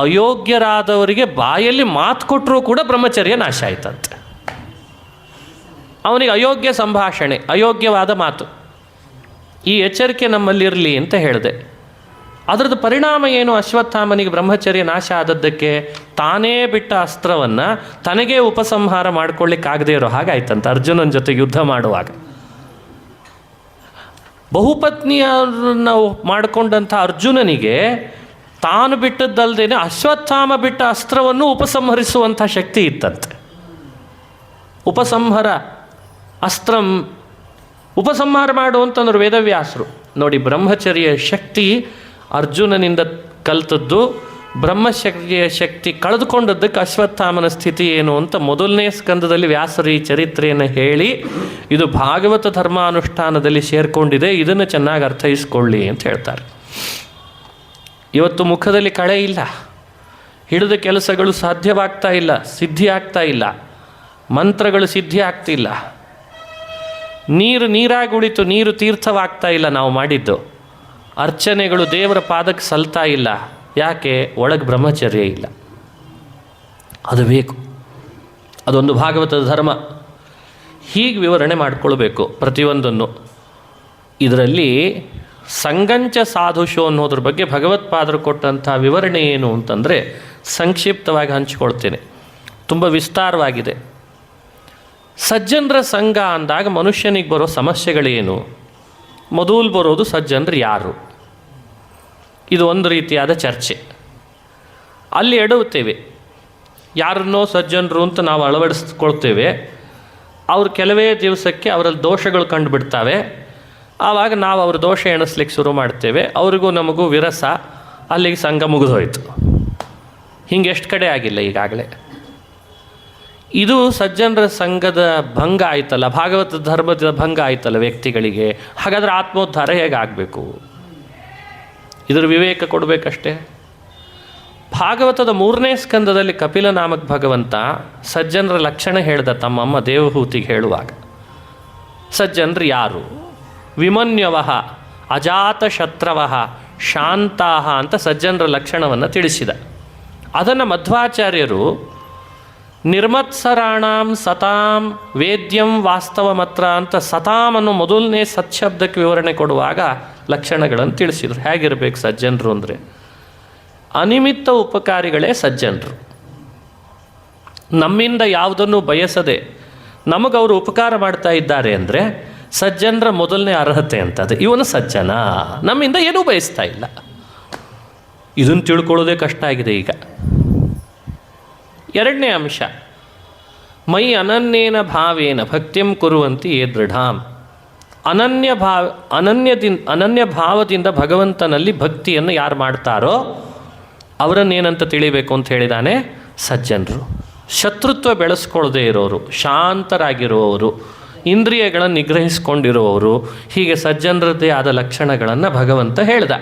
ಅಯೋಗ್ಯರಾದವರಿಗೆ ಬಾಯಲ್ಲಿ ಮಾತು ಕೊಟ್ಟರೂ ಕೂಡ ಬ್ರಹ್ಮಚರ್ಯ ನಾಶ ಆಯ್ತಂತೆ. ಅವನಿಗೆ ಅಯೋಗ್ಯ ಸಂಭಾಷಣೆ, ಅಯೋಗ್ಯವಾದ ಮಾತು, ಈ ಎಚ್ಚರಿಕೆ ನಮ್ಮಲ್ಲಿರಲಿ ಅಂತ ಹೇಳಿದೆ. ಅದರದ್ದು ಪರಿಣಾಮ ಏನು? ಅಶ್ವತ್ಥಾಮನಿಗೆ ಬ್ರಹ್ಮಚರ್ಯ ನಾಶ ಆದದ್ದಕ್ಕೆ ತಾನೇ ಬಿಟ್ಟ ಅಸ್ತ್ರವನ್ನು ತನಗೇ ಉಪಸಂಹಾರ ಮಾಡ್ಕೊಳ್ಳಿಕ್ಕಾಗದೇ ಇರೋ ಹಾಗಾಯ್ತಂತ ಅರ್ಜುನನ ಜೊತೆ ಯುದ್ಧ ಮಾಡುವಾಗ. ಬಹುಪತ್ನಿಯನ್ನು ಮಾಡಿಕೊಂಡಂಥ ಅರ್ಜುನನಿಗೆ ತಾನು ಬಿಟ್ಟದ್ದಲ್ಲದೇನೆ ಅಶ್ವತ್ಥಾಮ ಬಿಟ್ಟ ಅಸ್ತ್ರವನ್ನು ಉಪಸಂಹರಿಸುವಂಥ ಶಕ್ತಿ ಇತ್ತಂತೆ. ಉಪಸಂಹಾರ ಅಸ್ತ್ರಂ ಉಪಸಂಹಾರ ಮಾಡುವಂತಂದ್ರು ವೇದವ್ಯಾಸರು. ನೋಡಿ, ಬ್ರಹ್ಮಚರ್ಯ ಶಕ್ತಿ ಅರ್ಜುನನಿಂದ ಕಲಿತದ್ದು, ಬ್ರಹ್ಮಚರ್ಯ ಶಕ್ತಿ ಕಳೆದುಕೊಂಡದ್ದಕ್ಕೆ ಅಶ್ವತ್ಥಾಮನ ಸ್ಥಿತಿ ಏನು ಅಂತ ಮೊದಲನೇ ಸ್ಕಂದದಲ್ಲಿ ವ್ಯಾಸರು ಈ ಚರಿತ್ರೆಯನ್ನು ಹೇಳಿ ಇದು ಭಾಗವತ ಧರ್ಮಾನುಷ್ಠಾನದಲ್ಲಿ ಸೇರಿಕೊಂಡಿದೆ, ಇದನ್ನು ಚೆನ್ನಾಗಿ ಅರ್ಥೈಸ್ಕೊಳ್ಳಿ ಅಂತ ಹೇಳ್ತಾರೆ. ಇವತ್ತು ಮುಖದಲ್ಲಿ ಕಳೆ ಇಲ್ಲ, ಹಿಡಿದ ಕೆಲಸಗಳು ಸಾಧ್ಯವಾಗ್ತಾ ಇಲ್ಲ, ಸಿದ್ಧಿ ಆಗ್ತಾ ಇಲ್ಲ, ಮಂತ್ರಗಳು ಸಿದ್ಧಿ ಆಗ್ತಿಲ್ಲ, ನೀರಾಗಿ ಉಳಿತು, ನೀರು ತೀರ್ಥವಾಗ್ತಾ ಇಲ್ಲ ನಾವು ಮಾಡಿದ್ದು, ಅರ್ಚನೆಗಳು ದೇವರ ಪಾದಕ್ಕೆ ಸಲ್ತಾ ಇಲ್ಲ. ಯಾಕೆ? ಒಳಗೆ ಬ್ರಹ್ಮಚರ್ಯ ಇಲ್ಲ. ಅದು ಬೇಕು, ಅದೊಂದು ಭಾಗವತದ ಧರ್ಮ. ಹೀಗೆ ವಿವರಣೆ ಮಾಡಿಕೊಳ್ಬೇಕು ಪ್ರತಿಯೊಂದನ್ನು. ಇದರಲ್ಲಿ ಸಂಗಂಚ ಸಾಧುಷೋ ಅನ್ನೋದ್ರ ಬಗ್ಗೆ ಭಗವತ್ಪಾದರು ಕೊಟ್ಟಂಥ ವಿವರಣೆ ಏನು ಅಂತಂದರೆ ಸಂಕ್ಷಿಪ್ತವಾಗಿ ಹಂಚಿಕೊಳ್ತೇನೆ, ತುಂಬ ವಿಸ್ತಾರವಾಗಿದೆ. ಸಜ್ಜನರ ಸಂಘ ಅಂದಾಗ ಮನುಷ್ಯನಿಗೆ ಬರೋ ಸಮಸ್ಯೆಗಳೇನು? ಮೊದಲು ಬರೋದು ಸಜ್ಜನರು ಯಾರು? ಇದು ಒಂದು ರೀತಿಯಾದ ಚರ್ಚೆ. ಅಲ್ಲಿ ಎಡುತ್ತೇವೆ, ಯಾರನ್ನೋ ಸಜ್ಜನರು ಅಂತ ನಾವು ಅಳವಡಿಸ್ಕೊಳ್ತೇವೆ. ಅವ್ರು ಕೆಲವೇ ದಿವಸಕ್ಕೆ ಅವರಲ್ಲಿ ದೋಷಗಳು ಕಂಡುಬಿಡ್ತಾವೆ. ಆವಾಗ ನಾವು ಅವ್ರ ದೋಷ ಎಣಿಸ್ಲಿಕ್ಕೆ ಶುರು ಮಾಡ್ತೇವೆ. ಅವ್ರಿಗೂ ನಮಗೂ ವಿರಸ, ಅಲ್ಲಿಗೆ ಸಂಘ ಮುಗಿದೋಯ್ತು. ಹಿಂಗೆ ಎಷ್ಟು ಕಡೆ ಆಗಿಲ್ಲ ಈಗಾಗಲೇ. ಇದು ಸಜ್ಜನರ ಸಂಘದ ಭಂಗ ಆಯ್ತಲ್ಲ, ಭಾಗವತ ಧರ್ಮದ ಭಂಗ ಆಯ್ತಲ್ಲ ವ್ಯಕ್ತಿಗಳಿಗೆ. ಹಾಗಾದರೆ ಆತ್ಮೋದ್ಧಾರ ಹೇಗಾಗಬೇಕು? ಇದರ ವಿವೇಕ ಕೊಡಬೇಕಷ್ಟೇ. ಭಾಗವತದ 3ನೇ ಸ್ಕಂದದಲ್ಲಿ ಕಪಿಲ ನಾಮಕ ಭಗವಂತ ಸಜ್ಜನರ ಲಕ್ಷಣ ಹೇಳ್ದ ತಮ್ಮಮ್ಮ ದೇವಹೂತಿಗೆ ಹೇಳುವಾಗ. ಸಜ್ಜನರು ಯಾರು? ವಿಮನ್ಯವಃ, ಅಜಾತಶತ್ರವಃ, ಶಾಂತಾಹ ಅಂತ ಸಜ್ಜನರ ಲಕ್ಷಣವನ್ನು ತಿಳಿಸಿದ. ಅದನ್ನು ಮಧ್ವಾಚಾರ್ಯರು ನಿರ್ಮತ್ಸರಾಣಾಂ ಸತಾಂ ವೇದ್ಯಂ ವಾಸ್ತವಮತ್ರ ಅಂತ ಸತಾಂ ಅನ್ನೋ ಮೊದಲನೇ ಸತ್ಶಬ್ದಕ್ಕೆ ವಿವರಣೆ ಕೊಡುವಾಗ ಲಕ್ಷಣಗಳನ್ನು ತಿಳಿಸಿದರು. ಹೇಗಿರಬೇಕು ಸಜ್ಜನರು ಅಂದರೆ? ಅನಿಮಿತ್ತ ಉಪಕಾರಿಗಳೇ ಸಜ್ಜನರು. ನಮ್ಮಿಂದ ಯಾವುದನ್ನು ಬಯಸದೆ ನಮಗವರು ಉಪಕಾರ ಮಾಡ್ತಾ ಇದ್ದಾರೆ ಅಂದರೆ ಸಜ್ಜನರ ಮೊದಲನೇ ಅರ್ಹತೆ ಅಂತದೆ. ಇವನು ಸಜ್ಜನ, ನಮ್ಮಿಂದ ಏನೂ ಬಯಸ್ತಾ ಇಲ್ಲ. ಇದನ್ನು ತಿಳ್ಕೊಳ್ಳೋದೇ ಕಷ್ಟ ಆಗಿದೆ ಈಗ. 2ನೇ ಅಂಶ, ಮೈ ಅನನ್ಯೇನ ಭಾವೇನ ಭಕ್ತಿಂ ಕುರುವಂತಿ ಯೇ ದೃಢಾಂ. ಅನನ್ಯ ಭಾವದಿಂದ ಭಗವಂತನಲ್ಲಿ ಭಕ್ತಿಯನ್ನು ಯಾರು ಮಾಡ್ತಾರೋ ಅವರನ್ನೇನಂತ ತಿಳಿಬೇಕು ಅಂತ ಹೇಳಿದಾನೆ? ಸಜ್ಜನರು. ಶತ್ರುತ್ವ ಬೆಳೆಸ್ಕೊಳ್ಳದೆ ಇರೋರು, ಶಾಂತರಾಗಿರುವವರು, ಇಂದ್ರಿಯಗಳನ್ನು ನಿಗ್ರಹಿಸ್ಕೊಂಡಿರುವವರು, ಹೀಗೆ ಸಜ್ಜನರದ್ದೇ ಆದ ಲಕ್ಷಣಗಳನ್ನು ಭಗವಂತ ಹೇಳ್ದ.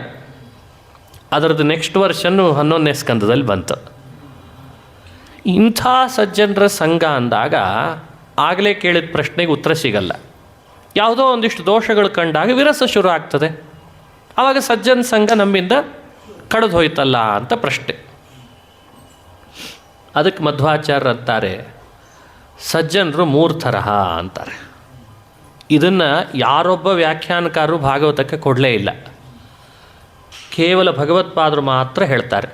ಅದರದ್ದು ನೆಕ್ಸ್ಟ್ ವರ್ಷನ್ನು 11ನೇ ಸ್ಕಂದದಲ್ಲಿ ಬಂತು. ಇಂಥ ಸಜ್ಜನರ ಸಂಘ ಅಂದಾಗ ಆಗಲೇ ಕೇಳಿದ ಪ್ರಶ್ನೆಗೆ ಉತ್ತರ ಸಿಗಲ್ಲ. ಯಾವುದೋ ಒಂದಿಷ್ಟು ದೋಷಗಳು ಕಂಡಾಗ ವಿರಸ ಶುರು ಆಗ್ತದೆ. ಆವಾಗ ಸಜ್ಜನ ಸಂಘ ನಮ್ಮಿಂದ ಕಳೆದು ಹೋಯ್ತಲ್ಲ ಅಂತ ಪ್ರಶ್ನೆ. ಅದಕ್ಕೆ ಮಧ್ವಾಚಾರ್ಯರು ಅಂತಾರೆ, ಸಜ್ಜನರು 3 ತರಹ ಅಂತಾರೆ. ಇದನ್ನು ಯಾರೊಬ್ಬ ವ್ಯಾಖ್ಯಾನಕಾರರು ಭಾಗವತಕ್ಕೆ ಕೊಡಲೇ ಇಲ್ಲ, ಕೇವಲ ಭಗವತ್ಪಾದರು ಮಾತ್ರ ಹೇಳ್ತಾರೆ.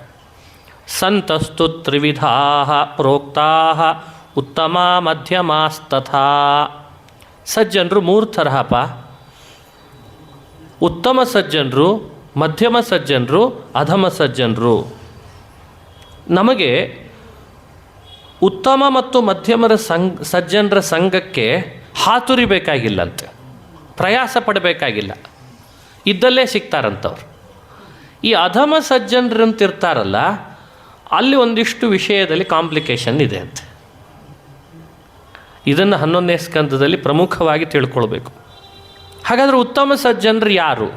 ಸಂತಸ್ತು ತ್ರಿವಿಧಾ ಪ್ರೋಕ್ತಾ ಉತ್ತಮ ಮಧ್ಯಮಾಸ್ತಥಾ. ಸಜ್ಜನರು 3 ತರಹಪ್ಪ. ಉತ್ತಮ ಸಜ್ಜನರು, ಮಧ್ಯಮ ಸಜ್ಜನರು, ಅಧಮ ಸಜ್ಜನರು. ನಮಗೆ ಉತ್ತಮ ಮತ್ತು ಮಧ್ಯಮರ ಸಜ್ಜನರ ಸಂಘಕ್ಕೆ ಹಾತುರಿಬೇಕಾಗಿಲ್ಲಂತೆ, ಪ್ರಯಾಸ ಪಡಬೇಕಾಗಿಲ್ಲ, ಇದ್ದಲ್ಲೇ ಸಿಗ್ತಾರಂಥವ್ರು. ಈ ಅಧಮ ಸಜ್ಜನರಂತಿರ್ತಾರಲ್ಲ, ಅಲ್ಲಿ ಒಂದಿಷ್ಟು ವಿಷಯದಲ್ಲಿ ಕಾಂಪ್ಲಿಕೇಶನ್ ಇದೆ ಅಂತೆ. ಇದನ್ನು 11ನೇ ಸ್ಕಂದದಲ್ಲಿ ಪ್ರಮುಖವಾಗಿ ತಿಳ್ಕೊಳ್ಬೇಕು. ಹಾಗಾದರೆ ಉತ್ತಮ ಸಜ್ಜನರು ಯಾರು?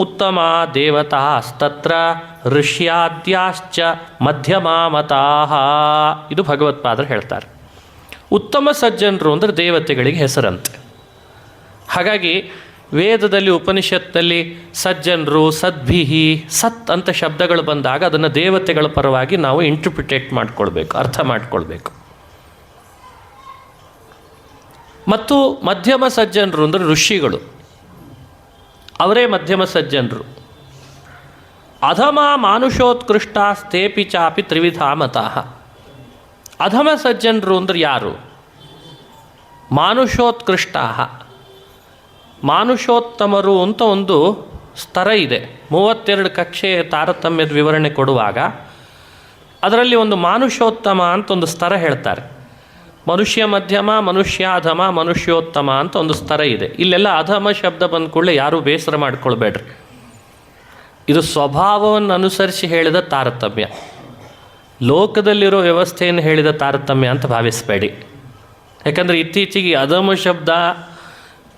ಉತ್ತಮ ದೇವತಾಸ್ತತ್ರ ಋಷ್ಯಾದ್ಯಾಶ್ಚ ಮಧ್ಯಮಾಮತಾಃ. ಇದು ಭಗವತ್ಪಾದರು ಹೇಳ್ತಾರೆ. ಉತ್ತಮ ಸಜ್ಜನರು ಅಂದರೆ ದೇವತೆಗಳಿಗೆ ಹೆಸರಂತೆ. ಹಾಗಾಗಿ ವೇದದಲ್ಲಿ, ಉಪನಿಷತ್ನಲ್ಲಿ ಸಜ್ಜನರು, ಸದ್ಭಿಹಿ, ಸತ್ ಅಂತ ಶಬ್ದಗಳು ಬಂದಾಗ ಅದನ್ನು ದೇವತೆಗಳ ಪರವಾಗಿ ನಾವು ಇಂಟರ್ಪ್ರಿಟೇಟ್ ಮಾಡಿಕೊಳ್ಬೇಕು, ಅರ್ಥ ಮಾಡಿಕೊಳ್ಬೇಕು. ಮತ್ತು ಮಧ್ಯಮ ಸಜ್ಜನರು ಅಂದರೆ ಋಷಿಗಳು, ಅವರೇ ಮಧ್ಯಮ ಸಜ್ಜನರು. ಅಧಮ ಮಾನುಷೋತ್ಕೃಷ್ಟಾಸ್ತೇಪಿ ಚಾಪಿ ತ್ರಿವಿಧಾ ಮತಃ. ಅಧಮ ಸಜ್ಜನರು ಅಂದರೆ ಯಾರು? ಮಾನುಷೋತ್ಕೃಷ್ಟಾ, ಮಾನುಷೋತ್ತಮರು ಅಂತ ಒಂದು ಸ್ತರ ಇದೆ. 32 ಕಕ್ಷೆ ತಾರತಮ್ಯದ ವಿವರಣೆ ಕೊಡುವಾಗ ಅದರಲ್ಲಿ ಒಂದು ಮಾನುಷೋತ್ತಮ ಅಂತ ಒಂದು ಸ್ತರ ಹೇಳ್ತಾರೆ. ಮನುಷ್ಯ ಮಧ್ಯಮ, ಮನುಷ್ಯ ಅಧಮ, ಮನುಷ್ಯೋತ್ತಮ ಅಂತ ಒಂದು ಸ್ತರ ಇದೆ. ಇಲ್ಲೆಲ್ಲ ಅಧಮ ಶಬ್ದ ಬಂದ ಕೂಡಲೇ ಯಾರೂ ಬೇಸರ ಮಾಡ್ಕೊಳ್ಬೇಡ್ರಿ. ಇದು ಸ್ವಭಾವವನ್ನು ಅನುಸರಿಸಿ ಹೇಳಿದ ತಾರತಮ್ಯ, ಲೋಕದಲ್ಲಿರೋ ವ್ಯವಸ್ಥೆಯನ್ನು ಹೇಳಿದ ತಾರತಮ್ಯ ಅಂತ ಭಾವಿಸಬೇಡಿ. ಯಾಕಂದರೆ ಇತ್ತೀಚೆಗೆ ಅಧಮ ಶಬ್ದ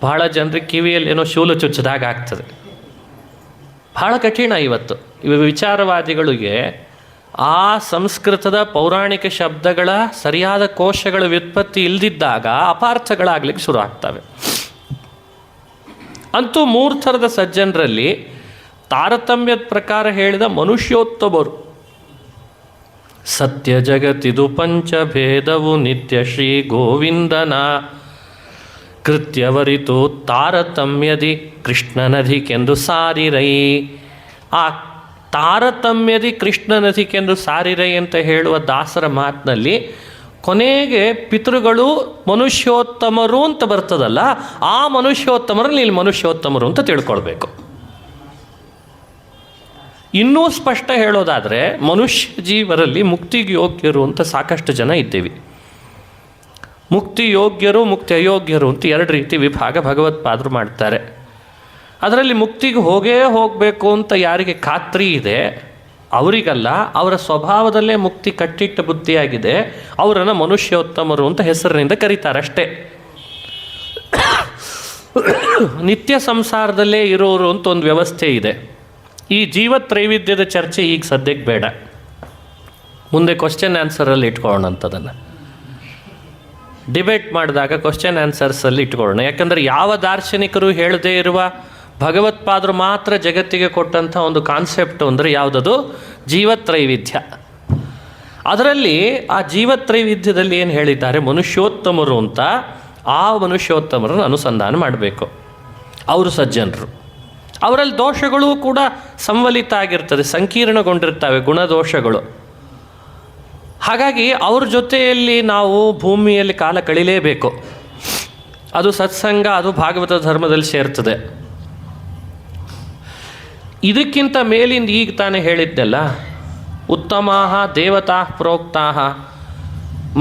ಭಾಳ ಜನರಿಗೆ ಕಿವಿಯಲ್ಲಿ ಏನೋ ಶೂಲ ಚುಚ್ಚಿದಾಗ ಆಗ್ತದೆ. ಭಾಳ ಕಠಿಣ ಇವತ್ತು ವಿಚಾರವಾದಿಗಳಿಗೆ ಆ ಸಂಸ್ಕೃತದ ಪೌರಾಣಿಕ ಶಬ್ದಗಳ ಸರಿಯಾದ ಕೋಶಗಳ ವ್ಯುತ್ಪತ್ತಿ ಇಲ್ಲದಿದ್ದಾಗ ಅಪಾರ್ಥಗಳಾಗಲಿಕ್ಕೆ ಶುರು ಆಗ್ತವೆ. ಅಂತೂ 3 ಥರದ ಸಜ್ಜನರಲ್ಲಿ ತಾರತಮ್ಯದ ಪ್ರಕಾರ ಹೇಳಿದ ಮನುಷ್ಯೋತ್ತಮರು. ಸತ್ಯ ಜಗತ್ತಿದು ಪಂಚಭೇದವು ನಿತ್ಯ ಶ್ರೀ ಗೋವಿಂದನ ಕೃತ್ಯವರಿತು ತಾರತಮ್ಯದಿ ಕೃಷ್ಣನಧಿಕೆಂದು ಸಾರಿರೈ. ಆ ತಾರತಮ್ಯದಿ ಕೃಷ್ಣನಧಿಕೆಂದು ಸಾರಿರೈ ಅಂತ ಹೇಳುವ ದಾಸರ ಮಾತಿನಲ್ಲಿ ಕೊನೆಗೆ ಪಿತೃಗಳು ಮನುಷ್ಯೋತ್ತಮರು ಅಂತ ಬರ್ತದಲ್ಲ, ಆ ಮನುಷ್ಯೋತ್ತಮರಲ್ಲಿ ಇಲ್ಲಿ ಮನುಷ್ಯೋತ್ತಮರು ಅಂತ ತಿಳ್ಕೊಳ್ಬೇಕು. ಇನ್ನೂ ಸ್ಪಷ್ಟ ಹೇಳೋದಾದರೆ ಮನುಷ್ಯ ಜೀವರಲ್ಲಿ ಮುಕ್ತಿಗೆ ಯೋಗ್ಯರು ಅಂತ ಸಾಕಷ್ಟು ಜನ ಇದ್ದೀವಿ. ಮುಕ್ತಿ ಯೋಗ್ಯರು, ಮುಕ್ತಿ ಅಯೋಗ್ಯರು ಅಂತ 2 ರೀತಿ ವಿಭಾಗ ಭಗವತ್ಪಾದರು ಮಾಡ್ತಾರೆ. ಅದರಲ್ಲಿ ಮುಕ್ತಿಗೆ ಹೋಗಬೇಕು ಅಂತ ಯಾರಿಗೆ ಖಾತ್ರಿ ಇದೆ ಅವರಿಗಲ್ಲ, ಅವರ ಸ್ವಭಾವದಲ್ಲೇ ಮುಕ್ತಿ ಕಟ್ಟಿಟ್ಟ ಬುದ್ಧಿಯಾಗಿದೆ, ಅವರನ್ನು ಮನುಷ್ಯೋತ್ತಮರು ಅಂತ ಹೆಸರಿನಿಂದ ಕರೀತಾರೆ ಅಷ್ಟೇ. ನಿತ್ಯ ಸಂಸಾರದಲ್ಲೇ ಇರೋರು ಅಂತ ಒಂದು ವ್ಯವಸ್ಥೆ ಇದೆ. ಈ ಜೀವತ್ರೈವಿಧ್ಯದ ಚರ್ಚೆ ಈಗ ಸದ್ಯಕ್ಕೆ ಬೇಡ, ಮುಂದೆ ಕ್ವಶನ್ ಆನ್ಸರಲ್ಲಿ ಇಟ್ಕೊಳ್ಳೋಣ ಅಂತದನ್ನು. ಡಿಬೇಟ್ ಮಾಡಿದಾಗ ಕ್ವಶನ್ ಆನ್ಸರ್ಸಲ್ಲಿ ಇಟ್ಕೊಳ್ಳೋಣ. ಯಾಕಂದರೆ ಯಾವ ದಾರ್ಶನಿಕರು ಹೇಳದೇ ಇರುವ ಭಗವತ್ಪಾದರು ಮಾತ್ರ ಜಗತ್ತಿಗೆ ಕೊಟ್ಟಂಥ ಒಂದು ಕಾನ್ಸೆಪ್ಟು ಅಂದರೆ ಯಾವುದದು? ಜೀವತ್ರೈವಿಧ್ಯ. ಅದರಲ್ಲಿ ಆ ಜೀವತ್ರೈವಿಧ್ಯದಲ್ಲಿ ಏನು ಹೇಳಿದ್ದಾರೆ? ಮನುಷ್ಯೋತ್ತಮರು ಅಂತ. ಆ ಮನುಷ್ಯೋತ್ತಮರನ್ನು ಅನುಸಂಧಾನ ಮಾಡಬೇಕು. ಅವರು ಸಜ್ಜನರು. ಅವರಲ್ಲಿ ದೋಷಗಳು ಕೂಡ ಸಂವಲಿತ ಆಗಿರ್ತದೆ, ಸಂಕೀರ್ಣಗೊಂಡಿರ್ತವೆ ಗುಣದೋಷಗಳು. ಹಾಗಾಗಿ ಅವ್ರ ಜೊತೆಯಲ್ಲಿ ನಾವು ಭೂಮಿಯಲ್ಲಿ ಕಾಲ ಕಳಿಲೇಬೇಕು. ಅದು ಸತ್ಸಂಗ, ಅದು ಭಾಗವತ ಧರ್ಮದಲ್ಲಿ ಸೇರ್ತದೆ. ಇದಕ್ಕಿಂತ ಮೇಲಿಂದ ಈಗ ತಾನೇ ಹೇಳಿದ್ದೆಲ್ಲ, ಉತ್ತಮಾ ದೇವತಾ ಪ್ರೋಕ್ತಾ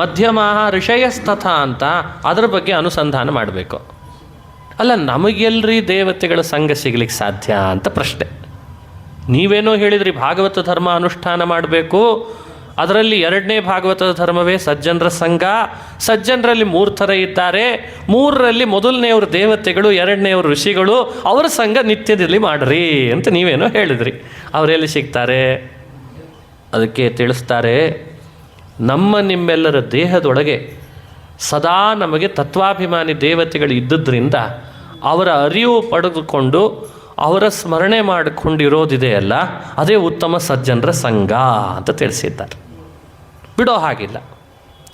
ಮಧ್ಯಮಾ ಋಷಯಸ್ತಥಾ ಅಂತ, ಅದರ ಬಗ್ಗೆ ಅನುಸಂಧಾನ ಮಾಡಬೇಕು. ಅಲ್ಲ, ನಮಗೆಲ್ಲರಿ ದೇವತೆಗಳ ಸಂಘ ಸಿಗ್ಲಿಕ್ಕೆ ಸಾಧ್ಯ ಅಂತ ಪ್ರಶ್ನೆ. ನೀವೇನೋ ಹೇಳಿದ್ರಿ ಭಾಗವತ ಧರ್ಮ ಅನುಷ್ಠಾನ ಮಾಡಬೇಕು, ಅದರಲ್ಲಿ 2ನೇ ಭಾಗವತದ ಧರ್ಮವೇ ಸಜ್ಜನರ ಸಂಘ. ಸಜ್ಜನರಲ್ಲಿ 3 ಥರ ಇದ್ದಾರೆ, 3ರಲ್ಲಿ ಮೊದಲನೆಯವರು ದೇವತೆಗಳು, 2ನೇವರು ಋಷಿಗಳು, ಅವರ ಸಂಘ ನಿತ್ಯದಲ್ಲಿ ಮಾಡ್ರಿ ಅಂತ ನೀವೇನೋ ಹೇಳಿದ್ರಿ. ಅವರೆಲ್ಲಿ ಸಿಗ್ತಾರೆ? ಅದಕ್ಕೆ ತಿಳಿಸ್ತಾರೆ, ನಮ್ಮ ನಿಮ್ಮೆಲ್ಲರ ದೇಹದೊಳಗೆ ಸದಾ ನಮಗೆ ತತ್ವಾಭಿಮಾನಿ ದೇವತೆಗಳು ಇದ್ದದ್ರಿಂದ ಅವರ ಅರಿವು ಪಡೆದುಕೊಂಡು ಅವರ ಸ್ಮರಣೆ ಮಾಡಿಕೊಂಡಿರೋದಿದೆಯಲ್ಲ, ಅದೇ ಉತ್ತಮ ಸಜ್ಜನರ ಸಂಘ ಅಂತ ತಿಳಿಸಿದ್ದಾರೆ. ಬಿಡೋ ಹಾಗಿಲ್ಲ.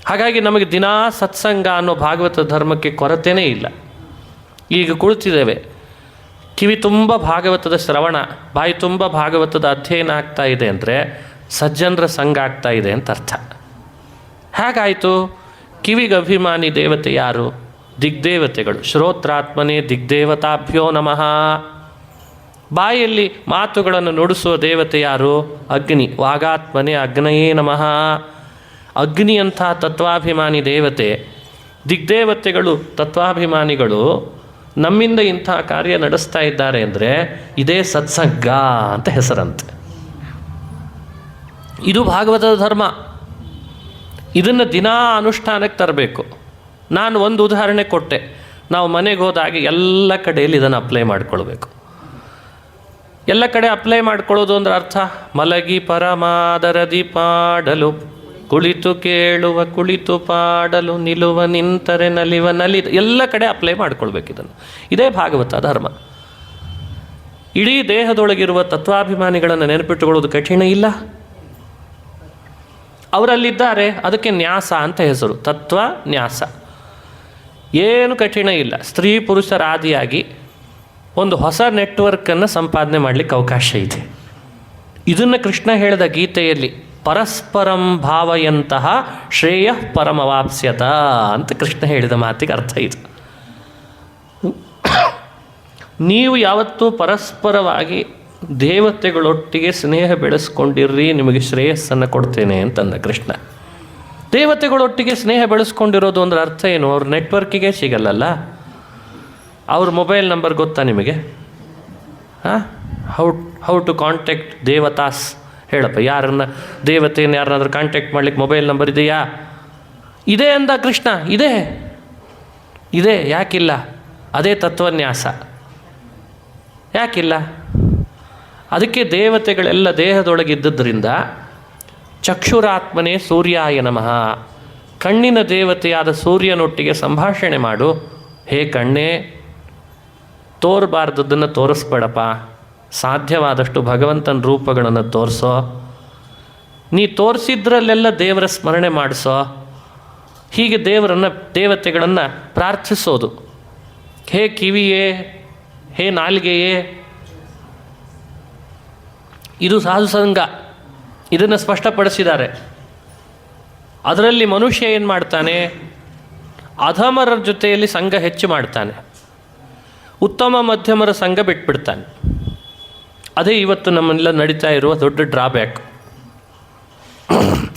ಹಾಗಾಗಿ ನಮಗೆ ದಿನಾ ಸತ್ಸಂಗ ಅನ್ನೋ ಭಾಗವತ ಧರ್ಮಕ್ಕೆ ಕೊರತೆಯೇ ಇಲ್ಲ. ಈಗ ಕುಳಿತಿದ್ದೇವೆ, ಕಿವಿ ತುಂಬ ಭಾಗವತದ ಶ್ರವಣ, ಬಾಯಿ ತುಂಬ ಭಾಗವತದ ಅಧ್ಯಯನ ಆಗ್ತಾ ಇದೆ ಅಂದರೆ ಸಜ್ಜನರ ಸಂಘ ಆಗ್ತಾ ಇದೆ ಅಂತ ಅರ್ಥ. ಹೇಗಾಯಿತು? ಕಿವಿಗೆ ಅಭಿಮಾನಿ ದೇವತೆ ಯಾರು? ದಿಗ್ದೇವತೆಗಳು. ಶ್ರೋತ್ರಾತ್ಮನೇ ದಿಗ್ದೇವತಾಭ್ಯೋ ನಮಃ. ಬಾಯಲ್ಲಿ ಮಾತುಗಳನ್ನು ನುಡಿಸುವ ದೇವತೆ ಯಾರು? ಅಗ್ನಿ. ವಾಗಾತ್ಮನೇ ಅಗ್ನಯೇ ನಮಃ. ಅಗ್ನಿಯಂಥ ತತ್ವಾಭಿಮಾನಿ ದೇವತೆ, ದಿಗ್ದೇವತೆಗಳು ತತ್ವಾಭಿಮಾನಿಗಳು ನಮ್ಮಿಂದ ಇಂಥ ಕಾರ್ಯ ನಡೆಸ್ತಾ ಇದ್ದಾರೆ ಅಂದರೆ ಇದೇ ಸತ್ಸಂಗ ಅಂತ ಹೆಸರಂತೆ. ಇದು ಭಾಗವತದ ಧರ್ಮ. ಇದನ್ನು ದಿನಾ ಅನುಷ್ಠಾನಕ್ಕೆ ತರಬೇಕು. ನಾನು ಒಂದು ಉದಾಹರಣೆ ಕೊಟ್ಟೆ. ನಾವು ಮನೆಗೆ ಹೋದಾಗ ಎಲ್ಲ ಕಡೆಯಲ್ಲಿ ಇದನ್ನು ಅಪ್ಲೈ ಮಾಡಿಕೊಳ್ಬೇಕು. ಎಲ್ಲ ಕಡೆ ಅಪ್ಲೈ ಮಾಡ್ಕೊಳ್ಳೋದು ಅಂದ್ರೆ ಅರ್ಥ ಮಲಗಿ ಪರಮಾದರದಿ ಪಾಡಲು, ಕುಳಿತು ಕೇಳುವ ಕುಳಿತು ಪಾಡಲು, ನಿಲುವ ನಿಂತರೆ ನಲಿವ ನಲಿ, ಎಲ್ಲ ಕಡೆ ಅಪ್ಲೈ ಮಾಡ್ಕೊಳ್ಬೇಕು ಇದನ್ನು. ಇದೇ ಭಾಗವತ ಧರ್ಮ. ಇಡೀ ದೇಹದೊಳಗಿರುವ ತತ್ವಾಭಿಮಾನಿಗಳನ್ನು ನೆನಪಿಟ್ಟುಕೊಳ್ಳೋದು ಕಠಿಣ ಇಲ್ಲ. ಅವರಲ್ಲಿದ್ದಾರೆ, ಅದಕ್ಕೆ ನ್ಯಾಸ ಅಂತ ಹೆಸರು, ತತ್ವ ನ್ಯಾಸ. ಏನು ಕಠಿಣ ಇಲ್ಲ. ಸ್ತ್ರೀ ಪುರುಷರಾದಿಯಾಗಿ ಒಂದು ಹೊಸ ನೆಟ್ವರ್ಕನ್ನು ಸಂಪಾದನೆ ಮಾಡಲಿಕ್ಕೆ ಅವಕಾಶ ಇದೆ. ಇದನ್ನು ಕೃಷ್ಣ ಹೇಳಿದ ಗೀತೆಯಲ್ಲಿ, ಪರಸ್ಪರಂ ಭಾವಯಂತಹ ಶ್ರೇಯ ಪರಮವಾಪ್ಸ್ಯತ ಅಂತ ಕೃಷ್ಣ ಹೇಳಿದ ಮಾತಿಗೆ ಅರ್ಥ ಇದು. ನೀವು ಯಾವತ್ತೂ ಪರಸ್ಪರವಾಗಿ ದೇವತೆಗಳೊಟ್ಟಿಗೆ ಸ್ನೇಹ ಬೆಳೆಸ್ಕೊಂಡಿರ್ರಿ, ನಿಮಗೆ ಶ್ರೇಯಸ್ಸನ್ನು ಕೊಡ್ತೇನೆ ಅಂತಂದ ಕೃಷ್ಣ. ದೇವತೆಗಳೊಟ್ಟಿಗೆ ಸ್ನೇಹ ಬೆಳೆಸ್ಕೊಂಡಿರೋದು ಅಂದ್ರೆ ಅರ್ಥ ಏನು? ಅವ್ರ ನೆಟ್ವರ್ಕಿಗೆ ಸಿಗಲ್ಲಲ್ಲ. ಅವ್ರ ಮೊಬೈಲ್ ನಂಬರ್ ಗೊತ್ತಾ ನಿಮಗೆ? ಹೌ ಟು ಕಾಂಟ್ಯಾಕ್ಟ್ ದೇವತಾಸ್ ಹೇಳಪ್ಪ. ಯಾರನ್ನ ದೇವತೆಯನ್ನು ಯಾರನ್ನಾದ್ರೂ ಕಾಂಟ್ಯಾಕ್ಟ್ ಮಾಡ್ಲಿಕ್ಕೆ ಮೊಬೈಲ್ ನಂಬರ್ ಇದೆಯಾ? ಇದೆ ಅಂದ ಕೃಷ್ಣ. ಇದೆ. ಯಾಕಿಲ್ಲ? ಅದೇ ತತ್ವನ್ಯಾಸ. ಯಾಕಿಲ್ಲ? ಅದಕ್ಕೆ ದೇವತೆಗಳೆಲ್ಲ ದೇಹದೊಳಗಿದ್ದರಿಂದ ಚಕ್ಷುರಾತ್ಮನೇ ಸೂರ್ಯಾಯ ನಮಃ. ಕಣ್ಣಿನ ದೇವತೆಯಾದ ಸೂರ್ಯನೊಟ್ಟಿಗೆ ಸಂಭಾಷಣೆ ಮಾಡು. ಹೇ ಕಣ್ಣೇ, ತೋರಬಾರ್ದದ್ದನ್ನು ತೋರಿಸ್ಬೇಡಪ್ಪ. ಸಾಧ್ಯವಾದಷ್ಟು ಭಗವಂತನ ರೂಪಗಳನ್ನು ತೋರಿಸೋ. ನೀ ತೋರಿಸಿದ್ರಲ್ಲೆಲ್ಲ ದೇವರ ಸ್ಮರಣೆ ಮಾಡಿಸೋ. ಹೀಗೆ ದೇವತೆಗಳನ್ನು ಪ್ರಾರ್ಥಿಸೋದು. ಹೇ ಕಿವಿಯೇ, ಹೇ ನಾಲಿಗೆಯೇ. ಇದು ಸಾಧು ಸಂಘ. ಇದನ್ನು ಸ್ಪಷ್ಟಪಡಿಸಿದ್ದಾರೆ. ಅದರಲ್ಲಿ ಮನುಷ್ಯ ಏನು ಮಾಡ್ತಾನೆ? ಅಧಮರ ಜೊತೆಯಲ್ಲಿ ಸಂಘ ಹೆಚ್ಚು ಮಾಡ್ತಾನೆ, ಉತ್ತಮ ಮಧ್ಯಮರ ಸಂಘ ಬಿಟ್ಬಿಡ್ತಾನೆ. ಅದೇ ಇವತ್ತು ನಮ್ಮೆಲ್ಲ ನಡೀತಾ ಇರುವ ದೊಡ್ಡ ಡ್ರಾಬ್ಯಾಕ್.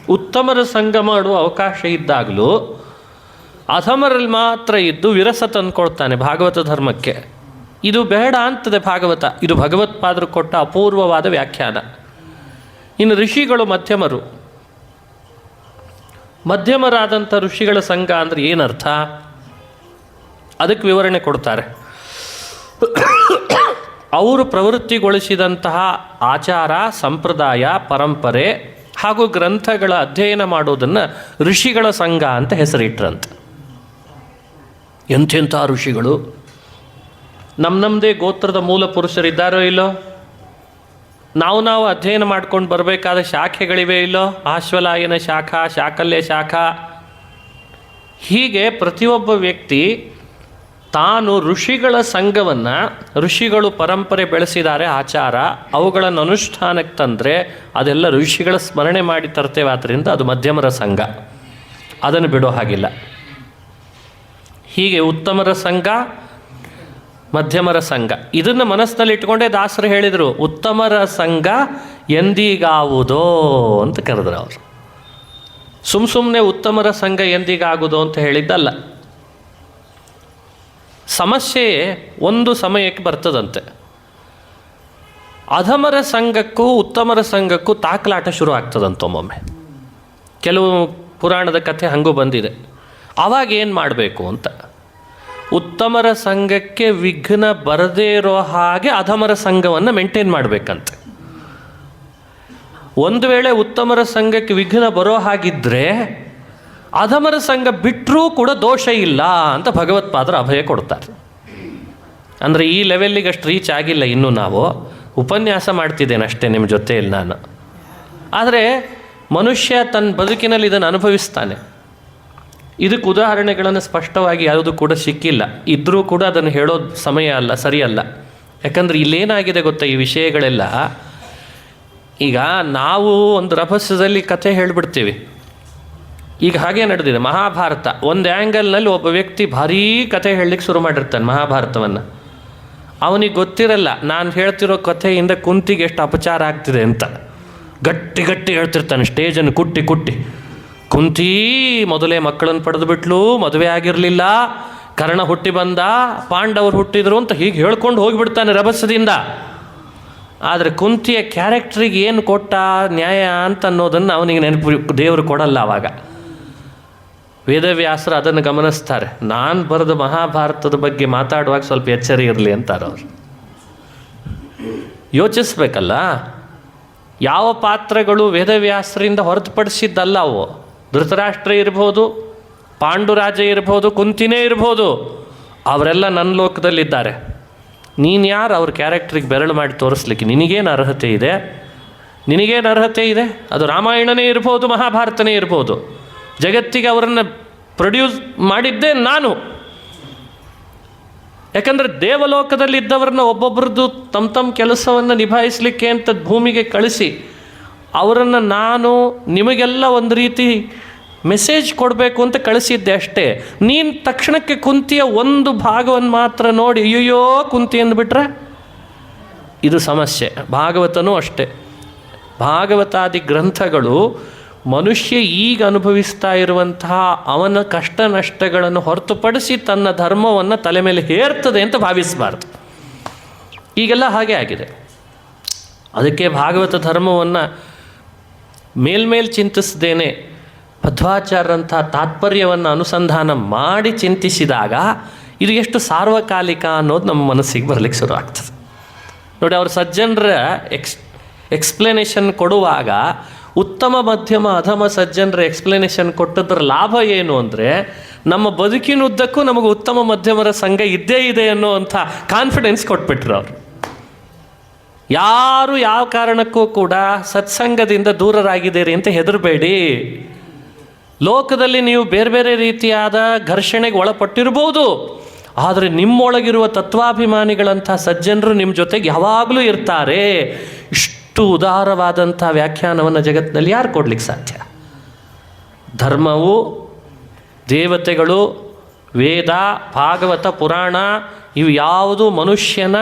ಉತ್ತಮರ ಸಂಘ ಮಾಡುವ ಅವಕಾಶ ಇದ್ದಾಗಲೂ ಅಧಮರಲ್ಲಿ ಮಾತ್ರ ಇದ್ದು ವಿರಸ ತಂದುಕೊಳ್ತಾನೆ ಭಾಗವತ ಧರ್ಮಕ್ಕೆ. ಇದು ಬೇಡ ಅಂತದೆ ಭಾಗವತ. ಇದು ಭಗವತ್ಪಾದರು ಕೊಟ್ಟ ಅಪೂರ್ವವಾದ ವ್ಯಾಖ್ಯಾನ. ಇನ್ನು ಋಷಿಗಳು ಮಧ್ಯಮರಾದಂಥ ಋಷಿಗಳ ಸಂಘ ಅಂದರೆ ಏನರ್ಥ? ಅದಕ್ಕೆ ವಿವರಣೆ ಕೊಡ್ತಾರೆ. ಅವರು ಪ್ರವೃತ್ತಿಗೊಳಿಸಿದಂತಹ ಆಚಾರ, ಸಂಪ್ರದಾಯ, ಪರಂಪರೆ ಹಾಗೂ ಗ್ರಂಥಗಳ ಅಧ್ಯಯನ ಮಾಡೋದನ್ನು ಋಷಿಗಳ ಸಂಘ ಅಂತ ಹೆಸರಿಟ್ರಂತೆ. ಎಂಥೆಂಥ ಋಷಿಗಳು! ನಮ್ಮದೇ ಗೋತ್ರದ ಮೂಲ ಪುರುಷರಿದ್ದಾರೋ ಇಲ್ಲೋ? ನಾವು ಅಧ್ಯಯನ ಮಾಡ್ಕೊಂಡು ಬರಬೇಕಾದ ಶಾಖೆಗಳಿವೆ ಇಲ್ಲೋ? ಆಶ್ವಲಾಯನ ಶಾಖಾ, ಶಾಕಲ್ಯ ಶಾಖಾ. ಹೀಗೆ ಪ್ರತಿಯೊಬ್ಬ ವ್ಯಕ್ತಿ ತಾನು ಋಷಿಗಳ ಸಂಘವನ್ನು, ಋಷಿಗಳು ಪರಂಪರೆ ಬೆಳೆಸಿದ್ದಾರೆ, ಆಚಾರ, ಅವುಗಳನ್ನು ಅನುಷ್ಠಾನಕ್ಕೆ ತಂದರೆ ಅದೆಲ್ಲ ಋಷಿಗಳ ಸ್ಮರಣೆ ಮಾಡಿ ತರ್ತೇವೆ. ಆದ್ದರಿಂದ ಅದು ಮಧ್ಯಮರ ಸಂಘ. ಅದನ್ನು ಬಿಡೋ ಹಾಗಿಲ್ಲ. ಹೀಗೆ ಉತ್ತಮರ ಸಂಘ, ಮಧ್ಯಮರ ಸಂಘ, ಇದನ್ನು ಮನಸ್ಸಿನಲ್ಲಿ ಇಟ್ಕೊಂಡೇ ದಾಸರು ಹೇಳಿದರು, ಉತ್ತಮರ ಸಂಘ ಎಂದಿಗಾವುದೋ ಅಂತ ಕರೆದ್ರು ಅವರು. ಸುಮ್ಮನೆ ಉತ್ತಮರ ಸಂಘ ಎಂದಿಗಾಗುವುದೋ ಅಂತ ಹೇಳಿದ್ದಲ್ಲ. ಸಮಸ್ಯೆ ಒಂದು ಸಮಯಕ್ಕೆ ಬರ್ತದಂತೆ. ಅಧಮರ ಸಂಘಕ್ಕೂ ಉತ್ತಮರ ಸಂಘಕ್ಕೂ ತಾಕಲಾಟ ಶುರು ಆಗ್ತದಂತ ಒಮ್ಮೊಮ್ಮೆ. ಕೆಲವು ಪುರಾಣದ ಕಥೆ ಹಾಗೂ ಬಂದಿದೆ. ಆವಾಗ ಏನು ಮಾಡಬೇಕು ಅಂತ. ಉತ್ತಮರ ಸಂಘಕ್ಕೆ ವಿಘ್ನ ಬರದೇ ಇರೋ ಹಾಗೆ ಅಧಮರ ಸಂಘವನ್ನು ಮೇಂಟೈನ್ ಮಾಡಬೇಕಂತೆ. ಒಂದು ವೇಳೆ ಉತ್ತಮರ ಸಂಘಕ್ಕೆ ವಿಘ್ನ ಬರೋ ಹಾಗಿದ್ದರೆ ಅಧಮರ ಸಂಘ ಬಿಟ್ಟರೂ ಕೂಡ ದೋಷ ಇಲ್ಲ ಅಂತ ಭಗವತ್ಪಾದರು ಅಭಯ ಕೊಡ್ತಾರೆ. ಅಂದರೆ ಈ ಲೆವೆಲ್ಲಿಗೆ ಅಷ್ಟು ರೀಚ್ ಆಗಿಲ್ಲ ಇನ್ನೂ. ನಾವು ಉಪನ್ಯಾಸ ಮಾಡ್ತಿದ್ದೇನೆ ಅಷ್ಟೇ ನಿಮ್ಮ ಜೊತೆಯಲ್ಲಿ ನಾನು. ಆದರೆ ಮನುಷ್ಯ ತನ್ನ ಬದುಕಿನಲ್ಲಿ ಇದನ್ನು ಅನುಭವಿಸ್ತಾನೆ. ಇದಕ್ಕೆ ಉದಾಹರಣೆಗಳನ್ನು ಸ್ಪಷ್ಟವಾಗಿ ಯಾವುದು ಕೂಡ ಸಿಕ್ಕಿಲ್ಲ. ಇದ್ದರೂ ಕೂಡ ಅದನ್ನು ಹೇಳೋದು ಸಮಯ ಅಲ್ಲ, ಸರಿಯಲ್ಲ. ಯಾಕಂದರೆ ಇಲ್ಲೇನಾಗಿದೆ ಗೊತ್ತಾ, ಈ ವಿಷಯಗಳೆಲ್ಲ ಈಗ ನಾವು ಒಂದು ರಭಸದಲ್ಲಿ ಕಥೆ ಹೇಳಿಬಿಡ್ತೀವಿ. ಈಗ ಹಾಗೆ ನಡೆದಿದೆ ಮಹಾಭಾರತ. ಒಂದು ಆ್ಯಂಗಲ್ನಲ್ಲಿ ಒಬ್ಬ ವ್ಯಕ್ತಿ ಭಾರೀ ಕಥೆ ಹೇಳಲಿಕ್ಕೆ ಶುರು ಮಾಡಿರ್ತಾನೆ ಮಹಾಭಾರತವನ್ನು. ಅವನಿಗೆ ಗೊತ್ತಿರಲ್ಲ ನಾನು ಹೇಳ್ತಿರೋ ಕಥೆಯಿಂದ ಕುಂತಿಗೆ ಎಷ್ಟು ಅಪಚಾರ ಆಗ್ತಿದೆ ಅಂತ. ಗಟ್ಟಿ ಗಟ್ಟಿ ಹೇಳ್ತಿರ್ತಾನೆ, ಸ್ಟೇಜನ್ನು ಕುಟ್ಟಿ ಕುಟ್ಟಿ. ಕುಂತಿ ಮೊದಲೇ ಮಕ್ಕಳನ್ನು ಪಡೆದು ಬಿಟ್ಲು, ಮದುವೆ ಆಗಿರಲಿಲ್ಲ, ಕರ್ಣ ಹುಟ್ಟಿ ಬಂದ, ಪಾಂಡವರು ಹುಟ್ಟಿದ್ರು ಅಂತ ಹೀಗೆ ಹೇಳ್ಕೊಂಡು ಹೋಗಿಬಿಡ್ತಾನೆ ರಭಸದಿಂದ. ಆದರೆ ಕುಂತಿಯ ಕ್ಯಾರೆಕ್ಟ್ರಿಗೆ ಏನು ಕೊಟ್ಟ ನ್ಯಾಯ ಅಂತ ಅನ್ನೋದನ್ನು ಅವನಿಗೆ ನೆನಪು ದೇವರು ಕೊಡಲ್ಲ. ಆವಾಗ ವೇದವ್ಯಾಸರು ಅದನ್ನು ಗಮನಿಸ್ತಾರೆ. ನಾನು ಬರೆದ ಮಹಾಭಾರತದ ಬಗ್ಗೆ ಮಾತಾಡುವಾಗ ಸ್ವಲ್ಪ ಎಚ್ಚರಿ ಇರಲಿ ಅಂತಾರೆ ಅವರು. ಯೋಚಿಸ್ಬೇಕಲ್ಲ, ಯಾವ ಪಾತ್ರಗಳು ವೇದವ್ಯಾಸರಿಂದ ಹೊರತುಪಡಿಸಿದ್ದಲ್ಲ ಅವು. ಧೃತರಾಷ್ಟ್ರ ಇರ್ಬೋದು, ಪಾಂಡುರಾಜ ಇರ್ಬೋದು, ಕುಂತಿನೇ ಇರ್ಬೋದು, ಅವರೆಲ್ಲ ನನ್ನ ಲೋಕದಲ್ಲಿದ್ದಾರೆ. ನೀನು ಯಾರು ಅವ್ರ ಕ್ಯಾರೆಕ್ಟ್ರಿಗೆ ಬೆರಳು ಮಾಡಿ ತೋರಿಸ್ಲಿಕ್ಕೆ? ನಿನಗೇನು ಅರ್ಹತೆ ಇದೆ? ನಿನಗೇನು ಅರ್ಹತೆ ಇದೆ? ಅದು ರಾಮಾಯಣನೇ ಇರ್ಬೋದು, ಮಹಾಭಾರತನೇ ಇರ್ಬೋದು. ಜಗತ್ತಿಗೆ ಅವರನ್ನು ಪ್ರೊಡ್ಯೂಸ್ ಮಾಡಿದ್ದೇ ನಾನು. ಯಾಕಂದರೆ ದೇವಲೋಕದಲ್ಲಿದ್ದವ್ರನ್ನ ಒಬ್ಬೊಬ್ರದ್ದು ತಮ್ಮ ಕೆಲಸವನ್ನು ನಿಭಾಯಿಸಲಿಕ್ಕೆ ಅಂತ ಭೂಮಿಗೆ ಕಳಿಸಿ ಅವರನ್ನು ನಾನು ನಿಮಗೆಲ್ಲ ಒಂದು ರೀತಿ ಮೆಸೇಜ್ ಕೊಡಬೇಕು ಅಂತ ಕಳಿಸಿದ್ದೆ ಅಷ್ಟೇ. ನೀನು ತಕ್ಷಣಕ್ಕೆ ಕುಂತಿಯ ಒಂದು ಭಾಗವನ್ನು ಮಾತ್ರ ನೋಡಿ ಅಯ್ಯೋ ಕುಂತಿ ಅಂದುಬಿಟ್ರೆ ಇದು ಸಮಸ್ಯೆ. ಭಾಗವತನೂ ಅಷ್ಟೇ. ಭಾಗವತಾದಿ ಗ್ರಂಥಗಳು ಮನುಷ್ಯ ಈಗ ಅನುಭವಿಸ್ತಾ ಇರುವಂತಹ ಅವನ ಕಷ್ಟ ನಷ್ಟಗಳನ್ನು ಹೊರತುಪಡಿಸಿ ತನ್ನ ಧರ್ಮವನ್ನು ತಲೆ ಮೇಲೆ ಹೇರ್ತದೆ ಅಂತ ಭಾವಿಸಬಾರ್ದು. ಈಗೆಲ್ಲ ಹಾಗೆ ಆಗಿದೆ. ಅದಕ್ಕೆ ಭಾಗವತ ಧರ್ಮವನ್ನು ಮೇಲ್ಮೇಲೆ ಚಿಂತಿಸದೇನೆ ಮಧ್ವಾಚಾರ್ಯರಂಥ ತಾತ್ಪರ್ಯವನ್ನು ಅನುಸಂಧಾನ ಮಾಡಿ ಚಿಂತಿಸಿದಾಗ ಇದು ಎಷ್ಟು ಸಾರ್ವಕಾಲಿಕ ಅನ್ನೋದು ನಮ್ಮ ಮನಸ್ಸಿಗೆ ಬರಲಿಕ್ಕೆ ಶುರು ಆಗ್ತದೆ. ನೋಡಿ, ಅವರು ಸಜ್ಜನರ ಎಕ್ಸ್ಪ್ಲನೇಷನ್ ಕೊಡುವಾಗ ಉತ್ತಮ ಮಧ್ಯಮ ಅಧಮ ಸಜ್ಜನರ ಎಕ್ಸ್ಪ್ಲನೇಷನ್ ಕೊಟ್ಟದ್ರ ಲಾಭ ಏನು ಅಂದರೆ ನಮ್ಮ ಬದುಕಿನುದ್ದಕ್ಕೂ ನಮಗೆ ಉತ್ತಮ ಮಧ್ಯಮರ ಸಂಘ ಇದ್ದೇ ಇದೆ ಅನ್ನೋವಂಥ ಕಾನ್ಫಿಡೆನ್ಸ್ ಕೊಟ್ಬಿಟ್ರು ಅವರು. ಯಾರು ಯಾವ ಕಾರಣಕ್ಕೂ ಕೂಡ ಸತ್ಸಂಗದಿಂದ ದೂರರಾಗಿದ್ದೀರಿ ಅಂತ ಹೆದರಬೇಡಿ. ಲೋಕದಲ್ಲಿ ನೀವು ಬೇರೆ ಬೇರೆ ರೀತಿಯಾದ ಘರ್ಷಣೆಗೆ ಒಳಪಟ್ಟಿರ್ಬೋದು, ಆದರೆ ನಿಮ್ಮೊಳಗಿರುವ ತತ್ವಾಭಿಮಾನಿಗಳಂಥ ಸಜ್ಜನರು ನಿಮ್ಮ ಜೊತೆಗೆ ಯಾವಾಗಲೂ ಇರ್ತಾರೆ. ಇಷ್ಟು ಉದಾರವಾದಂಥ ವ್ಯಾಖ್ಯಾನವನ್ನು ಜಗತ್ತಿನಲ್ಲಿ ಯಾರು ಕೊಡ್ಲಿಕ್ಕೆ ಸಾಧ್ಯ? ಧರ್ಮವು, ದೇವತೆಗಳು, ವೇದ, ಭಾಗವತ, ಪುರಾಣ ಇವು ಯಾವುದು ಮನುಷ್ಯನ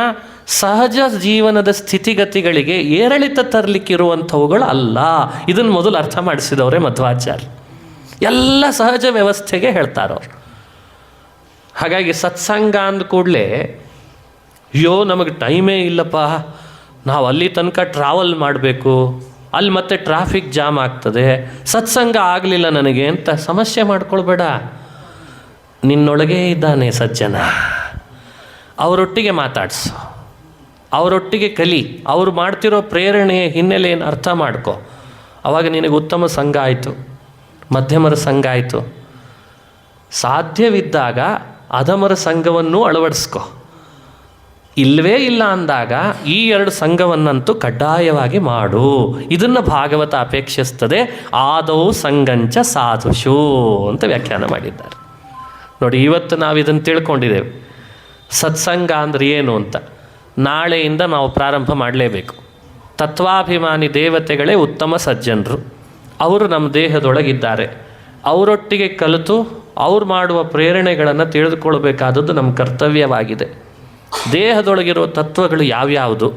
ಸಹಜ ಜೀವನದ ಸ್ಥಿತಿಗತಿಗಳಿಗೆ ಏರಿಳಿತ ತರಲಿಕ್ಕಿರುವಂಥವುಗಳು ಅಲ್ಲ. ಇದನ್ನು ಮೊದಲು ಅರ್ಥ ಮಾಡಿಸಿದವರೇ ಮಧ್ವಾಚಾರ್ಯ. ಎಲ್ಲ ಸಹಜ ವ್ಯವಸ್ಥೆಗೆ ಹೇಳ್ತಾರವ್ರು. ಹಾಗಾಗಿ ಸತ್ಸಂಗ ಅಂದ ಕೂಡಲೇ ಅಯ್ಯೋ ನಮಗೆ ಟೈಮೇ ಇಲ್ಲಪ್ಪ, ನಾವು ಅಲ್ಲಿ ತನಕ ಟ್ರಾವೆಲ್ ಮಾಡಬೇಕು, ಅಲ್ಲಿ ಮತ್ತೆ ಟ್ರಾಫಿಕ್ ಜಾಮ್ ಆಗ್ತದೆ, ಸತ್ಸಂಗ ಆಗಲಿಲ್ಲ ನನಗೆ ಅಂತ ಸಮಸ್ಯೆ ಮಾಡ್ಕೊಳ್ಬೇಡ. ನಿನ್ನೊಳಗೇ ಇದ್ದಾನೆ ಸಜ್ಜನ, ಅವರೊಟ್ಟಿಗೆ ಮಾತಾಡಿಸು, ಅವರೊಟ್ಟಿಗೆ ಕಲಿ, ಅವರು ಮಾಡ್ತಿರೋ ಪ್ರೇರಣೆಯ ಹಿನ್ನೆಲೆಯನ್ನು ಅರ್ಥ ಮಾಡ್ಕೊ. ಆವಾಗ ನಿನಗೆ ಉತ್ತಮ ಸಂಘ ಆಯಿತು, ಮಧ್ಯಮರ ಸಂಘ ಆಯಿತು. ಸಾಧ್ಯವಿದ್ದಾಗ ಅಧಮರ ಸಂಘವನ್ನು ಅಳವಡಿಸ್ಕೊ. ಇಲ್ಲವೇ ಇಲ್ಲ ಅಂದಾಗ ಈ ಎರಡು ಸಂಘವನ್ನಂತೂ ಕಡ್ಡಾಯವಾಗಿ ಮಾಡು. ಇದನ್ನು ಭಾಗವತ ಅಪೇಕ್ಷಿಸ್ತದೆ. ಆದೌ ಸಂಗಂಚ ಸಾಧುಷು ಅಂತ ವ್ಯಾಖ್ಯಾನ ಮಾಡಿದ್ದಾರೆ. ನೋಡಿ, ಇವತ್ತು ನಾವು ಇದನ್ನು ತಿಳ್ಕೊಂಡಿದ್ದೇವೆ ಸತ್ಸಂಗ ಅಂದರೆ ಏನು ಅಂತ. ನಾಳೆಯಿಂದ ನಾವು ಪ್ರಾರಂಭ ಮಾಡಲೇಬೇಕು. ತತ್ವಾಭಿಮಾನಿ ದೇವತೆಗಳೇ ಉತ್ತಮ ಸಜ್ಜನರು. ಅವರು ನಮ್ಮ ದೇಹದೊಳಗಿದ್ದಾರೆ. ಅವರೊಟ್ಟಿಗೆ ಕಲಿತು ಅವ್ರು ಮಾಡುವ ಪ್ರೇರಣೆಗಳನ್ನು ತಿಳಿದುಕೊಳ್ಬೇಕಾದದ್ದು ನಮ್ಮ ಕರ್ತವ್ಯವಾಗಿದೆ. ದೇಹದೊಳಗಿರುವ ತತ್ವಗಳು ಯಾವ್ಯಾವುದು,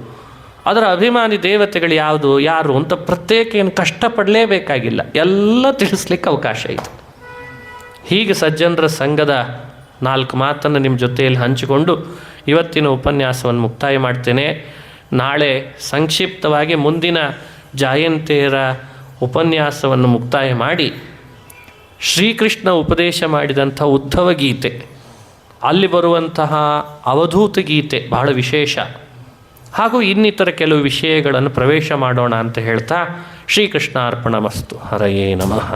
ಅದರ ಅಭಿಮಾನಿ ದೇವತೆಗಳು ಯಾವುದು ಯಾರು ಅಂತ ಪ್ರತ್ಯೇಕ ಏನು ಕಷ್ಟಪಡಲೇಬೇಕಾಗಿಲ್ಲ, ಎಲ್ಲ ತಿಳಿಸ್ಲಿಕ್ಕೆ ಅವಕಾಶ ಇದೆ. ಹೀಗೆ ಸಜ್ಜನರ ಸಂಘದ 4 ಮಾತನ್ನು ನಿಮ್ಮ ಜೊತೆಯಲ್ಲಿ ಹಂಚಿಕೊಂಡು ಇವತ್ತಿನ ಉಪನ್ಯಾಸವನ್ನು ಮುಕ್ತಾಯ ಮಾಡ್ತೇನೆ. ನಾಳೆ ಸಂಕ್ಷಿಪ್ತವಾಗಿ ಮುಂದಿನ ಜಯಂತಿಯರ ಉಪನ್ಯಾಸವನ್ನು ಮುಕ್ತಾಯ ಮಾಡಿ ಶ್ರೀಕೃಷ್ಣ ಉಪದೇಶ ಮಾಡಿದಂಥ ಉದ್ಧವ ಗೀತೆ, ಅಲ್ಲಿ ಬರುವಂತಹ ಅವಧೂತ ಗೀತೆ ಬಹಳ ವಿಶೇಷ, ಹಾಗೂ ಇನ್ನಿತರ ಕೆಲವು ವಿಷಯಗಳನ್ನು ಪ್ರವೇಶ ಮಾಡೋಣ ಅಂತ ಹೇಳ್ತಾ ಶ್ರೀಕೃಷ್ಣ ಅರ್ಪಣಮಸ್ತು. ಹರಯೇ ನಮಃ.